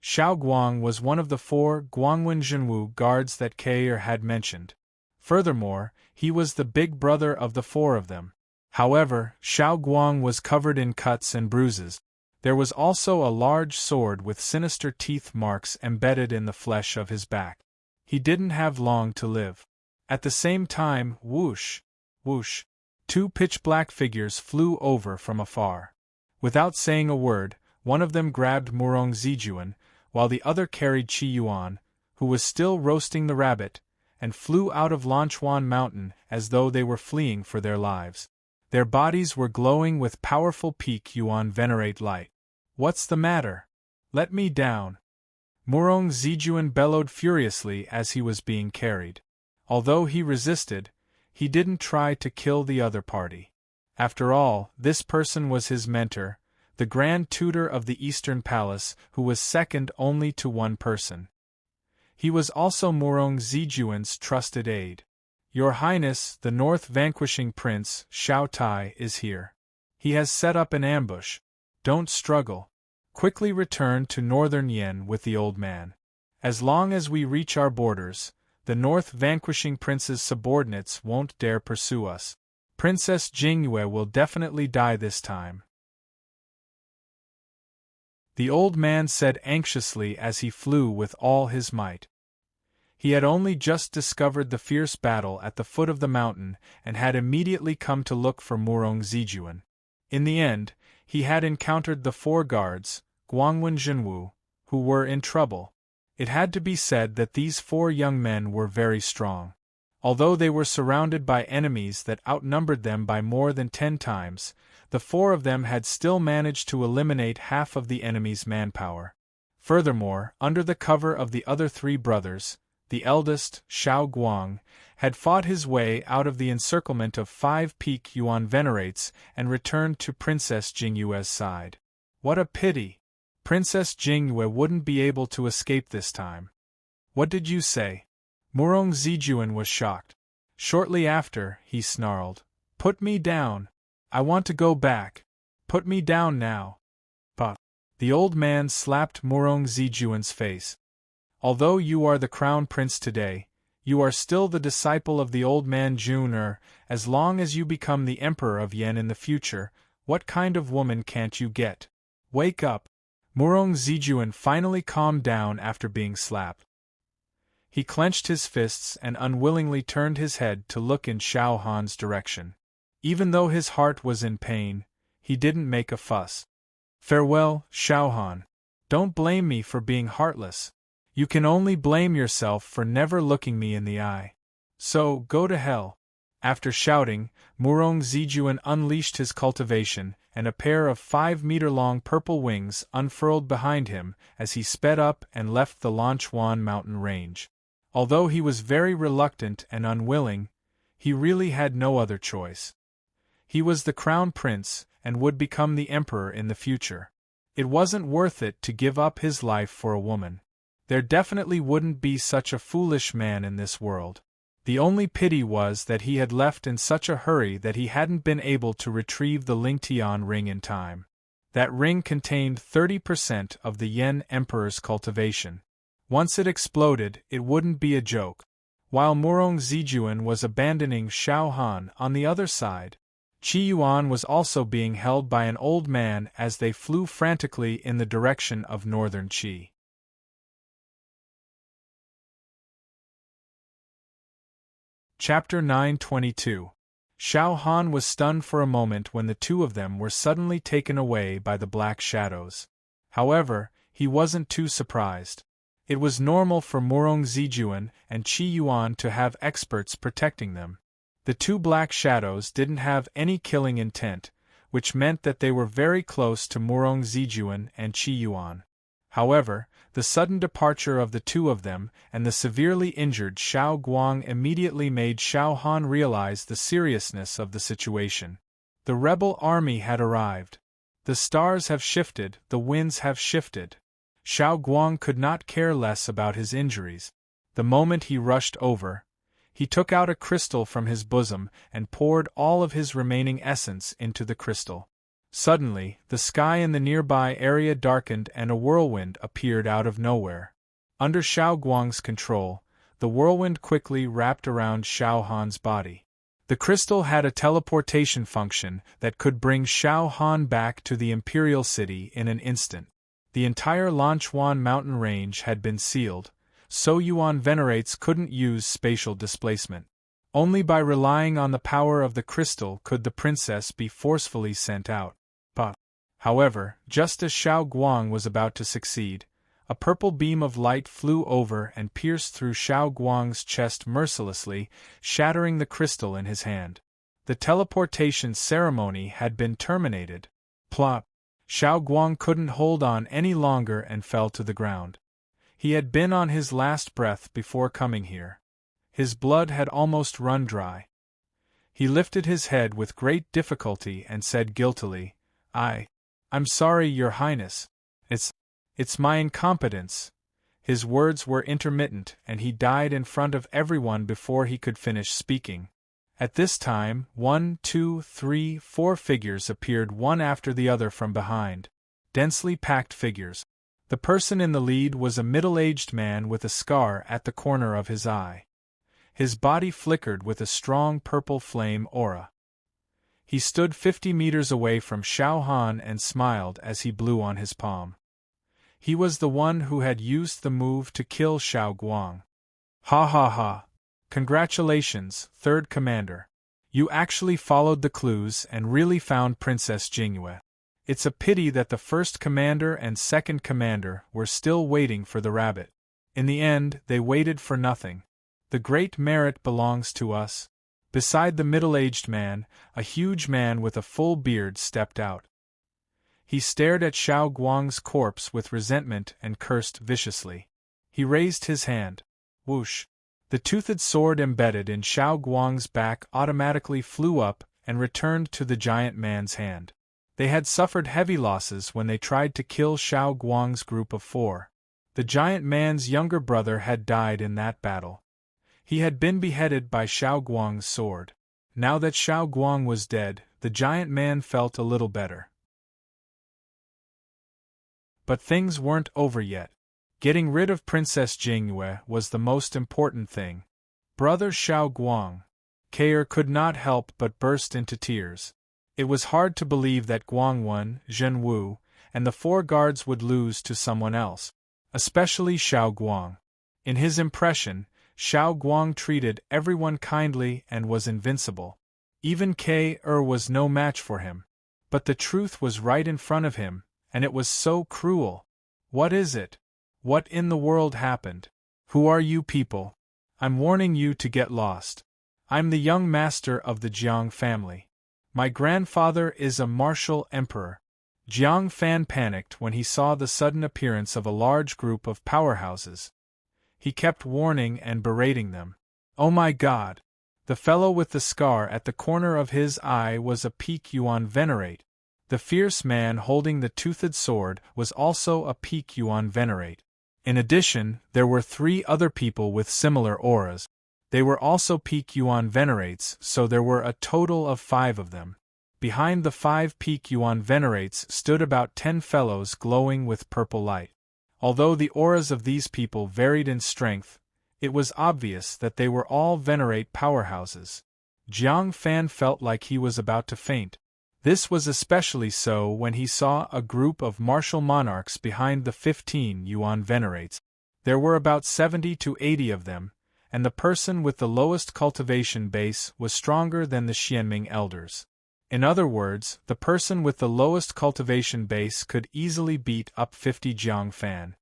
Xiao Guang was one of the 4 Guangwen Jinwu guards that Kair had mentioned. Furthermore, he was the big brother of the four of them. However, Xiao Guang was covered in cuts and bruises. There was also a large sword with sinister teeth marks embedded in the flesh of his back. He didn't have long to live. At the same time, whoosh, whoosh, two pitch-black figures flew over from afar. Without saying a word, one of them grabbed Murong Zijuan, while the other carried Qi Yuan, who was still roasting the rabbit, and flew out of Lanchuan Mountain as though they were fleeing for their lives. Their bodies were glowing with powerful peak Yuan venerate light. "What's the matter? Let me down!" Murong Zijuan bellowed furiously as he was being carried. Although he resisted, he didn't try to kill the other party. After all, this person was his mentor, the Grand Tutor of the Eastern Palace, who was second only to one person. He was also Murong Zijuan's trusted aide. "Your Highness, the North Vanquishing Prince, Xiao Tai, is here. He has set up an ambush. Don't struggle. Quickly return to Northern Yen with the old man. As long as we reach our borders, the North Vanquishing Prince's subordinates won't dare pursue us. Princess Jingyue will definitely die this time," the old man said anxiously as he flew with all his might. He had only just discovered the fierce battle at the foot of the mountain and had immediately come to look for Murong Zijuan. In the end, he had encountered the four guards, Guangwen Zhenwu, who were in trouble. It had to be said that these four young men were very strong. Although they were surrounded by enemies that outnumbered them by more than 10 times, the four of them had still managed to eliminate half of the enemy's manpower. Furthermore, under the cover of the other 3 brothers, the eldest, Xiao Guang, had fought his way out of the encirclement of 5 peak Yuan venerates and returned to Princess Jingyue's side. What a pity! Princess Jingyue wouldn't be able to escape this time. "What did you say?" Murong Zijuan was shocked. Shortly after, he snarled, "Put me down! I want to go back! Put me down now!" But the old man slapped Murong Zijuan's face. "Although you are the crown prince today, you are still the disciple of the old man Jun. As long as you become the emperor of Yen in the future, what kind of woman can't you get? Wake up!" Murong Zijuan finally calmed down after being slapped. He clenched his fists and unwillingly turned his head to look in Xiao Han's direction. Even though his heart was in pain, he didn't make a fuss. "Farewell, Xiao Han. Don't blame me for being heartless. You can only blame yourself for never looking me in the eye. So, go to hell." After shouting, Murong Zijuan unleashed his cultivation, and a pair of 5-meter-long purple wings unfurled behind him as he sped up and left the Lanchuan mountain range. Although he was very reluctant and unwilling, he really had no other choice. He was the crown prince and would become the emperor in the future. It wasn't worth it to give up his life for a woman. There definitely wouldn't be such a foolish man in this world. The only pity was that he had left in such a hurry that he hadn't been able to retrieve the Lingtian ring in time. That ring contained 30% of the Yen Emperor's cultivation. Once it exploded, it wouldn't be a joke. While Murong Zijuan was abandoning Xiao Han on the other side, Qi Yuan was also being held by an old man as they flew frantically in the direction of northern Qi. Chapter 922. Xiao Han was stunned for a moment when the two of them were suddenly taken away by the black shadows. However, he wasn't too surprised. It was normal for Murong Zijuan and Qi Yuan to have experts protecting them. The two black shadows didn't have any killing intent, which meant that they were very close to Murong Zijuan and Qi Yuan. However, the sudden departure of the two of them and the severely injured Xiao Guang immediately made Xiao Han realize the seriousness of the situation. The rebel army had arrived. The stars have shifted, the winds have shifted. Xiao Guang could not care less about his injuries. The moment he rushed over, he took out a crystal from his bosom and poured all of his remaining essence into the crystal. Suddenly, the sky in the nearby area darkened and a whirlwind appeared out of nowhere. Under Xiao Guang's control, the whirlwind quickly wrapped around Xiao Han's body. The crystal had a teleportation function that could bring Xiao Han back to the Imperial City in an instant. The entire Lanchuan mountain range had been sealed, so Yuan Venerates couldn't use spatial displacement. Only by relying on the power of the crystal could the princess be forcefully sent out. However, just as Xiao Guang was about to succeed, a purple beam of light flew over and pierced through Xiao Guang's chest mercilessly, shattering the crystal in his hand. The teleportation ceremony had been terminated. Plop! Xiao Guang couldn't hold on any longer and fell to the ground. He had been on his last breath before coming here. His blood had almost run dry. He lifted his head with great difficulty and said guiltily, I'm sorry, Your Highness. It's my incompetence." His words were intermittent, and he died in front of everyone before he could finish speaking. At this time, 1, 2, 3, 4 figures appeared one after the other from behind. Densely packed figures. The person in the lead was a middle-aged man with a scar at the corner of his eye. His body flickered with a strong purple flame aura. He stood 50 meters away from Xiao Han and smiled as he blew on his palm. He was the one who had used the move to kill Xiao Guang. "Ha ha ha! Congratulations, Third Commander. You actually followed the clues and really found Princess Jingyue. It's a pity that the First Commander and Second Commander were still waiting for the rabbit. In the end, they waited for nothing. The great merit belongs to us." Beside the middle-aged man, a huge man with a full beard stepped out. He stared at Xiao Guang's corpse with resentment and cursed viciously. He raised his hand. Whoosh! The toothed sword embedded in Xiao Guang's back automatically flew up and returned to the giant man's hand. They had suffered heavy losses when they tried to kill Xiao Guang's group of 4. The giant man's younger brother had died in that battle. He had been beheaded by Xiao Guang's sword. Now that Xiao Guang was dead, the giant man felt a little better. But things weren't over yet. Getting rid of Princess Jingyue was the most important thing. Brother Xiao Guang. Kair could not help but burst into tears. It was hard to believe that Guangwen, Zhenwu, and the 4 guards would lose to someone else. Especially Xiao Guang. In his impression, Xiao Guang treated everyone kindly and was invincible. Even Kair was no match for him. But the truth was right in front of him, and it was so cruel. What is it? What in the world happened? Who are you people? I'm warning you to get lost. I'm the young master of the Jiang family. My grandfather is a martial emperor. Jiang Fan panicked when he saw the sudden appearance of a large group of powerhouses. He kept warning and berating them. Oh my God! The fellow with the scar at the corner of his eye was a peak Yuan Venerate. The fierce man holding the toothed sword was also a peak Yuan Venerate. In addition, there were 3 other people with similar auras. They were also peak Yuan Venerates, so there were a total of 5 of them. Behind the 5 peak Yuan Venerates stood about 10 fellows glowing with purple light. Although the auras of these people varied in strength, it was obvious that they were all Venerate powerhouses. Jiang Fan felt like he was about to faint. This was especially so when he saw a group of martial monarchs behind the 15 Yuan Venerates. There were about 70 to 80 of them, and the person with the lowest cultivation base was stronger than the Xianming elders. In other words, the person with the lowest cultivation base could easily beat up 50 Jiang Fan.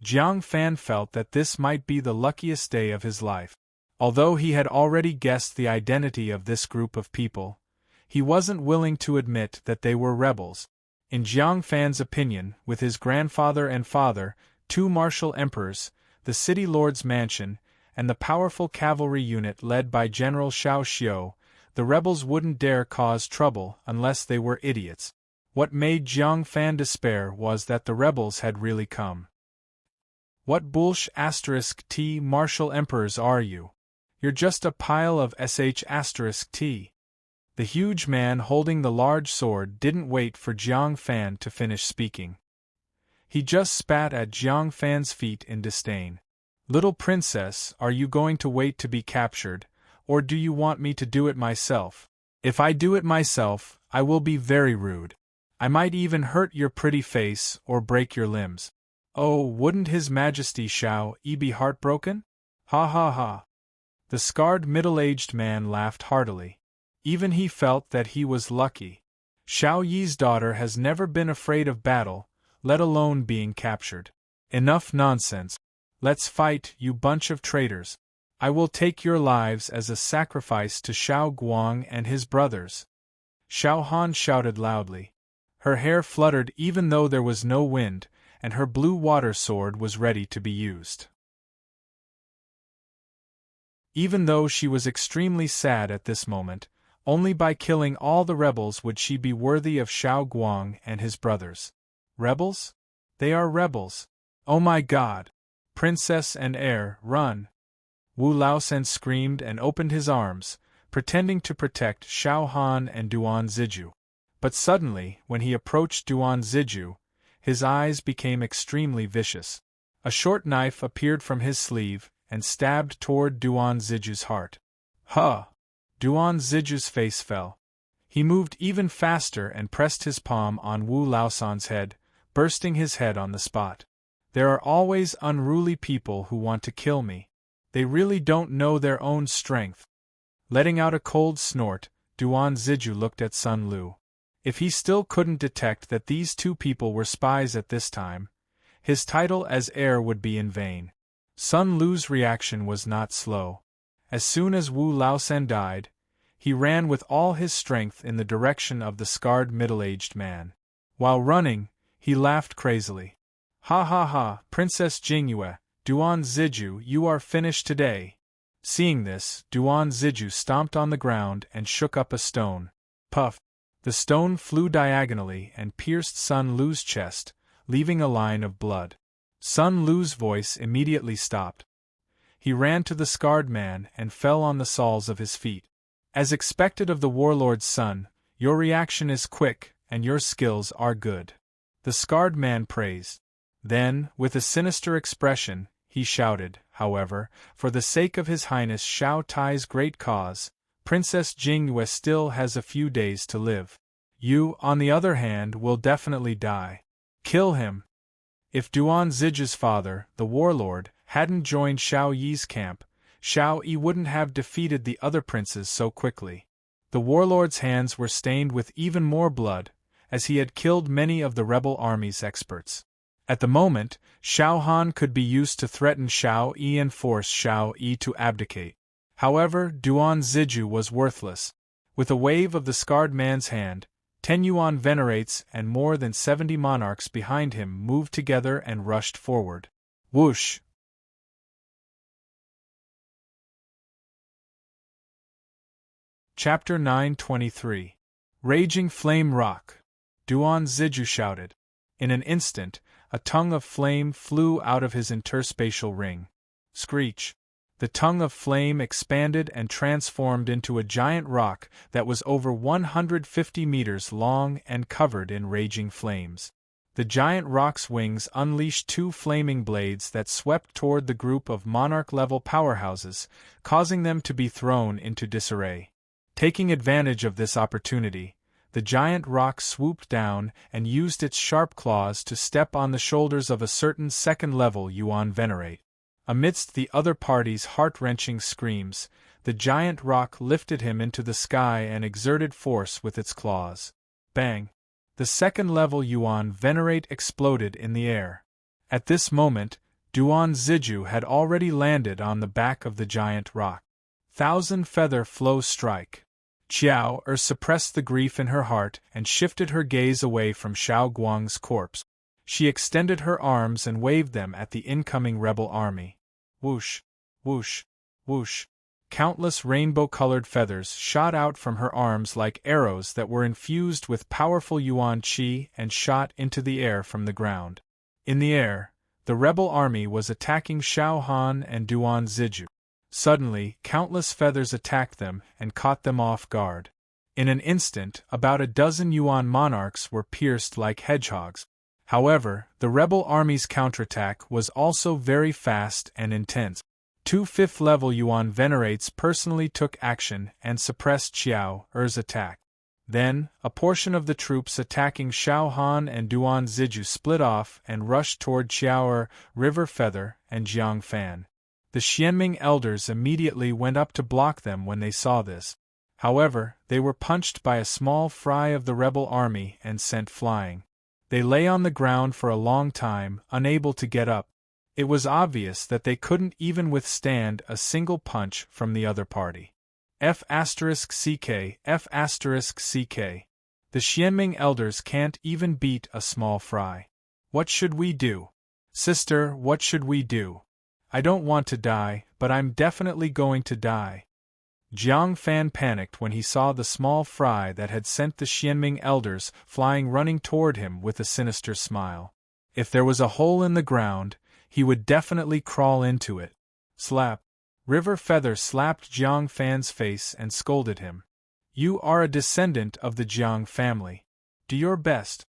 Jiang Fan felt that this might be the luckiest day of his life. Although he had already guessed the identity of this group of people, he wasn't willing to admit that they were rebels. In Jiang Fan's opinion, with his grandfather and father, 2 martial emperors, the city lord's mansion, and the powerful cavalry unit led by General Xiao Xiu, the rebels wouldn't dare cause trouble unless they were idiots. What made Jiang Fan despair was that the rebels had really come. What **T martial emperors are you? You're just a pile of **T. The huge man holding the large sword didn't wait for Jiang Fan to finish speaking. He just spat at Jiang Fan's feet in disdain. Little princess, are you going to wait to be captured, or do you want me to do it myself? If I do it myself, I will be very rude. I might even hurt your pretty face or break your limbs. Oh, wouldn't His Majesty Shao-Yi be heartbroken? Ha ha ha. The scarred middle-aged man laughed heartily. Even he felt that he was lucky. Shao-Yi's daughter has never been afraid of battle, let alone being captured. Enough nonsense. Let's fight, you bunch of traitors. I will take your lives as a sacrifice to Shao Guang and his brothers. Xiao Han shouted loudly. Her hair fluttered even though there was no wind, and her blue water sword was ready to be used. Even though she was extremely sad at this moment, only by killing all the rebels would she be worthy of Shao Guang and his brothers. Rebels? They are rebels. Oh my God! Princess and heir, run! Wu Laosen screamed and opened his arms, pretending to protect Xiao Han and Duan Ziju. But suddenly, when he approached Duan Ziju, his eyes became extremely vicious. A short knife appeared from his sleeve and stabbed toward Duan Ziju's heart. Huh! Duan Ziju's face fell. He moved even faster and pressed his palm on Wu Laosan's head, bursting his head on the spot. There are always unruly people who want to kill me. They really don't know their own strength. Letting out a cold snort, Duan Ziju looked at Sun Lu. If he still couldn't detect that these two people were spies at this time, his title as heir would be in vain. Sun Lu's reaction was not slow. As soon as Wu Laosen died, he ran with all his strength in the direction of the scarred middle-aged man. While running, he laughed crazily. Ha ha ha, Princess Jingyue, Duan Ziju, you are finished today. Seeing this, Duan Ziju stomped on the ground and shook up a stone. Puff! The stone flew diagonally and pierced Sun Lu's chest, leaving a line of blood. Sun Lu's voice immediately stopped. He ran to the scarred man and fell on the soles of his feet. As expected of the warlord's son, your reaction is quick and your skills are good. The scarred man praised. Then, with a sinister expression, he shouted, however, for the sake of His Highness Shao Tai's great cause, Princess Jingyue still has a few days to live. You, on the other hand, will definitely die. Kill him. If Duan Ziju's father, the warlord, hadn't joined Shao Yi's camp, Shao Yi wouldn't have defeated the other princes so quickly. The warlord's hands were stained with even more blood, as he had killed many of the rebel army's experts. At the moment, Xiao Han could be used to threaten Shao Yi and force Shao Yi to abdicate. However, Duan Ziju was worthless. With a wave of the scarred man's hand, 10 Yuan venerates and more than 70 monarchs behind him moved together and rushed forward. Whoosh! Chapter 923. Raging Flame Rock. Duan Ziju shouted. In an instant, a tongue of flame flew out of his interspatial ring. Screech! The tongue of flame expanded and transformed into a giant rock that was over 150 meters long and covered in raging flames. The giant rock's wings unleashed 2 flaming blades that swept toward the group of monarch-level powerhouses, causing them to be thrown into disarray. Taking advantage of this opportunity, the giant rock swooped down and used its sharp claws to step on the shoulders of a certain second-level Yuan venerate. Amidst the other party's heart-wrenching screams, the giant rock lifted him into the sky and exerted force with its claws. Bang! The second-level Yuan venerate exploded in the air. At this moment, Duan Ziju had already landed on the back of the giant rock. Thousand Feather Flow Strike. Qiao suppressed the grief in her heart and shifted her gaze away from Shao Guang's corpse. She extended her arms and waved them at the incoming rebel army. Whoosh! Whoosh! Whoosh! Countless rainbow-colored feathers shot out from her arms like arrows that were infused with powerful Yuan Qi and shot into the air from the ground. In the air, the rebel army was attacking Xiao Han and Duan Ziju. Suddenly, countless feathers attacked them and caught them off guard. In an instant, about a dozen Yuan monarchs were pierced like hedgehogs. However, the rebel army's counterattack was also very fast and intense. 2 5th-level Yuan Venerates personally took action and suppressed Xiao Er's attack. Then, a portion of the troops attacking Xiao Han and Duan Ziju split off and rushed toward Xiao Er, River Feather, and Jiang Fan. The Xianming elders immediately went up to block them when they saw this. However, they were punched by a small fry of the rebel army and sent flying. They lay on the ground for a long time, unable to get up. It was obvious that they couldn't even withstand a single punch from the other party. F***CK, F***CK. The Xianming elders can't even beat a small fry. What should we do? Sister, what should we do? I don't want to die, but I'm definitely going to die. Jiang Fan panicked when he saw the small fry that had sent the Xianming elders flying running toward him with a sinister smile. If there was a hole in the ground, he would definitely crawl into it. Slap. River Feather slapped Jiang Fan's face and scolded him. You are a descendant of the Jiang family. Do your best.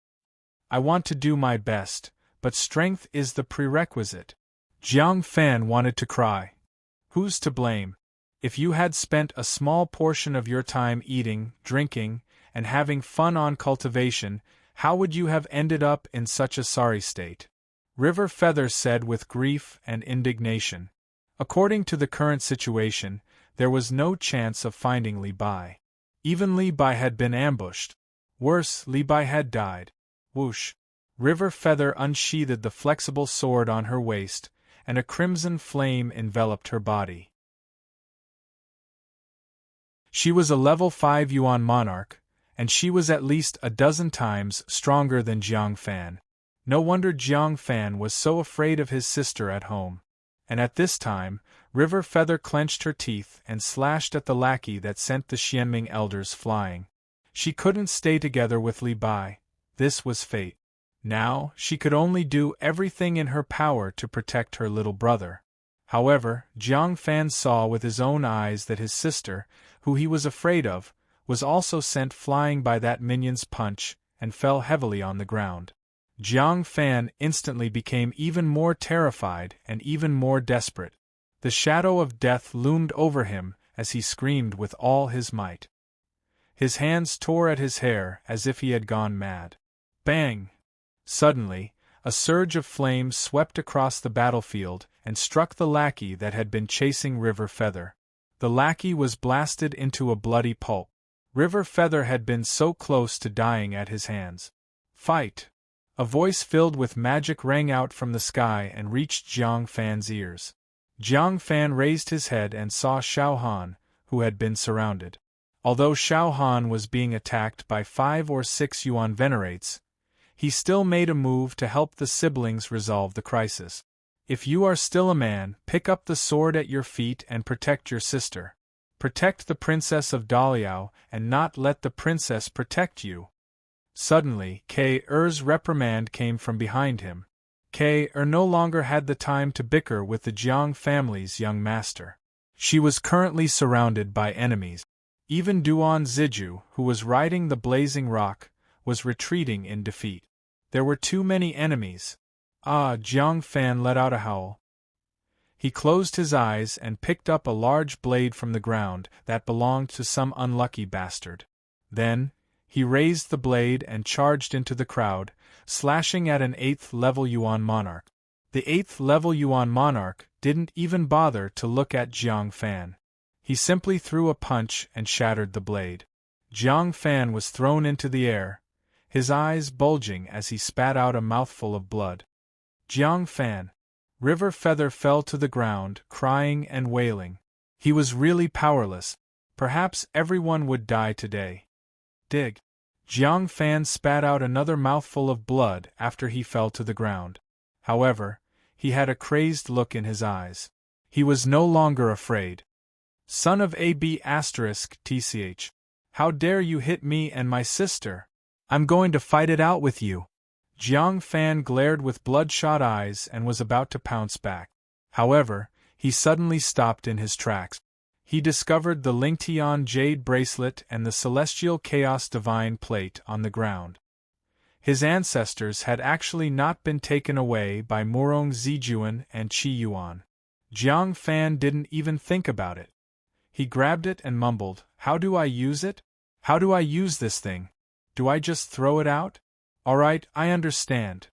I want to do my best, but strength is the prerequisite. Jiang Fan wanted to cry. Who's to blame? If you had spent a small portion of your time eating, drinking, and having fun on cultivation, how would you have ended up in such a sorry state? River Feather said with grief and indignation. According to the current situation, there was no chance of finding Li Bai. Even Li Bai had been ambushed. Worse, Li Bai had died. Whoosh! River Feather unsheathed the flexible sword on her waist, and a crimson flame enveloped her body. She was a level 5 Yuan monarch, and she was at least a dozen times stronger than Jiang Fan. No wonder Jiang Fan was so afraid of his sister at home. And at this time, River Feather clenched her teeth and slashed at the lackey that sent the Xianming elders flying. She couldn't stay together with Li Bai. This was fate. Now, she could only do everything in her power to protect her little brother. However, Jiang Fan saw with his own eyes that his sister, who he was afraid of, was also sent flying by that minion's punch and fell heavily on the ground. Jiang Fan instantly became even more terrified and even more desperate. The shadow of death loomed over him as he screamed with all his might. His hands tore at his hair as if he had gone mad. Bang! Suddenly, a surge of flames swept across the battlefield and struck the lackey that had been chasing River Feather. The lackey was blasted into a bloody pulp. River Feather had been so close to dying at his hands. Fight! A voice filled with magic rang out from the sky and reached Jiang Fan's ears. Jiang Fan raised his head and saw Xiao Han, who had been surrounded. Although Xiao Han was being attacked by 5 or 6 Yuan Venerates, he still made a move to help the siblings resolve the crisis. If you are still a man, pick up the sword at your feet and protect your sister. Protect the princess of Daliao and not let the princess protect you. Suddenly, K.'s reprimand came from behind him. K.'r no longer had the time to bicker with the Jiang family's young master. She was currently surrounded by enemies. Even Duan Ziju, who was riding the blazing rock, was retreating in defeat. There were too many enemies. Jiang Fan let out a howl. He closed his eyes and picked up a large blade from the ground that belonged to some unlucky bastard. Then, he raised the blade and charged into the crowd, slashing at an 8th-level Yuan monarch. The 8th-level Yuan monarch didn't even bother to look at Jiang Fan. He simply threw a punch and shattered the blade. Jiang Fan was thrown into the air, his eyes bulging as he spat out a mouthful of blood. Jiang Fan. River Feather fell to the ground, crying and wailing. He was really powerless. Perhaps everyone would die today. Dig. Jiang Fan spat out another mouthful of blood after he fell to the ground. However, he had a crazed look in his eyes. He was no longer afraid. Son of AB*TCH. How dare you hit me and my sister? I'm going to fight it out with you. Jiang Fan glared with bloodshot eyes and was about to pounce back. However, he suddenly stopped in his tracks. He discovered the Lingtian jade bracelet and the celestial chaos divine plate on the ground. His ancestors had actually not been taken away by Murong Zijuan and Qi Yuan. Jiang Fan didn't even think about it. He grabbed it and mumbled, "How do I use it? How do I use this thing? Do I just throw it out? Alright, I understand."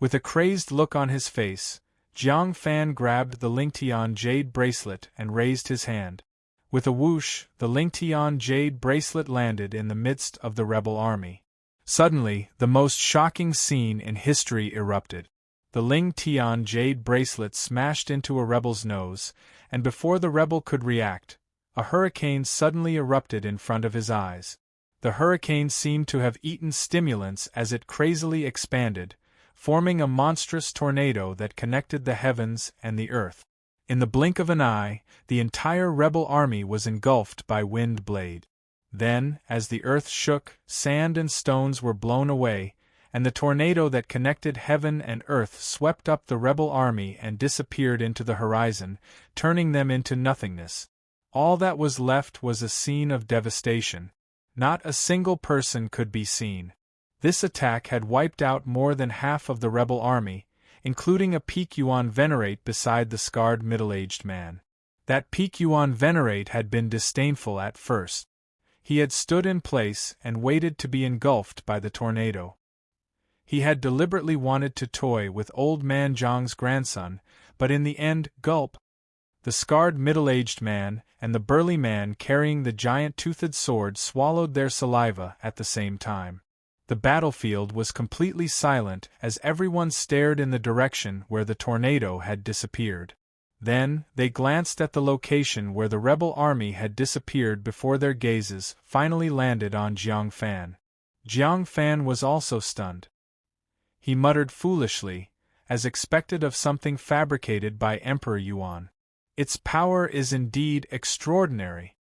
With a crazed look on his face, Jiang Fan grabbed the Lingtian jade bracelet and raised his hand. With a whoosh, the Lingtian jade bracelet landed in the midst of the rebel army. Suddenly, the most shocking scene in history erupted. The Lingtian jade bracelet smashed into a rebel's nose, and before the rebel could react, a hurricane suddenly erupted in front of his eyes. The hurricane seemed to have eaten stimulants as it crazily expanded, forming a monstrous tornado that connected the heavens and the earth. In the blink of an eye, the entire rebel army was engulfed by wind blade. Then, as the earth shook, sand and stones were blown away, and the tornado that connected heaven and earth swept up the rebel army and disappeared into the horizon, turning them into nothingness. All that was left was a scene of devastation. Not a single person could be seen. This attack had wiped out more than half of the rebel army, including a Peak Yuan Venerate beside the scarred middle-aged man. That Peak Yuan Venerate had been disdainful at first. He had stood in place and waited to be engulfed by the tornado. He had deliberately wanted to toy with old man Zhang's grandson, but in the end, gulp! The scarred middle-aged man and the burly man carrying the giant toothed sword swallowed their saliva at the same time. The battlefield was completely silent as everyone stared in the direction where the tornado had disappeared. Then, they glanced at the location where the rebel army had disappeared before their gazes finally landed on Jiang Fan. Jiang Fan was also stunned. He muttered foolishly, as expected of something fabricated by Emperor Yuan. "Its power is indeed extraordinary.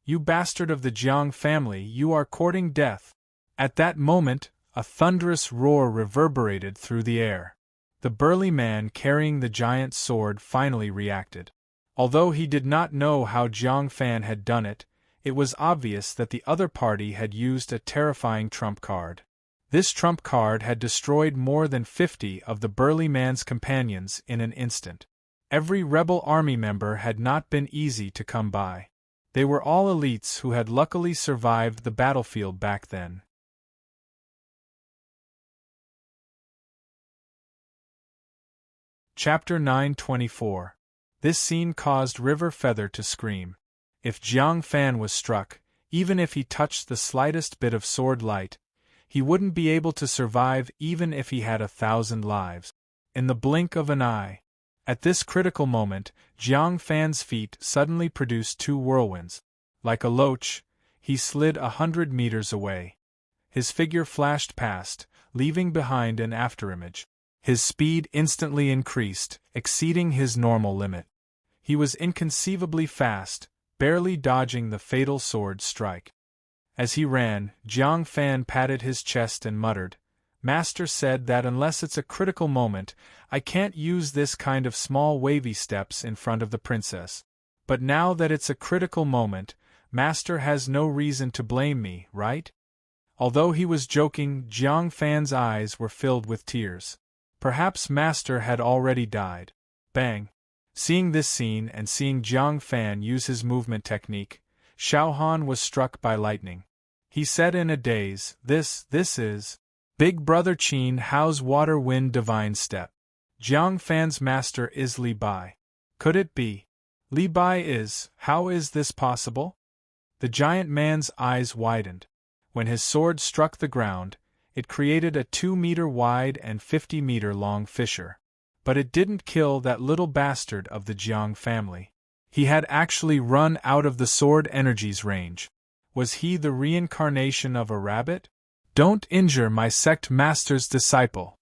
You bastard of the Jiang family, you are courting death." At that moment, a thunderous roar reverberated through the air. The burly man carrying the giant sword finally reacted. Although he did not know how Jiang Fan had done it, it was obvious that the other party had used a terrifying trump card. This trump card had destroyed more than 50 of the burly man's companions in an instant. Every rebel army member had not been easy to come by. They were all elites who had luckily survived the battlefield back then. Chapter 924. This scene caused River Feather to scream. If Jiang Fan was struck, even if he touched the slightest bit of sword light, he wouldn't be able to survive even if he had 1,000 lives. In the blink of an eye. At this critical moment, Jiang Fan's feet suddenly produced 2 whirlwinds. Like a loach, he slid 100 meters away. His figure flashed past, leaving behind an afterimage. His speed instantly increased, exceeding his normal limit. He was inconceivably fast, barely dodging the fatal sword strike. As he ran, Jiang Fan patted his chest and muttered, "Master said that unless it's a critical moment, I can't use this kind of small wavy steps in front of the princess. But now that it's a critical moment, Master has no reason to blame me, right?" Although he was joking, Jiang Fan's eyes were filled with tears. Perhaps Master had already died. Bang! Seeing this scene and seeing Jiang Fan use his movement technique, Xiaohan was struck by lightning. He said in a daze, This is Big Brother Qin Hao's Water Wind Divine Step. Jiang Fan's master is Li Bai. Could it be? Li Bai is, how is this possible? The giant man's eyes widened. When his sword struck the ground, it created a 2-meter wide and 50-meter long fissure. But it didn't kill that little bastard of the Jiang family. He had actually run out of the sword energy's range. Was he the reincarnation of a rabbit? Don't injure my sect master's disciple.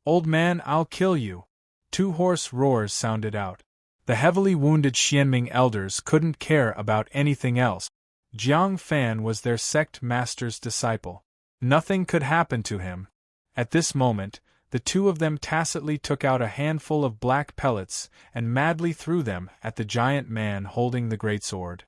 Old man, I'll kill you. 2 hoarse roars sounded out. The heavily wounded Xianming elders couldn't care about anything else. Jiang Fan was their sect master's disciple. Nothing could happen to him. At this moment, the 2 of them tacitly took out a handful of black pellets and madly threw them at the giant man holding the greatsword.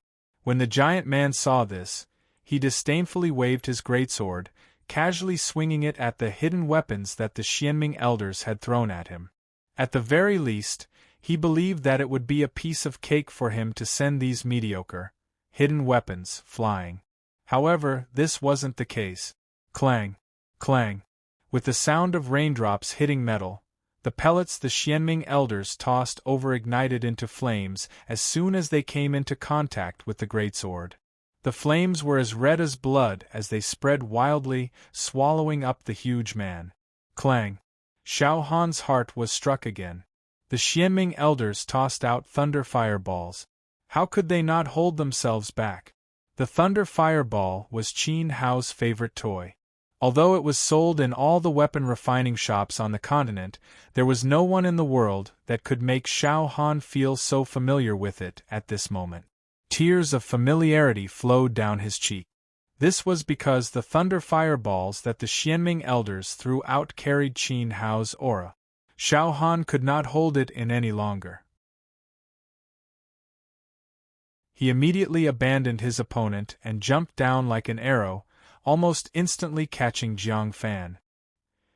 When the giant man saw this, He disdainfully waved his greatsword, casually swinging it at the hidden weapons that the Xianming elders had thrown at him. At the very least, he believed that it would be a piece of cake for him to send these mediocre, hidden weapons flying. However, this wasn't the case. Clang! Clang! With the sound of raindrops hitting metal, the pellets the Xianming elders tossed ignited into flames as soon as they came into contact with the greatsword. The flames were as red as blood as they spread wildly, swallowing up the huge man. Clang! Xiao Han's heart was struck again. The Xianming elders tossed out thunder fireballs. How could they not hold themselves back? The thunder fireball was Qin Hao's favorite toy. Although it was sold in all the weapon refining shops on the continent, there was no one in the world that could make Xiao Han feel so familiar with it at this moment. Tears of familiarity flowed down his cheek. This was because the thunder fireballs that the Xianming elders threw out carried Qin Hao's aura. Xiao Han could not hold it in any longer. He immediately abandoned his opponent and jumped down like an arrow, almost instantly catching Jiang Fan.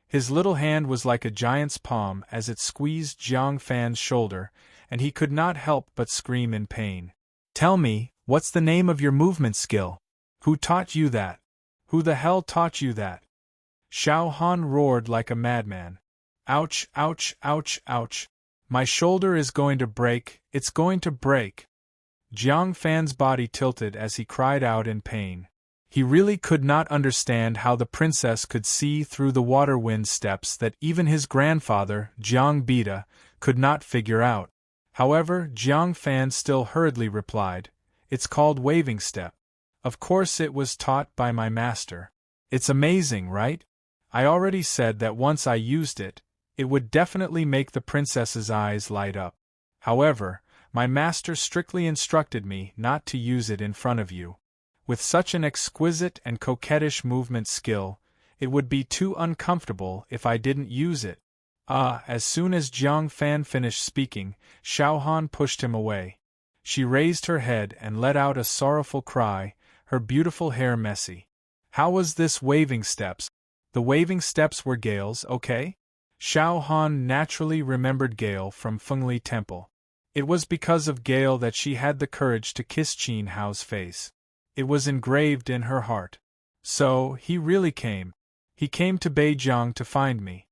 His little hand was like a giant's palm as it squeezed Jiang Fan's shoulder, and he could not help but scream in pain. "Tell me, what's the name of your movement skill? Who taught you that? Who the hell taught you that?" Xiao Han roared like a madman. "Ouch, ouch, ouch, ouch. My shoulder is going to break, it's going to break." Jiang Fan's body tilted as he cried out in pain. He really could not understand how the princess could see through the water wind steps that even his grandfather, Jiang Bida, could not figure out. However, Jiang Fan still hurriedly replied, "It's called waving step. Of course it was taught by my master. It's amazing, right? I already said that once I used it, it would definitely make the princess's eyes light up. However, my master strictly instructed me not to use it in front of you. With such an exquisite and coquettish movement skill, it would be too uncomfortable if I didn't use it." As soon as Jiang Fan finished speaking, Xiao Han pushed him away. She raised her head and let out a sorrowful cry, her beautiful hair messy. How was this waving steps? The waving steps were Gale's, okay? Xiao Han naturally remembered Gale from Fengli Temple. It was because of Gale that she had the courage to kiss Qin Hao's face. It was engraved in her heart. So, he really came. He came to Beijiang to find me.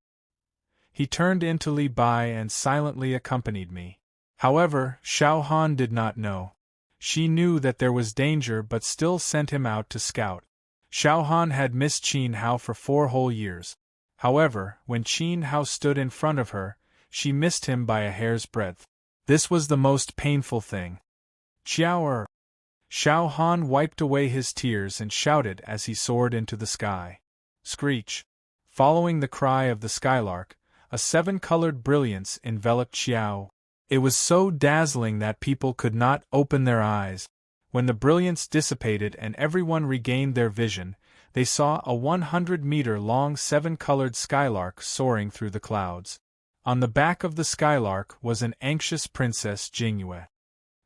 He turned into Li Bai and silently accompanied me. However, Xiao Han did not know. She knew that there was danger but still sent him out to scout. Xiao Han had missed Qin Hao for 4 whole years. However, when Qin Hao stood in front of her, she missed him by a hair's breadth. This was the most painful thing. "Xiao-er!" Xiao Han wiped away his tears and shouted as he soared into the sky. Screech! Following the cry of the skylark, a 7-colored brilliance enveloped Xiao. It was so dazzling that people could not open their eyes. When the brilliance dissipated and everyone regained their vision, they saw a 100-meter-long 7-colored skylark soaring through the clouds. On the back of the skylark was an anxious Princess Jingyue.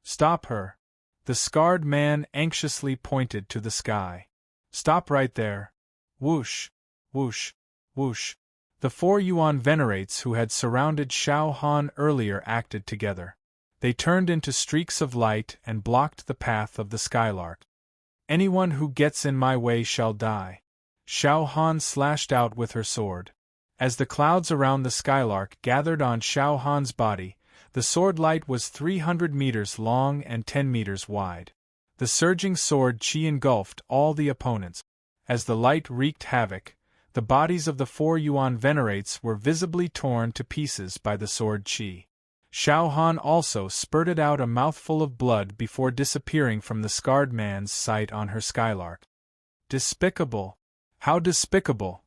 "Stop her!" The scarred man anxiously pointed to the sky. "Stop right there!" Whoosh! Whoosh! Whoosh! The 4 Yuan venerates who had surrounded Xiao Han earlier acted together. They turned into streaks of light and blocked the path of the skylark. "Anyone who gets in my way shall die." Xiao Han slashed out with her sword. As the clouds around the skylark gathered on Xiao Han's body, the sword light was 300 meters long and 10 meters wide. The surging sword chi engulfed all the opponents. As the light wreaked havoc, the bodies of the 4 Yuan venerates were visibly torn to pieces by the sword chi. Xiao Han also spurted out a mouthful of blood before disappearing from the scarred man's sight on her skylark. Despicable! How despicable!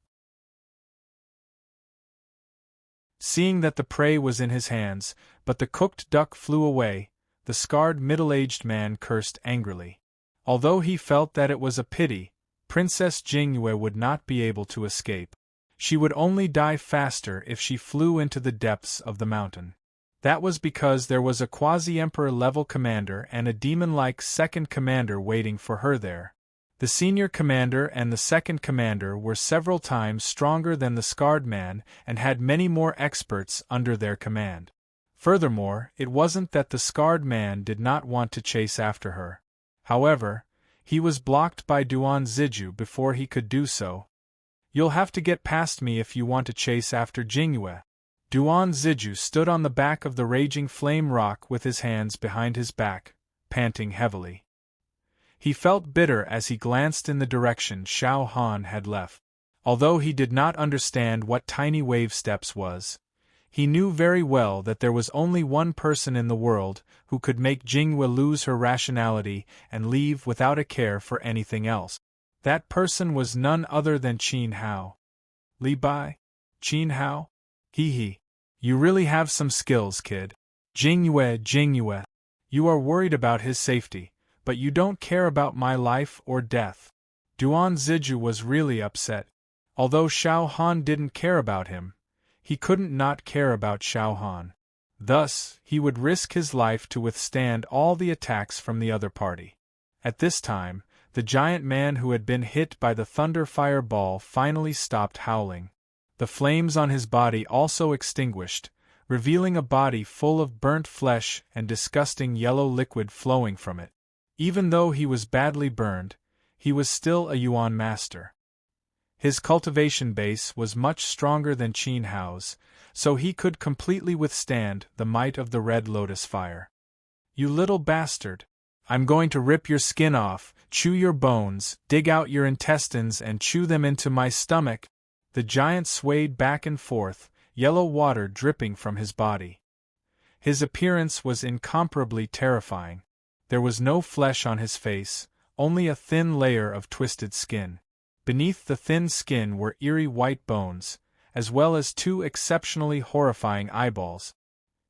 Seeing that the prey was in his hands, but the cooked duck flew away, the scarred middle-aged man cursed angrily. Although he felt that it was a pity, Princess Jingyue would not be able to escape. She would only die faster if she flew into the depths of the mountain. That was because there was a quasi-emperor level commander and a demon-like second commander waiting for her there. The senior commander and the second commander were several times stronger than the scarred man and had many more experts under their command. Furthermore, it wasn't that the scarred man did not want to chase after her. However, he was blocked by Duan Ziju before he could do so. "You'll have to get past me if you want to chase after Jingyue." Duan Ziju stood on the back of the raging flame rock with his hands behind his back, panting heavily. He felt bitter as he glanced in the direction Xiao Han had left. Although he did not understand what tiny wave steps was, he knew very well that there was only one person in the world who could make Jingyue lose her rationality and leave without a care for anything else. That person was none other than Qin Hao. "Li Bai? Qin Hao? Hee. You really have some skills, kid. Jingyue. You are worried about his safety, but you don't care about my life or death." Duan Ziju was really upset. Although Xiao Han didn't care about him, he couldn't not care about Xiao Han. Thus, he would risk his life to withstand all the attacks from the other party. At this time, the giant man who had been hit by the thunder fireball finally stopped howling. The flames on his body also extinguished, revealing a body full of burnt flesh and disgusting yellow liquid flowing from it. Even though he was badly burned, he was still a Yuan master. His cultivation base was much stronger than Qin Hao's, so he could completely withstand the might of the red lotus fire. "You little bastard! I'm going to rip your skin off, chew your bones, dig out your intestines and chew them into my stomach." The giant swayed back and forth, yellow water dripping from his body. His appearance was incomparably terrifying. There was no flesh on his face, only a thin layer of twisted skin. Beneath the thin skin were eerie white bones, as well as two exceptionally horrifying eyeballs.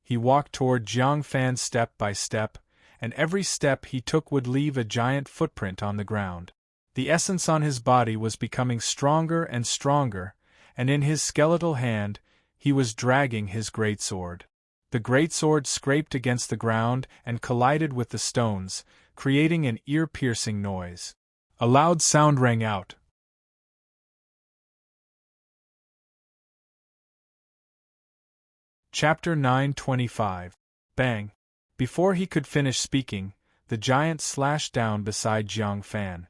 He walked toward Jiang Fan step by step, and every step he took would leave a giant footprint on the ground. The essence on his body was becoming stronger and stronger, and in his skeletal hand, he was dragging his greatsword. The greatsword scraped against the ground and collided with the stones, creating an ear-piercing noise. A loud sound rang out. Chapter 925. Bang! Before he could finish speaking, the giant slashed down beside Jiang Fan.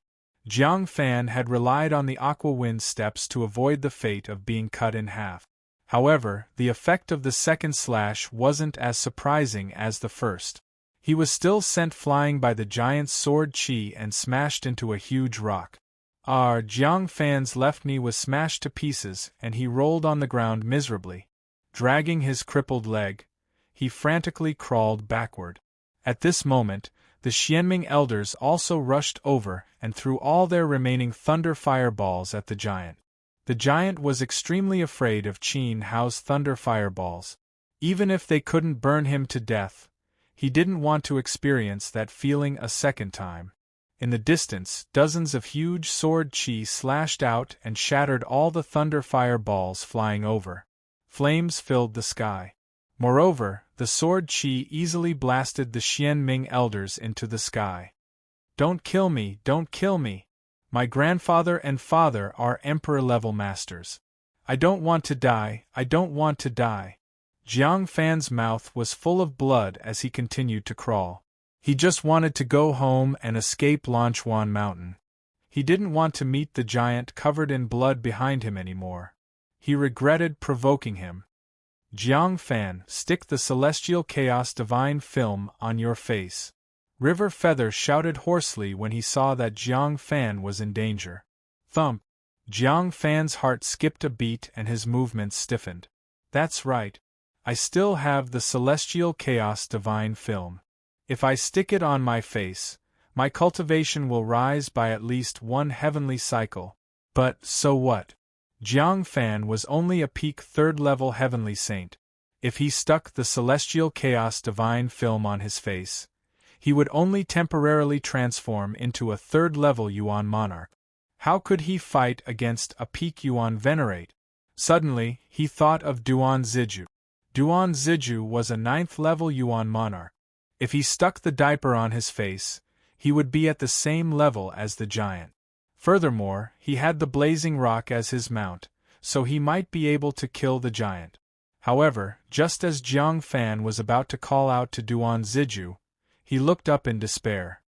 Jiang Fan had relied on the Aqua Wind steps to avoid the fate of being cut in half. However, the effect of the second slash wasn't as surprising as the first. He was still sent flying by the giant's sword chi and smashed into a huge rock. Jiang Fan's left knee was smashed to pieces and he rolled on the ground miserably. Dragging his crippled leg, he frantically crawled backward. At this moment, the Xianming elders also rushed over and threw all their remaining thunder fireballs at the giant. The giant was extremely afraid of Qin Hao's thunder fireballs. Even if they couldn't burn him to death, he didn't want to experience that feeling a second time. In the distance, dozens of huge sword chi slashed out and shattered all the thunder fireballs flying over. Flames filled the sky. Moreover, the sword chi easily blasted the Xianming elders into the sky. "Don't kill me, don't kill me! My grandfather and father are emperor-level masters. I don't want to die, I don't want to die." Jiang Fan's mouth was full of blood as he continued to crawl. He just wanted to go home and escape Lanchuan Mountain. He didn't want to meet the giant covered in blood behind him anymore. He regretted provoking him. "Jiang Fan, stick the Celestial Chaos Divine Film on your face." River Feather shouted hoarsely when he saw that Jiang Fan was in danger. Thump! Jiang Fan's heart skipped a beat and his movements stiffened. "That's right. I still have the Celestial Chaos Divine Film. If I stick it on my face, my cultivation will rise by at least one heavenly cycle. But, so what? Jiang Fan was only a peak third-level heavenly saint. If he stuck the Celestial Chaos Divine Film on his face, he would only temporarily transform into a third-level Yuan monarch. How could he fight against a peak Yuan venerate? Suddenly, he thought of Duan Ziju. Duan Ziju was a ninth-level Yuan monarch. If he stuck the diaper on his face, he would be at the same level as the giant. Furthermore, he had the blazing rock as his mount, so he might be able to kill the giant. However, just as Jiang Fan was about to call out to Duan Ziju, he looked up in despair.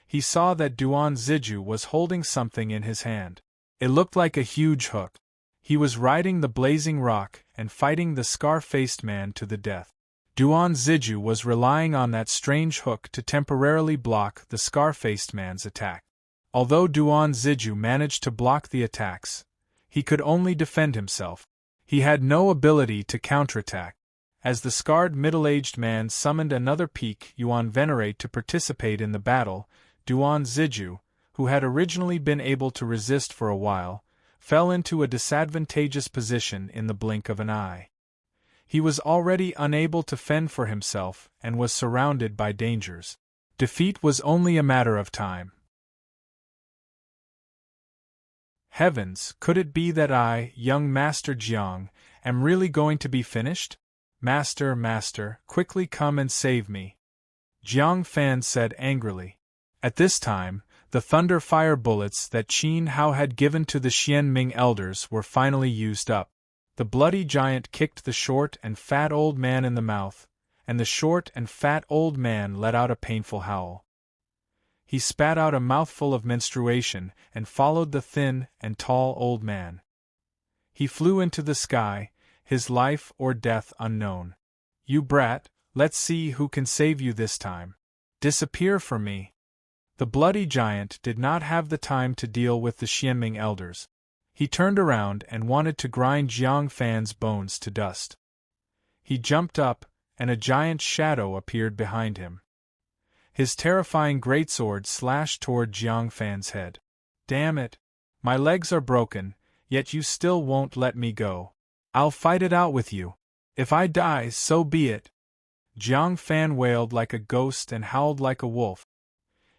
He saw that Duan Ziju was holding something in his hand. It looked like a huge hook. He was riding the blazing rock and fighting the scar-faced man to the death. Duan Ziju was relying on that strange hook to temporarily block the scar-faced man's attack. Although Duan Ziju managed to block the attacks, he could only defend himself. He had no ability to counterattack. As the scarred middle-aged man summoned another peak Yuan Venerate to participate in the battle, Duan Ziju, who had originally been able to resist for a while, fell into a disadvantageous position in the blink of an eye. He was already unable to fend for himself and was surrounded by dangers. Defeat was only a matter of time. Heavens, could it be that I, young Master Jiang, am really going to be finished? Master, Master, quickly come and save me. Jiang Fan said angrily. At this time, the thunder fire bullets that Qin Hao had given to the Xianming elders were finally used up. The bloody giant kicked the short and fat old man in the mouth, and the short and fat old man let out a painful howl. He spat out a mouthful of menstruation and followed the thin and tall old man. He flew into the sky, his life or death unknown. You brat, let's see who can save you this time. Disappear from me. The bloody giant did not have the time to deal with the Xianming elders. He turned around and wanted to grind Jiang Fan's bones to dust. He jumped up, and a giant shadow appeared behind him. His terrifying greatsword slashed toward Jiang Fan's head. Damn it! My legs are broken, yet you still won't let me go. I'll fight it out with you. If I die, so be it. Jiang Fan wailed like a ghost and howled like a wolf.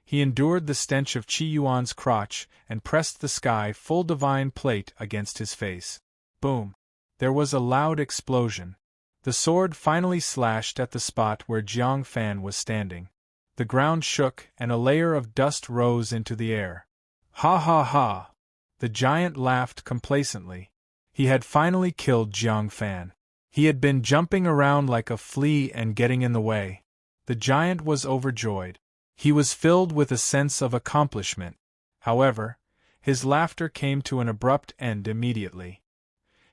He endured the stench of Qi Yuan's crotch and pressed the sky full divine plate against his face. Boom! There was a loud explosion. The sword finally slashed at the spot where Jiang Fan was standing. The ground shook and a layer of dust rose into the air. Ha ha ha! The giant laughed complacently. He had finally killed Jiang Fan. He had been jumping around like a flea and getting in the way. The giant was overjoyed. He was filled with a sense of accomplishment. However, his laughter came to an abrupt end immediately.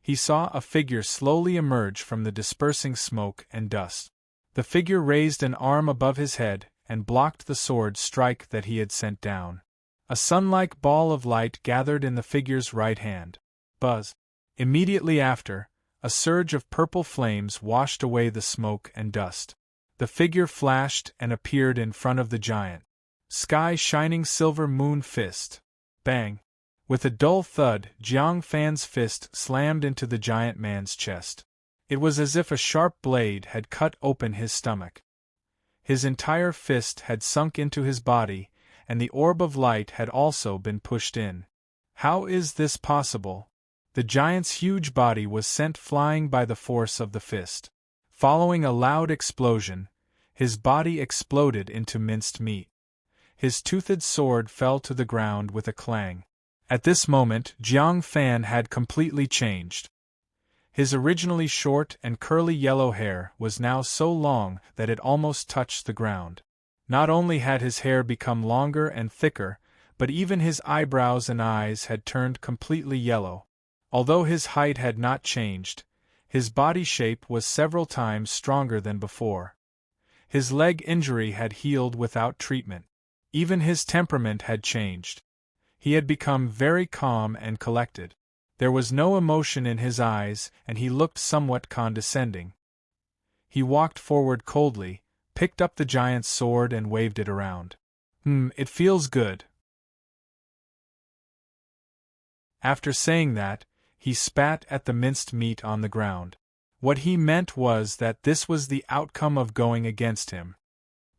He saw a figure slowly emerge from the dispersing smoke and dust. The figure raised an arm above his head and blocked the sword strike that he had sent down. A sun-like ball of light gathered in the figure's right hand. Buzz! Immediately after, a surge of purple flames washed away the smoke and dust. The figure flashed and appeared in front of the giant. Sky shining silver moon fist. Bang! With a dull thud, Jiang Fan's fist slammed into the giant man's chest. It was as if a sharp blade had cut open his stomach. His entire fist had sunk into his body, and the orb of light had also been pushed in. How is this possible? The giant's huge body was sent flying by the force of the fist. Following a loud explosion, his body exploded into minced meat. His toothed sword fell to the ground with a clang. At this moment, Jiang Fan had completely changed. His originally short and curly yellow hair was now so long that it almost touched the ground. Not only had his hair become longer and thicker, but even his eyebrows and eyes had turned completely yellow. Although his height had not changed, his body shape was several times stronger than before. His leg injury had healed without treatment. Even his temperament had changed. He had become very calm and collected. There was no emotion in his eyes, and he looked somewhat condescending. He walked forward coldly, picked up the giant's sword and waved it around. It feels good. After saying that, he spat at the minced meat on the ground. What he meant was that this was the outcome of going against him.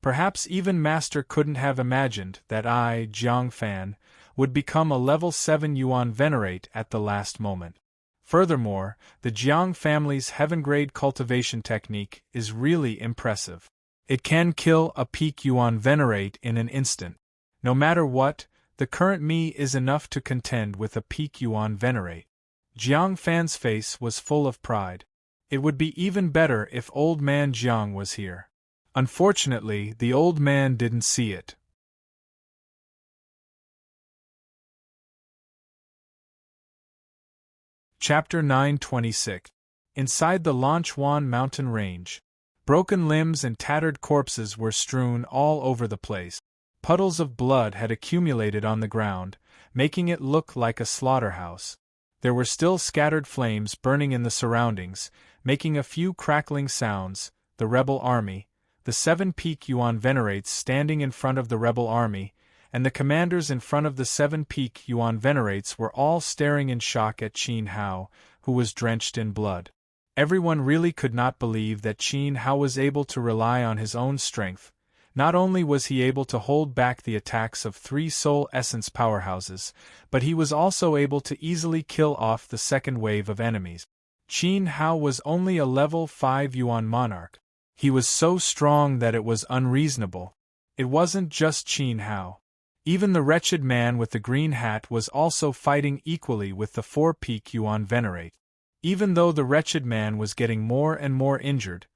Perhaps even Master couldn't have imagined that I, Jiang Fan, would become a level 7 Yuan Venerate at the last moment. Furthermore, the Jiang family's heaven-grade cultivation technique is really impressive. It can kill a peak Yuan Venerate in an instant. No matter what, the current me is enough to contend with a peak Yuan venerate. Jiang Fan's face was full of pride. It would be even better if old man Jiang was here. Unfortunately, the old man didn't see it. Chapter 926. Inside the Lanchuan mountain range. Broken limbs and tattered corpses were strewn all over the place. Puddles of blood had accumulated on the ground, making it look like a slaughterhouse. There were still scattered flames burning in the surroundings, making a few crackling sounds. The rebel army, the 7 peak Yuan venerates standing in front of the rebel army, and the commanders in front of the 7 peak Yuan venerates were all staring in shock at Qin Hao, who was drenched in blood. Everyone really could not believe that Qin Hao was able to rely on his own strength. Not only was he able to hold back the attacks of 3 soul essence powerhouses, but he was also able to easily kill off the second wave of enemies. Qin Hao was only a level 5 Yuan monarch. He was so strong that it was unreasonable. It wasn't just Qin Hao. Even the wretched man with the green hat was also fighting equally with the 4 peak Yuan venerate. Even though the wretched man was getting more and more injured,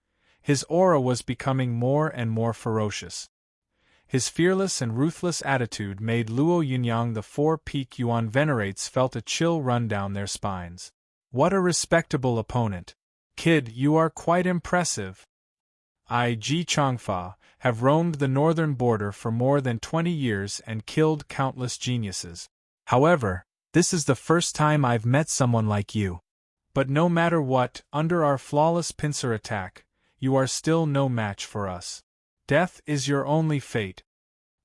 his aura was becoming more and more ferocious. His fearless and ruthless attitude made Luo Yunyang the 4 peak Yuan venerates felt a chill run down their spines. What a respectable opponent. Kid, you are quite impressive. I, Ji Changfa, have roamed the northern border for more than 20 years and killed countless geniuses. However, this is the first time I've met someone like you. But no matter what, under our flawless pincer attack, you are still no match for us. Death is your only fate.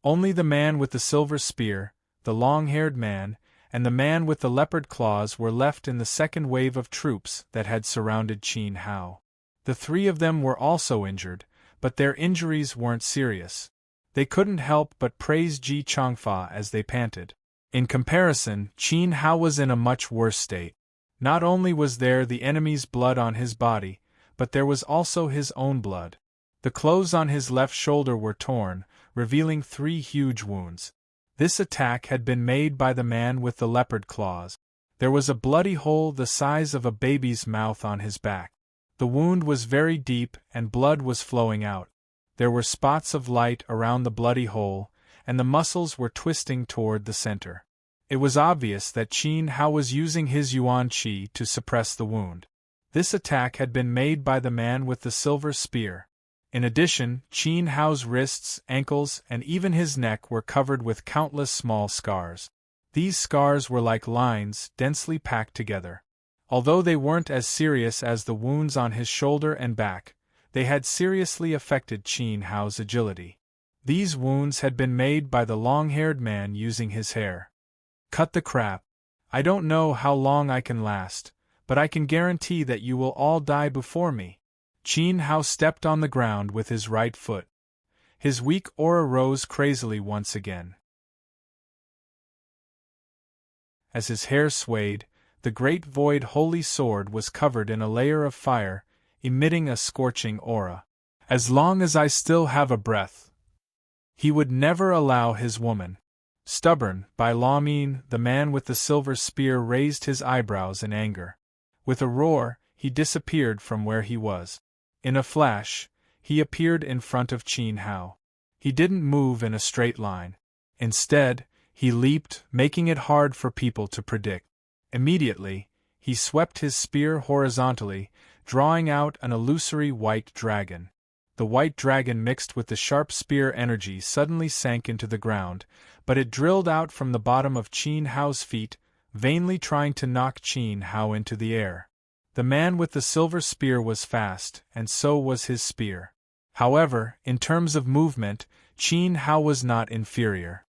Only the man with the silver spear, the long-haired man, and the man with the leopard claws were left in the second wave of troops that had surrounded Qin Hao. The 3 of them were also injured, but their injuries weren't serious. They couldn't help but praise Ji Changfa as they panted. In comparison, Qin Hao was in a much worse state. Not only was there the enemy's blood on his body, but there was also his own blood. The clothes on his left shoulder were torn, revealing 3 huge wounds. This attack had been made by the man with the leopard claws. There was a bloody hole the size of a baby's mouth on his back. The wound was very deep and blood was flowing out. There were spots of light around the bloody hole, and the muscles were twisting toward the center. It was obvious that Qin Hao was using his Yuan Qi to suppress the wound. This attack had been made by the man with the silver spear. In addition, Qin Hao's wrists, ankles, and even his neck were covered with countless small scars. These scars were like lines, densely packed together. Although they weren't as serious as the wounds on his shoulder and back, they had seriously affected Qin Hao's agility. These wounds had been made by the long-haired man using his hair. Cut the crap. I don't know how long I can last, but I can guarantee that you will all die before me. Qin Hao stepped on the ground with his right foot. His weak aura rose crazily once again. As his hair swayed, the great void holy sword was covered in a layer of fire, emitting a scorching aura. As long as I still have a breath. He would never allow his woman. Stubborn, by law mean, the man with the silver spear raised his eyebrows in anger. With a roar, he disappeared from where he was. In a flash, he appeared in front of Qin Hao. He didn't move in a straight line. Instead, he leaped, making it hard for people to predict. Immediately, he swept his spear horizontally, drawing out an illusory white dragon. The white dragon mixed with the sharp spear energy suddenly sank into the ground, but it drilled out from the bottom of Qin Hao's feet, vainly trying to knock Qin Hao into the air. The man with the silver spear was fast, and so was his spear. However, in terms of movement, Qin Hao was not inferior.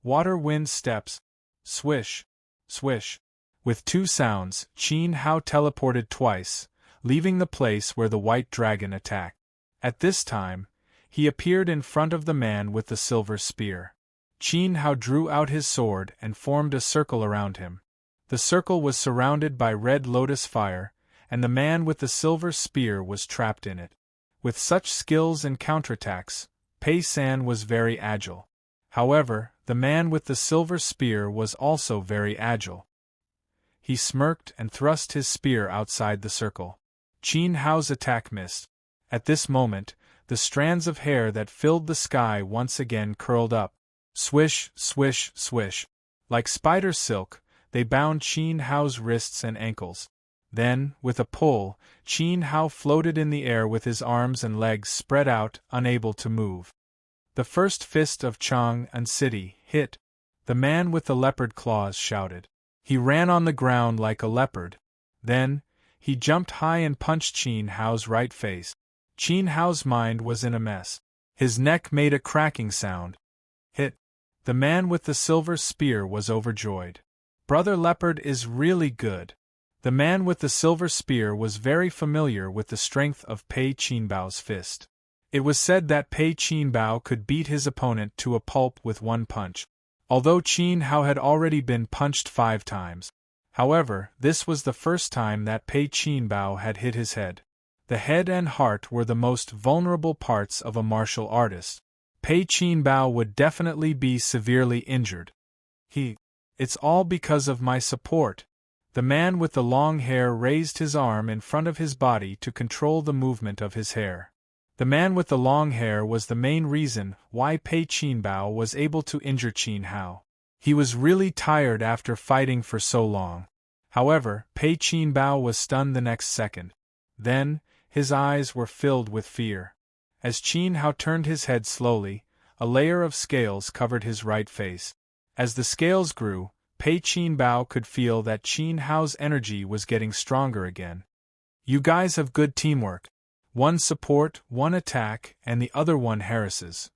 Water-wind steps. Swish. Swish. With 2 sounds, Qin Hao teleported twice, leaving the place where the white dragon attacked. At this time, he appeared in front of the man with the silver spear. Qin Hao drew out his sword and formed a circle around him. The circle was surrounded by red lotus fire, and the man with the silver spear was trapped in it. With such skills and counterattacks, Pei San was very agile. However, The man with the silver spear was also very agile. He smirked and thrust his spear outside the circle. Qin Hao's attack missed. At this moment, the strands of hair that filled the sky once again curled up. Swish, swish, swish. Like spider silk, they bound Qin Hao's wrists and ankles. Then, with a pull, Qin Hao floated in the air with his arms and legs spread out, unable to move. The first fist of Chang and City hit. The man with the leopard claws shouted. He ran on the ground like a leopard. Then, he jumped high and punched Qin Hao's right face. Qin Hao's mind was in a mess. His neck made a cracking sound. Hit. The man with the silver spear was overjoyed. Brother Leopard is really good. The man with the silver spear was very familiar with the strength of Pei Qinbao's fist. It was said that Pei Qinbao could beat his opponent to a pulp with one punch, although Qin Hao had already been punched 5 times. However, this was the first time that Pei Qinbao had hit his head. The head and heart were the most vulnerable parts of a martial artist. Pei Qinbao would definitely be severely injured. It's all because of my support. The man with the long hair raised his arm in front of his body to control the movement of his hair. The man with the long hair was the main reason why Pei Qinbao was able to injure Qin Hao. He was really tired after fighting for so long. However, Pei Qinbao was stunned the next second. Then, his eyes were filled with fear. As Qin Hao turned his head slowly, a layer of scales covered his right face. As the scales grew, Pei Qinbao could feel that Qin Hao's energy was getting stronger again. You guys have good teamwork. One support, one attack, and the other one harasses.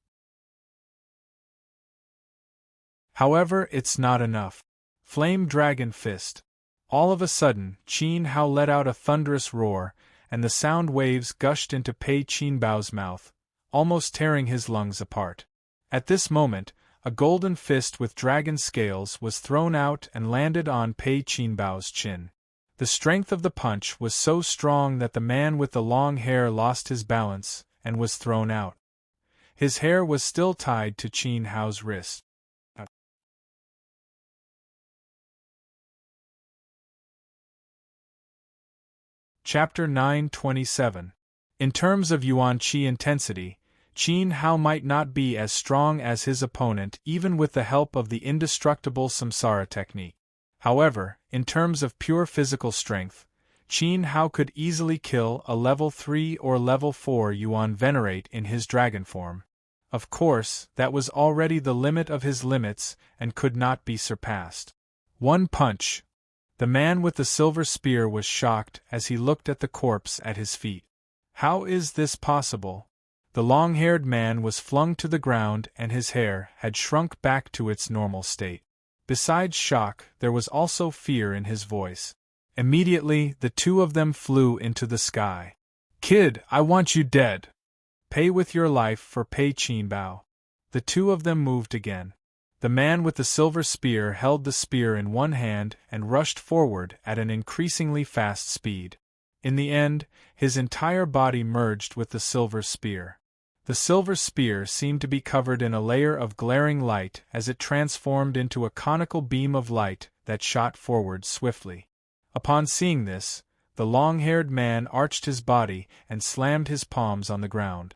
However, it's not enough. Flame Dragon Fist. All of a sudden, Qin Hao let out a thunderous roar, and the sound waves gushed into Pei Qinbao's mouth, almost tearing his lungs apart. At this moment, a golden fist with dragon scales was thrown out and landed on Pei Qinbao's chin. The strength of the punch was so strong that the man with the long hair lost his balance and was thrown out. His hair was still tied to Qin Hao's wrist. Chapter 927. In terms of Yuan Qi intensity, Qin Hao might not be as strong as his opponent even with the help of the indestructible Samsara technique. However, in terms of pure physical strength, Qin Hao could easily kill a level 3 or level 4 Yuan Venerate in his dragon form. Of course, that was already the limit of his limits and could not be surpassed. One punch. The man with the silver spear was shocked as he looked at the corpse at his feet. How is this possible? The long-haired man was flung to the ground and his hair had shrunk back to its normal state. Besides shock, there was also fear in his voice. Immediately, the two of them flew into the sky. Kid, I want you dead. Pay with your life for Pei Qinbao. The two of them moved again. The man with the silver spear held the spear in one hand and rushed forward at an increasingly fast speed. In the end, his entire body merged with the silver spear. The silver spear seemed to be covered in a layer of glaring light as it transformed into a conical beam of light that shot forward swiftly. Upon seeing this, the long-haired man arched his body and slammed his palms on the ground.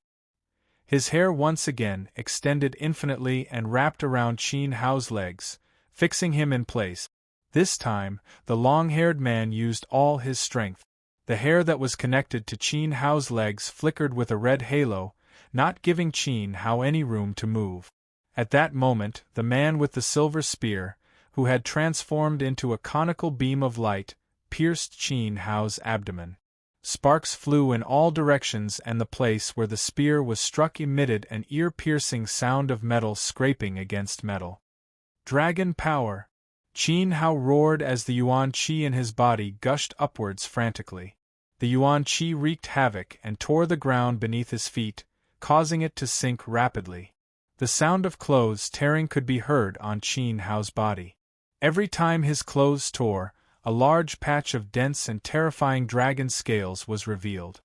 His hair once again extended infinitely and wrapped around Qin Hao's legs, fixing him in place. This time, the long-haired man used all his strength. The hair that was connected to Qin Hao's legs flickered with a red halo, not giving Qin Hao any room to move. At that moment, the man with the silver spear, who had transformed into a conical beam of light, pierced Qin Hao's abdomen. Sparks flew in all directions and the place where the spear was struck emitted an ear-piercing sound of metal scraping against metal. Dragon power! Qin Hao roared as the Yuan Qi in his body gushed upwards frantically. The Yuan Qi wreaked havoc and tore the ground beneath his feet, causing it to sink rapidly. The sound of clothes tearing could be heard on Qin Hao's body. Every time his clothes tore, a large patch of dense and terrifying dragon scales was revealed.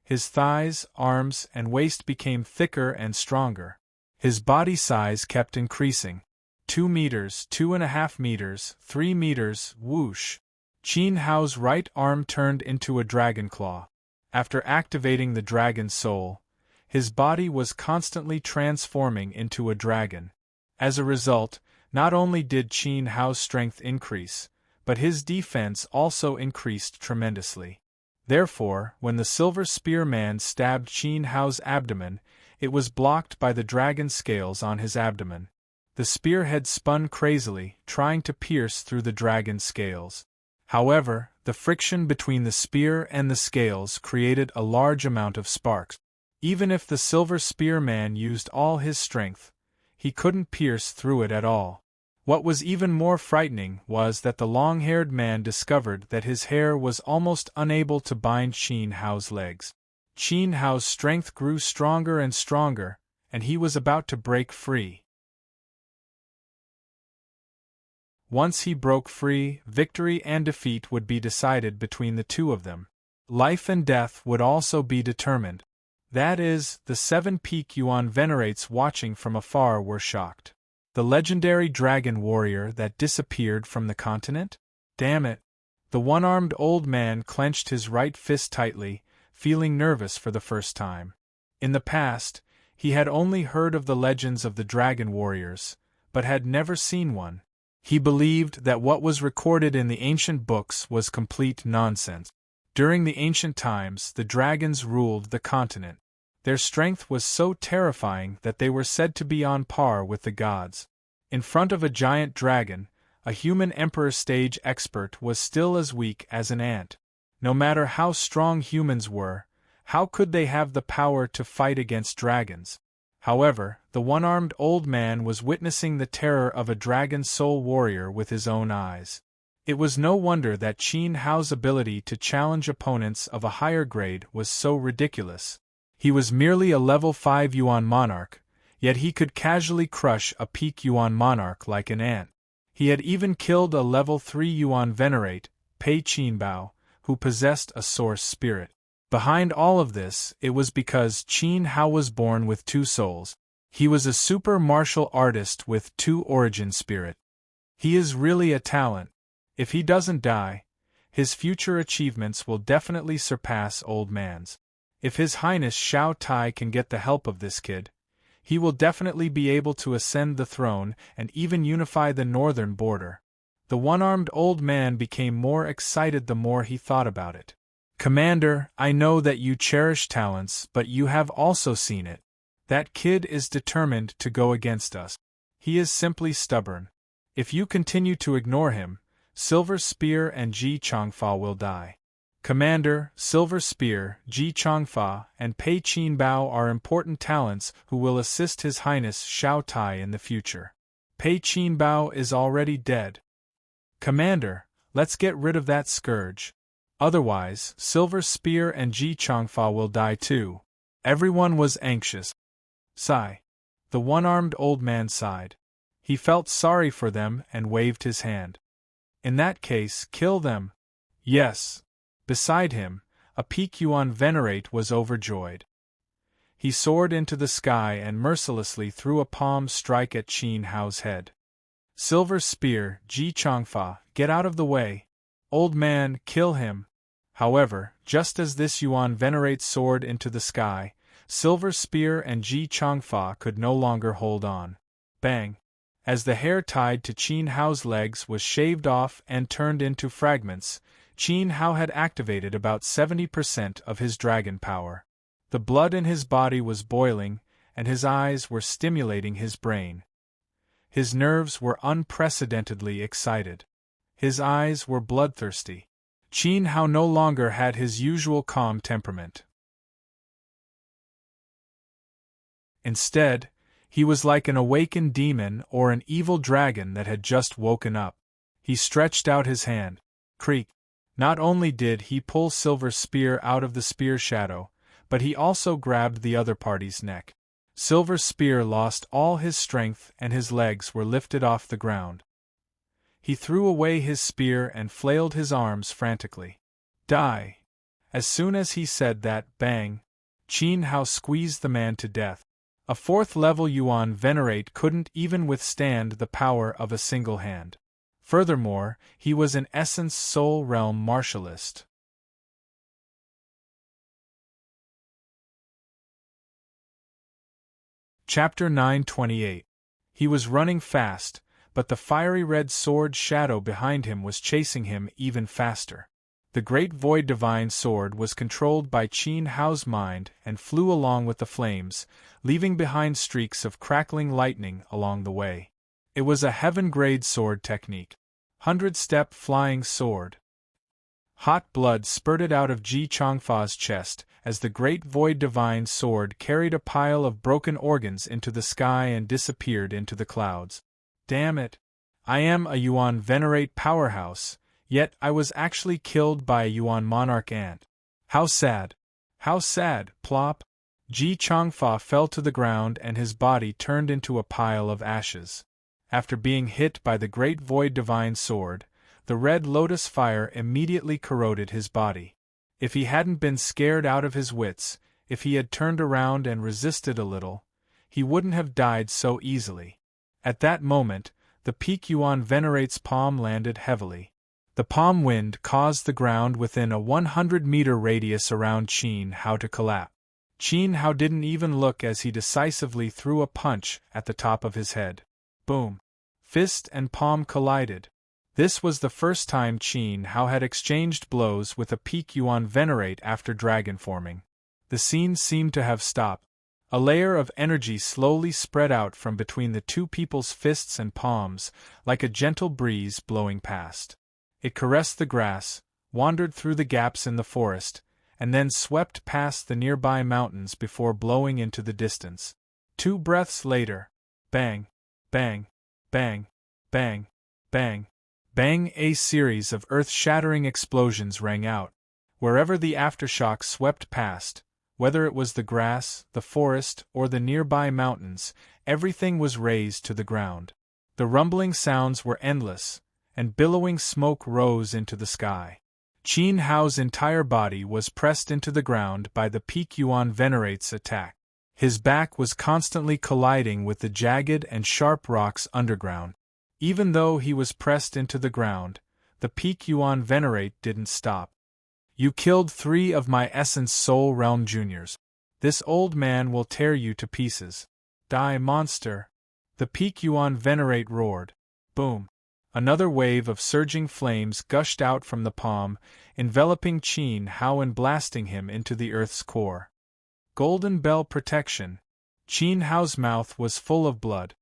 His thighs, arms, and waist became thicker and stronger. His body size kept increasing. 2 meters, 2.5 meters, 3 meters, whoosh. Qin Hao's right arm turned into a dragon claw. After activating the dragon's soul, his body was constantly transforming into a dragon. As a result, not only did Qin Hao's strength increase, but his defense also increased tremendously. Therefore, when the Silver Spear Man stabbed Qin Hao's abdomen, it was blocked by the dragon scales on his abdomen. The spearhead spun crazily, trying to pierce through the dragon's scales. However, the friction between the spear and the scales created a large amount of sparks. Even if the Silver Spear Man used all his strength, he couldn't pierce through it at all. What was even more frightening was that the long-haired man discovered that his hair was almost unable to bind Qin Hao's legs. Qin Hao's strength grew stronger and stronger, and he was about to break free. Once he broke free, victory and defeat would be decided between the two of them. Life and death would also be determined. That is, the 7 Peak Yuan venerates watching from afar were shocked. The legendary dragon warrior that disappeared from the continent? Damn it! The one-armed old man clenched his right fist tightly, feeling nervous for the first time. In the past, he had only heard of the legends of the dragon warriors, but had never seen one. He believed that what was recorded in the ancient books was complete nonsense. During the ancient times, the dragons ruled the continent. Their strength was so terrifying that they were said to be on par with the gods. In front of a giant dragon, a human emperor stage expert was still as weak as an ant. No matter how strong humans were, how could they have the power to fight against dragons? However, the one-armed old man was witnessing the terror of a dragon soul warrior with his own eyes. It was no wonder that Qin Hao's ability to challenge opponents of a higher grade was so ridiculous. He was merely a level 5 Yuan monarch, yet he could casually crush a peak Yuan monarch like an ant. He had even killed a level 3 Yuan venerate, Pei Qinbao, who possessed a source spirit. Behind all of this, it was because Qin Hao was born with 2 souls. He was a super martial artist with 2 origin spirit. He is really a talent. If he doesn't die, his future achievements will definitely surpass old man's. If His Highness Xiao Tai can get the help of this kid, he will definitely be able to ascend the throne and even unify the northern border. The one-armed old man became more excited the more he thought about it. Commander, I know that you cherish talents, but you have also seen it. That kid is determined to go against us. He is simply stubborn. If you continue to ignore him, Silver Spear and Ji Changfa will die. Commander, Silver Spear, Ji Changfa, and Pei Qinbao are important talents who will assist His Highness Xiao Tai in the future. Pei Qinbao is already dead. Commander, let's get rid of that scourge. Otherwise, Silver Spear and Ji Changfa will die too. Everyone was anxious. Sigh. The one-armed old man sighed. He felt sorry for them and waved his hand. In that case, kill them. Yes. Beside him, a peak Yuan venerate was overjoyed. He soared into the sky and mercilessly threw a palm strike at Qin Hao's head. Silver Spear, Ji Changfa, get out of the way. Old man, kill him. However, just as this Yuan venerate soared into the sky, Silver Spear and Ji Changfa could no longer hold on. Bang! As the hair tied to Qin Hao's legs was shaved off and turned into fragments, Qin Hao had activated about 70% of his dragon power. The blood in his body was boiling, and his eyes were stimulating his brain. His nerves were unprecedentedly excited. His eyes were bloodthirsty. Qin Hao no longer had his usual calm temperament. Instead, he was like an awakened demon or an evil dragon that had just woken up. He stretched out his hand. Creak. Not only did he pull Silver Spear out of the spear shadow, but he also grabbed the other party's neck. Silver Spear lost all his strength and his legs were lifted off the ground. He threw away his spear and flailed his arms frantically. Die! As soon as he said that, bang! Qin Hao squeezed the man to death. A fourth-level Yuan Venerate couldn't even withstand the power of a single hand. Furthermore, he was in essence Soul Realm Martialist. Chapter 928. He was running fast, but the fiery red sword shadow behind him was chasing him even faster. The great void divine sword was controlled by Qin Hao's mind and flew along with the flames, leaving behind streaks of crackling lightning along the way. It was a heaven-grade sword technique. 100-step flying sword. Hot blood spurted out of Ji Changfa's chest as the great void divine sword carried a pile of broken organs into the sky and disappeared into the clouds. Damn it! I am a Yuan Venerate powerhouse, yet I was actually killed by a Yuan Monarch ant. How sad! How sad, plop! Ji Changfa fell to the ground and his body turned into a pile of ashes. After being hit by the great void divine sword, the red lotus fire immediately corroded his body. If he hadn't been scared out of his wits, if he had turned around and resisted a little, he wouldn't have died so easily. At that moment, the peak Yuan Venerate's palm landed heavily. The palm wind caused the ground within a 100-meter radius around Qin Hao to collapse. Qin Hao didn't even look as he decisively threw a punch at the top of his head. Boom! Fist and palm collided. This was the first time Qin Hao had exchanged blows with a peak Yuan Venerate after dragon forming. The scene seemed to have stopped. A layer of energy slowly spread out from between the two people's fists and palms, like a gentle breeze blowing past. It caressed the grass, wandered through the gaps in the forest, and then swept past the nearby mountains before blowing into the distance. 2 breaths later, bang, bang, bang, bang, bang, bang, a series of earth-shattering explosions rang out. Wherever the aftershock swept past, whether it was the grass, the forest, or the nearby mountains, everything was razed to the ground. The rumbling sounds were endless, and billowing smoke rose into the sky. Qin Hao's entire body was pressed into the ground by the peak Yuan Venerate's attack. His back was constantly colliding with the jagged and sharp rocks underground. Even though he was pressed into the ground, the peak Yuan Venerate didn't stop. You killed 3 of my Essence Soul Realm Juniors. This old man will tear you to pieces. Die, monster! The peak Yuan Venerate roared. Boom! Another wave of surging flames gushed out from the palm, enveloping Qin Hao and blasting him into the earth's core. Golden Bell Protection. Qin Hao's mouth was full of blood.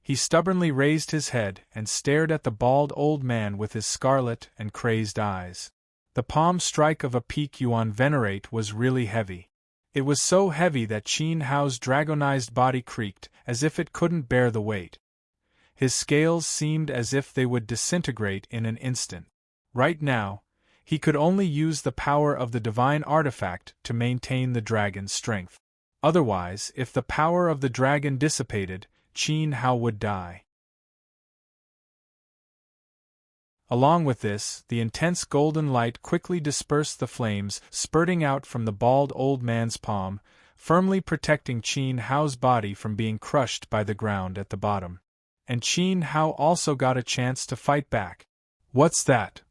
He stubbornly raised his head and stared at the bald old man with his scarlet and crazed eyes. The palm strike of a peak Yuan Venerate was really heavy. It was so heavy that Qin Hao's dragonized body creaked as if it couldn't bear the weight. His scales seemed as if they would disintegrate in an instant. Right now, he could only use the power of the divine artifact to maintain the dragon's strength. Otherwise, if the power of the dragon dissipated, Qin Hao would die. Along with this, the intense golden light quickly dispersed the flames spurting out from the bald old man's palm, firmly protecting Qin Hao's body from being crushed by the ground at the bottom. And Qin Hao also got a chance to fight back. What's that?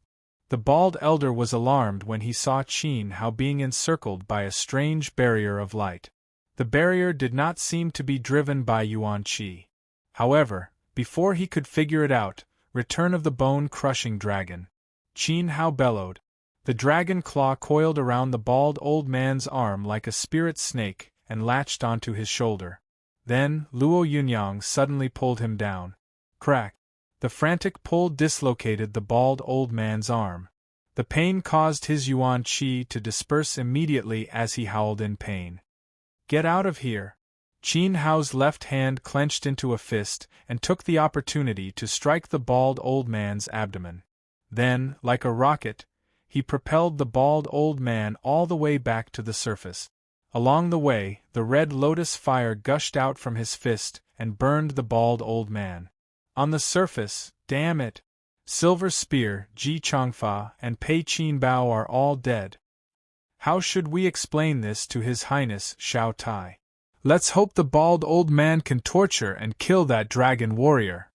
The bald elder was alarmed when he saw Qin Hao being encircled by a strange barrier of light. The barrier did not seem to be driven by Yuan Qi. However, before he could figure it out, Return of the Bone-Crushing Dragon. Qin Hao bellowed. The dragon claw coiled around the bald old man's arm like a spirit snake and latched onto his shoulder. Then, Luo Yunyang suddenly pulled him down. Crack! The frantic pull dislocated the bald old man's arm. The pain caused his Yuan Qi to disperse immediately as he howled in pain. Get out of here! Qin Hao's left hand clenched into a fist and took the opportunity to strike the bald old man's abdomen. Then, like a rocket, he propelled the bald old man all the way back to the surface. Along the way, the red lotus fire gushed out from his fist and burned the bald old man. On the surface, damn it! Silver Spear, Ji Changfa, and Pei Qin Bao are all dead. How should we explain this to His Highness Shao Tai? Let's hope the bald old man can torture and kill that dragon warrior.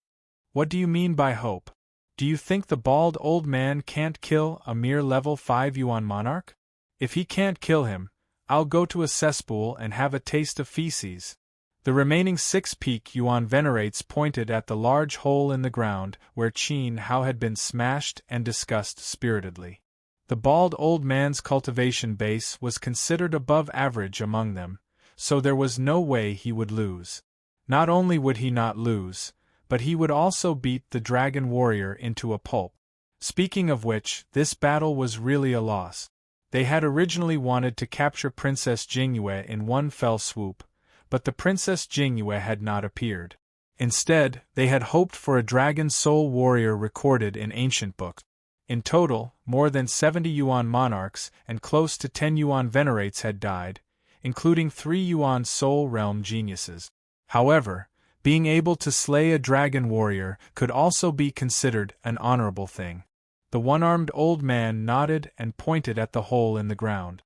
What do you mean by hope? Do you think the bald old man can't kill a mere level 5 Yuan monarch? If he can't kill him, I'll go to a cesspool and have a taste of feces. The remaining 6 peak Yuan venerates pointed at the large hole in the ground where Qin Hao had been smashed and discussed spiritedly. The bald old man's cultivation base was considered above average among them, so there was no way he would lose. Not only would he not lose, but he would also beat the dragon warrior into a pulp. Speaking of which, this battle was really a loss. They had originally wanted to capture Princess Jingyue in one fell swoop, but the Princess Jingyue had not appeared. Instead, they had hoped for a dragon soul warrior recorded in ancient books. In total, more than 70 Yuan monarchs and close to 10 Yuan venerates had died, including 3 Yuan soul realm geniuses. However, being able to slay a dragon warrior could also be considered an honorable thing. The one-armed old man nodded and pointed at the hole in the ground.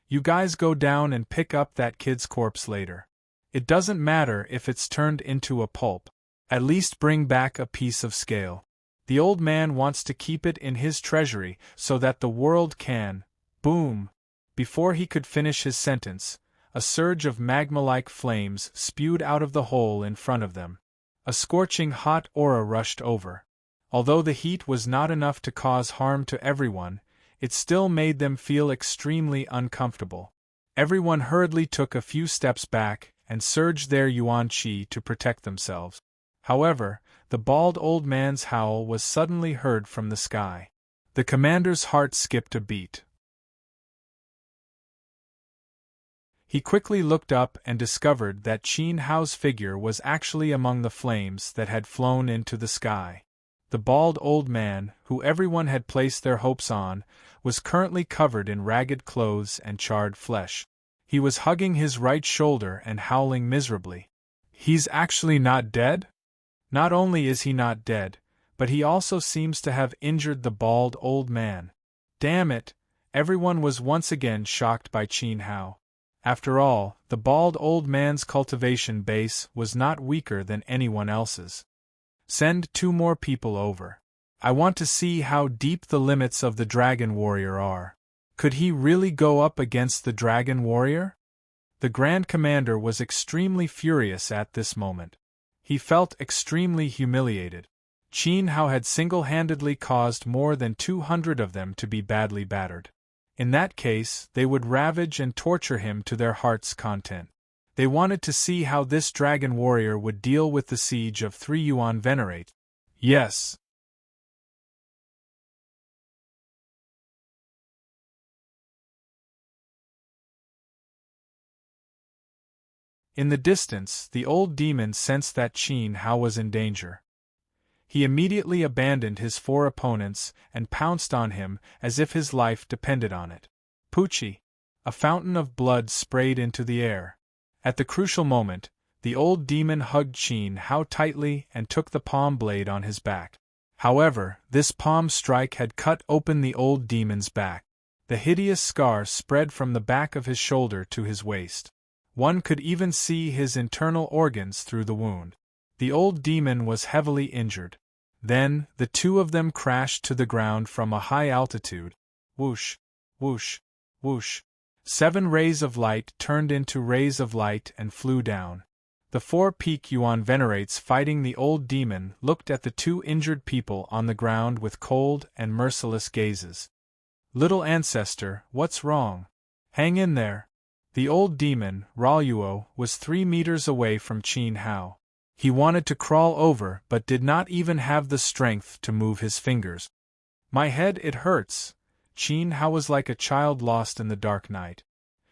You guys go down and pick up that kid's corpse later. It doesn't matter if it's turned into a pulp. At least bring back a piece of scale. The old man wants to keep it in his treasury so that the world can. Boom! Before he could finish his sentence, a surge of magma-like flames spewed out of the hole in front of them. A scorching hot aura rushed over. Although the heat was not enough to cause harm to everyone, it still made them feel extremely uncomfortable. Everyone hurriedly took a few steps back and surged their yuan qi to protect themselves. However, the bald old man's howl was suddenly heard from the sky. The commander's heart skipped a beat. He quickly looked up and discovered that Qin Hao's figure was actually among the flames that had flown into the sky. The bald old man, who everyone had placed their hopes on, was currently covered in ragged clothes and charred flesh. He was hugging his right shoulder and howling miserably. He's actually not dead? Not only is he not dead, but he also seems to have injured the bald old man. Damn it! Everyone was once again shocked by Qin Hao. After all, the bald old man's cultivation base was not weaker than anyone else's. Send 2 more people over. I want to see how deep the limits of the dragon warrior are. Could he really go up against the dragon warrior? The Grand Commander was extremely furious at this moment. He felt extremely humiliated. Qin Hao had single-handedly caused more than 200 of them to be badly battered. In that case, they would ravage and torture him to their heart's content. They wanted to see how this dragon warrior would deal with the siege of 3 Yuan Venerate. Yes. In the distance, the old demon sensed that Qin Hao was in danger. He immediately abandoned his 4 opponents and pounced on him as if his life depended on it. Poochie! A fountain of blood sprayed into the air. At the crucial moment, the old demon hugged Qin Hao tightly and took the palm blade on his back. However, this palm strike had cut open the old demon's back. The hideous scar spread from the back of his shoulder to his waist. One could even see his internal organs through the wound. The old demon was heavily injured. Then, the 2 of them crashed to the ground from a high altitude. Whoosh, whoosh, whoosh. 7 rays of light turned into rays of light and flew down. The 4 peak Yuan venerates fighting the old demon looked at the 2 injured people on the ground with cold and merciless gazes. Little ancestor, what's wrong? Hang in there. The old demon, Raoyuo, was 3 meters away from Qin Hao. He wanted to crawl over but did not even have the strength to move his fingers. My head, it hurts. Qin Hao was like a child lost in the dark night.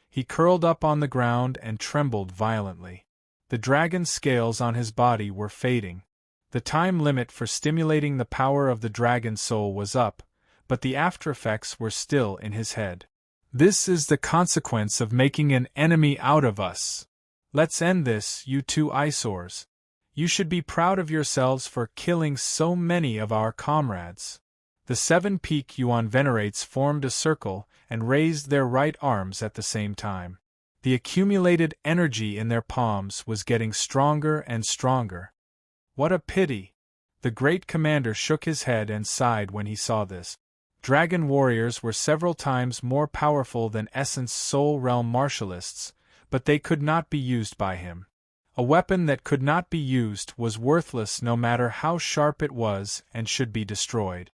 He curled up on the ground and trembled violently. The dragon scales on his body were fading. The time limit for stimulating the power of the dragon soul was up, but the aftereffects were still in his head. This is the consequence of making an enemy out of us. Let's end this, you 2 eyesores. You should be proud of yourselves for killing so many of our comrades. The 7 peak Yuan venerates formed a circle and raised their right arms at the same time. The accumulated energy in their palms was getting stronger and stronger. What a pity! The great commander shook his head and sighed when he saw this. Dragon warriors were several times more powerful than Essence Soul Realm martialists, but they could not be used by him. A weapon that could not be used was worthless no matter how sharp it was and should be destroyed.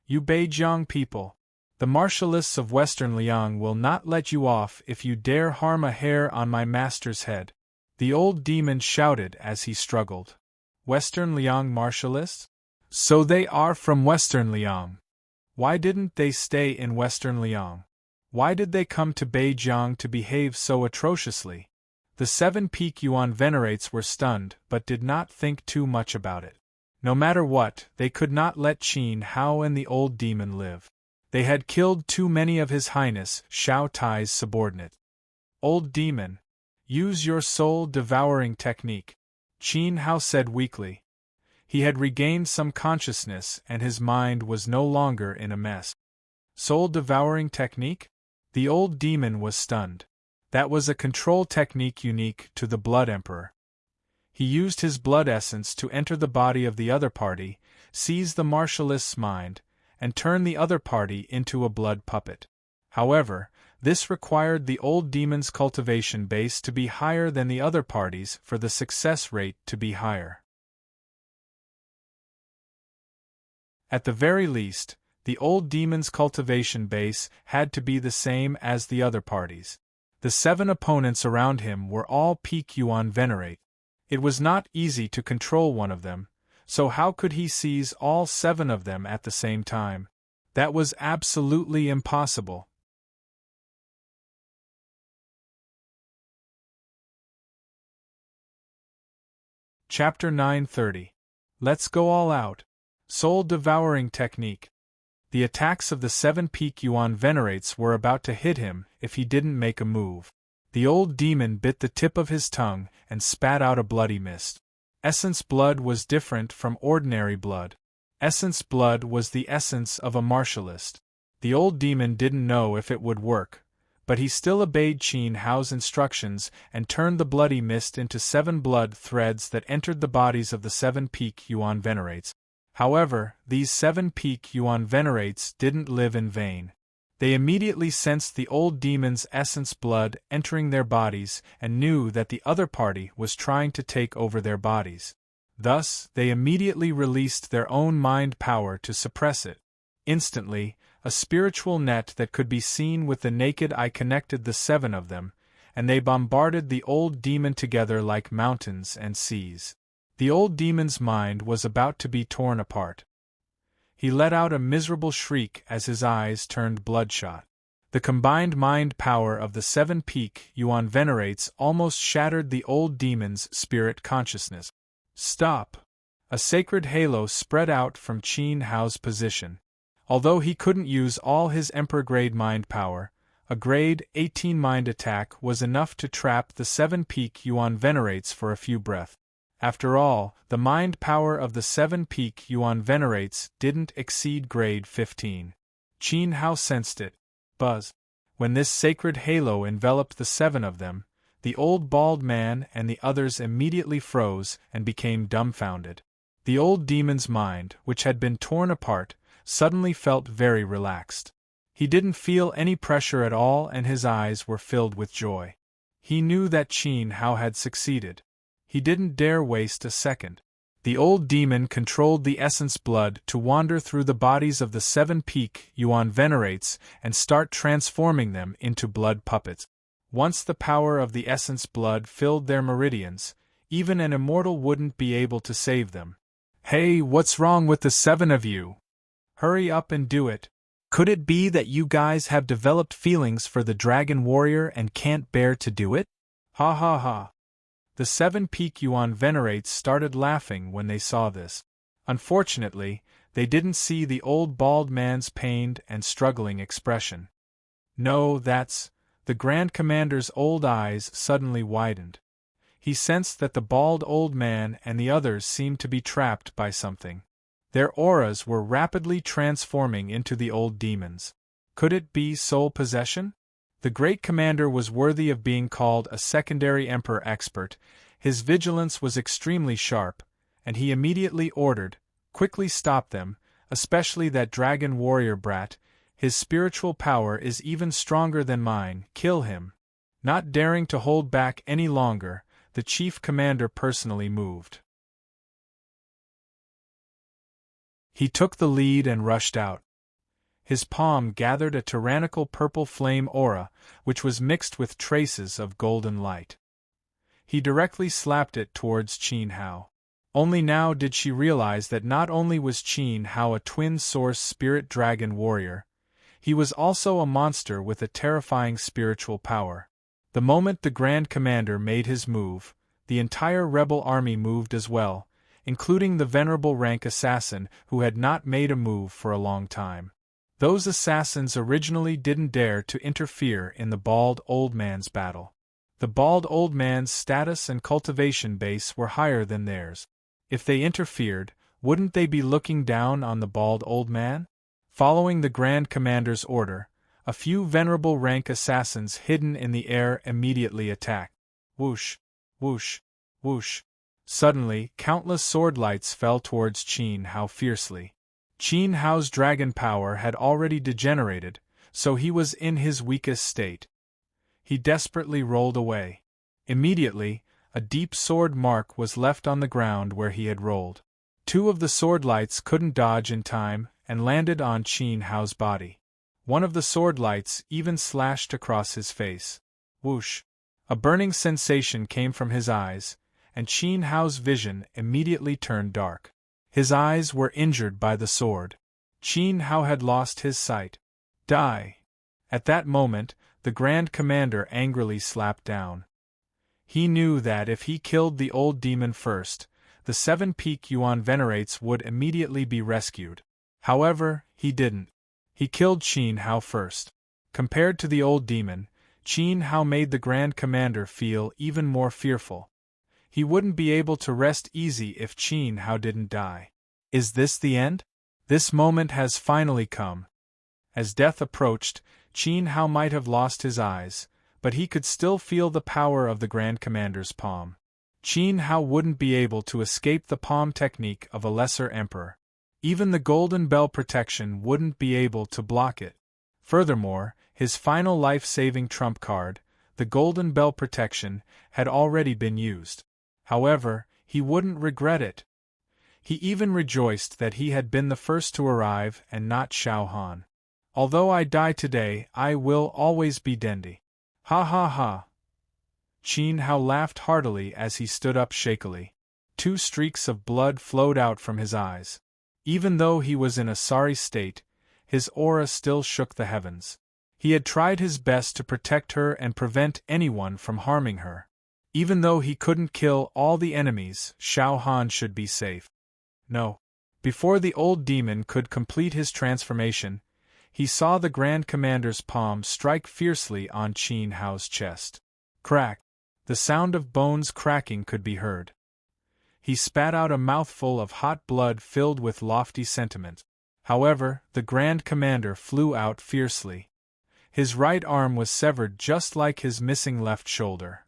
You Beijiang people, the martialists of Western Liang will not let you off if you dare harm a hair on my master's head, the old demon shouted as he struggled. Western Liang martialists? So they are from Western Liang. Why didn't they stay in Western Liang? Why did they come to Beijiang to behave so atrociously? The 7 Peak Yuan venerates were stunned but did not think too much about it. No matter what, they could not let Qin Hao and the old demon live. They had killed too many of His Highness Xiao Tai's subordinates. Old demon, use your soul-devouring technique, Qin Hao said weakly. He had regained some consciousness and his mind was no longer in a mess. Soul-devouring technique? The old demon was stunned. That was a control technique unique to the Blood Emperor. He used his blood essence to enter the body of the other party, seize the martialist's mind, and turn the other party into a blood puppet. However, this required the old demon's cultivation base to be higher than the other party's for the success rate to be higher. At the very least, the old demon's cultivation base had to be the same as the other party's. The 7 opponents around him were all Peak Yuan venerate. It was not easy to control one of them, so how could he seize all 7 of them at the same time? That was absolutely impossible. Chapter 930. Let's go all out. Soul-devouring technique. The attacks of the 7 Peak Yuan venerates were about to hit him if he didn't make a move. The old demon bit the tip of his tongue and spat out a bloody mist. Essence blood was different from ordinary blood. Essence blood was the essence of a martialist. The old demon didn't know if it would work, but he still obeyed Qin Hao's instructions and turned the bloody mist into 7 blood threads that entered the bodies of the 7 Peak Yuan venerates. However, these 7 Peak Yuan venerates didn't live in vain. They immediately sensed the old demon's essence blood entering their bodies and knew that the other party was trying to take over their bodies. Thus, they immediately released their own mind power to suppress it. Instantly, a spiritual net that could be seen with the naked eye connected the 7 of them, and they bombarded the old demon together like mountains and seas. The old demon's mind was about to be torn apart. He let out a miserable shriek as his eyes turned bloodshot. The combined mind power of the 7 Peak Yuan venerates almost shattered the old demon's spirit consciousness. Stop! A sacred halo spread out from Qin Hao's position. Although he couldn't use all his Emperor-grade mind power, a grade 18 mind attack was enough to trap the 7 Peak Yuan venerates for a few breaths. After all, the mind power of the 7 Peak Yuan venerates didn't exceed grade 15. Qin Hao sensed it. Buzz. When this sacred halo enveloped the 7 of them, the old bald man and the others immediately froze and became dumbfounded. The old demon's mind, which had been torn apart, suddenly felt very relaxed. He didn't feel any pressure at all and his eyes were filled with joy. He knew that Qin Hao had succeeded. He didn't dare waste a second. The old demon controlled the essence blood to wander through the bodies of the 7 Peak Yuan venerates and start transforming them into blood puppets. Once the power of the essence blood filled their meridians, even an immortal wouldn't be able to save them. Hey, what's wrong with the 7 of you? Hurry up and do it. Could it be that you guys have developed feelings for the dragon warrior and can't bear to do it? Ha ha ha. The 7 Peak Yuan venerates started laughing when they saw this. Unfortunately, they didn't see the old bald man's pained and struggling expression. No, that's... The Grand Commander's old eyes suddenly widened. He sensed that the bald old man and the others seemed to be trapped by something. Their auras were rapidly transforming into the old demons. Could it be soul possession? The great commander was worthy of being called a secondary emperor expert. His vigilance was extremely sharp, and he immediately ordered, "Quickly stop them, especially that dragon warrior brat. His spiritual power is even stronger than mine, kill him." Not daring to hold back any longer, the chief commander personally moved. He took the lead and rushed out. His palm gathered a tyrannical purple flame aura, which was mixed with traces of golden light. He directly slapped it towards Qin Hao. Only now did she realize that not only was Qin Hao a twin-source spirit dragon warrior, he was also a monster with a terrifying spiritual power. The moment the Grand Commander made his move, the entire rebel army moved as well, including the venerable rank assassin who had not made a move for a long time. Those assassins originally didn't dare to interfere in the bald old man's battle. The bald old man's status and cultivation base were higher than theirs. If they interfered, wouldn't they be looking down on the bald old man? Following the Grand Commander's order, a few venerable rank assassins hidden in the air immediately attacked. Whoosh, whoosh, whoosh. Suddenly, countless sword lights fell towards Qin Hao fiercely. Qin Hao's dragon power had already degenerated, so he was in his weakest state. He desperately rolled away. Immediately, a deep sword mark was left on the ground where he had rolled. Two of the sword lights couldn't dodge in time and landed on Qin Hao's body. One of the sword lights even slashed across his face. Whoosh! A burning sensation came from his eyes, and Qin Hao's vision immediately turned dark. His eyes were injured by the sword. Qin Hao had lost his sight. Die! At that moment, the Grand Commander angrily slapped down. He knew that if he killed the old demon first, the 7 peak Yuan venerates would immediately be rescued. However, he didn't. He killed Qin Hao first. Compared to the old demon, Qin Hao made the Grand Commander feel even more fearful. He wouldn't be able to rest easy if Qin Hao didn't die. Is this the end? This moment has finally come. As death approached, Qin Hao might have lost his eyes, but he could still feel the power of the Grand Commander's palm. Qin Hao wouldn't be able to escape the palm technique of a lesser emperor. Even the Golden Bell protection wouldn't be able to block it. Furthermore, his final life-saving trump card, the Golden Bell protection, had already been used. However, he wouldn't regret it. He even rejoiced that he had been the first to arrive and not Xiao Han. Although I die today, I will always be Dendi. Ha ha ha. Qin Hao laughed heartily as he stood up shakily. 2 streaks of blood flowed out from his eyes. Even though he was in a sorry state, his aura still shook the heavens. He had tried his best to protect her and prevent anyone from harming her. Even though he couldn't kill all the enemies, Xiao Han should be safe. No. Before the old demon could complete his transformation, he saw the Grand Commander's palm strike fiercely on Qin Hao's chest. Crack! The sound of bones cracking could be heard. He spat out a mouthful of hot blood filled with lofty sentiment. However, the Grand Commander flew out fiercely. His right arm was severed just like his missing left shoulder.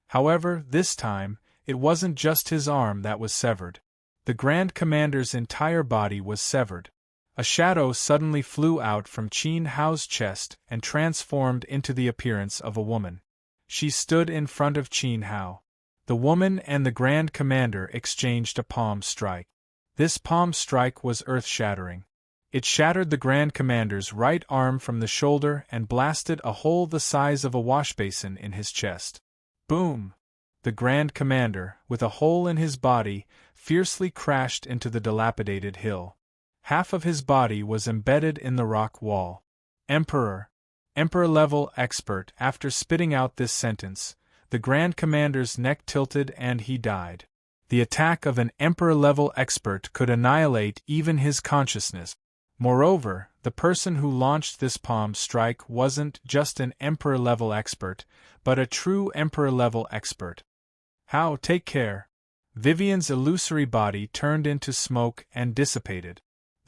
However, this time, it wasn't just his arm that was severed. The Grand Commander's entire body was severed. A shadow suddenly flew out from Qin Hao's chest and transformed into the appearance of a woman. She stood in front of Qin Hao. The woman and the Grand Commander exchanged a palm strike. This palm strike was earth-shattering. It shattered the Grand Commander's right arm from the shoulder and blasted a hole the size of a washbasin in his chest. Boom! The Grand Commander, with a hole in his body, fiercely crashed into the dilapidated hill. Half of his body was embedded in the rock wall. Emperor-level expert. After spitting out this sentence, the Grand Commander's neck tilted and he died. The attack of an Emperor-level expert could annihilate even his consciousness. Moreover, the person who launched this palm strike wasn't just an Emperor-level expert, but a true Emperor-level expert. How? Take care. Vivian's illusory body turned into smoke and dissipated.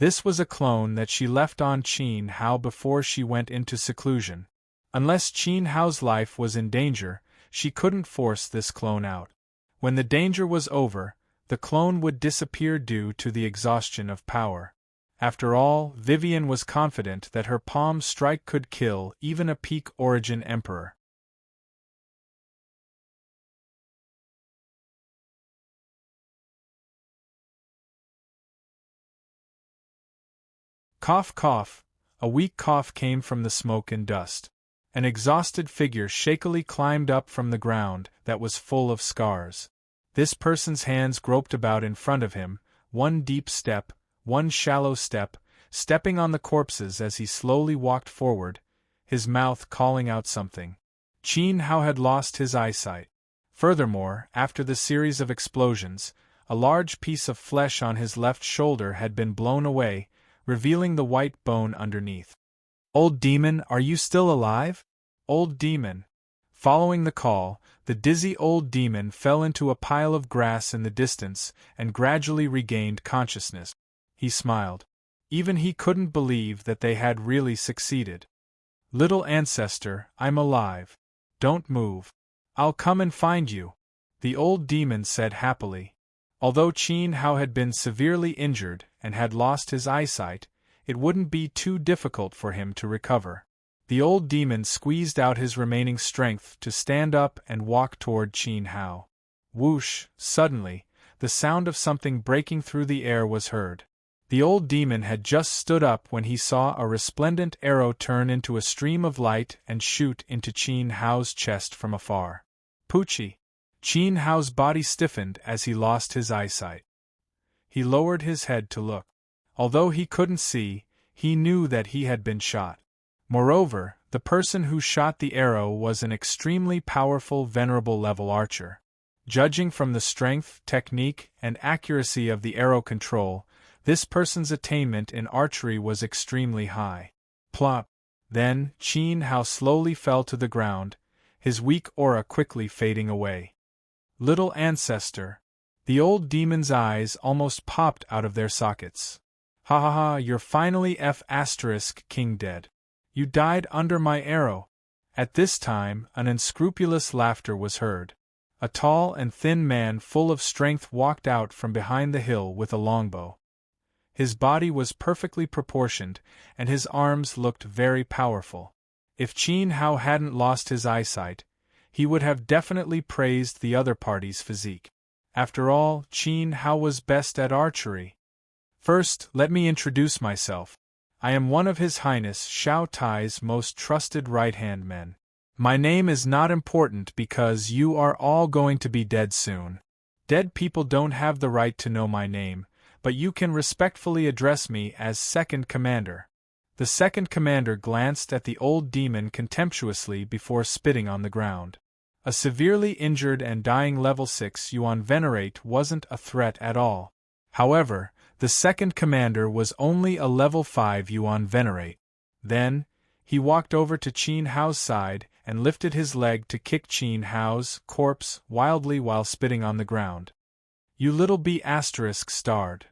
This was a clone that she left on Qin Hao before she went into seclusion. Unless Qin Hao's life was in danger, she couldn't force this clone out. When the danger was over, the clone would disappear due to the exhaustion of power. After all, Vivian was confident that her palm strike could kill even a peak origin emperor. Cough, cough. A weak cough came from the smoke and dust. An exhausted figure shakily climbed up from the ground that was full of scars. This person's hands groped about in front of him, one deep step, one shallow step, stepping on the corpses as he slowly walked forward, his mouth calling out something. Qin Hao had lost his eyesight. Furthermore, after the series of explosions, a large piece of flesh on his left shoulder had been blown away, revealing the white bone underneath. "Old demon, are you still alive? Old demon." Following the call, the dizzy old demon fell into a pile of grass in the distance and gradually regained consciousness. He smiled. Even he couldn't believe that they had really succeeded. "Little ancestor, I'm alive. Don't move. I'll come and find you," the old demon said happily. Although Qin Hao had been severely injured and had lost his eyesight, it wouldn't be too difficult for him to recover. The old demon squeezed out his remaining strength to stand up and walk toward Qin Hao. Whoosh! Suddenly, the sound of something breaking through the air was heard. The old demon had just stood up when he saw a resplendent arrow turn into a stream of light and shoot into Qin Hao's chest from afar. Poochie! Qin Hao's body stiffened as he lost his eyesight. He lowered his head to look. Although he couldn't see, he knew that he had been shot. Moreover, the person who shot the arrow was an extremely powerful venerable-level archer. Judging from the strength, technique, and accuracy of the arrow control, this person's attainment in archery was extremely high. Plop! Then, Qin Hao slowly fell to the ground, his weak aura quickly fading away. "Little ancestor." The old demon's eyes almost popped out of their sockets. "Ha ha ha, you're finally King dead. You died under my arrow." At this time, an unscrupulous laughter was heard. A tall and thin man full of strength walked out from behind the hill with a longbow. His body was perfectly proportioned, and his arms looked very powerful. If Qin Hao hadn't lost his eyesight, he would have definitely praised the other party's physique. After all, Qin Hao was best at archery. "First, let me introduce myself. I am one of His Highness Xiao Tai's most trusted right-hand men. My name is not important because you are all going to be dead soon. Dead people don't have the right to know my name, but you can respectfully address me as Second Commander." The Second Commander glanced at the old demon contemptuously before spitting on the ground. A severely injured and dying level 6 Yuan Venerate wasn't a threat at all. However, the Second Commander was only a level 5 Yuan Venerate. Then, he walked over to Qin Hao's side and lifted his leg to kick Qin Hao's corpse wildly while spitting on the ground. "You little B*****starred.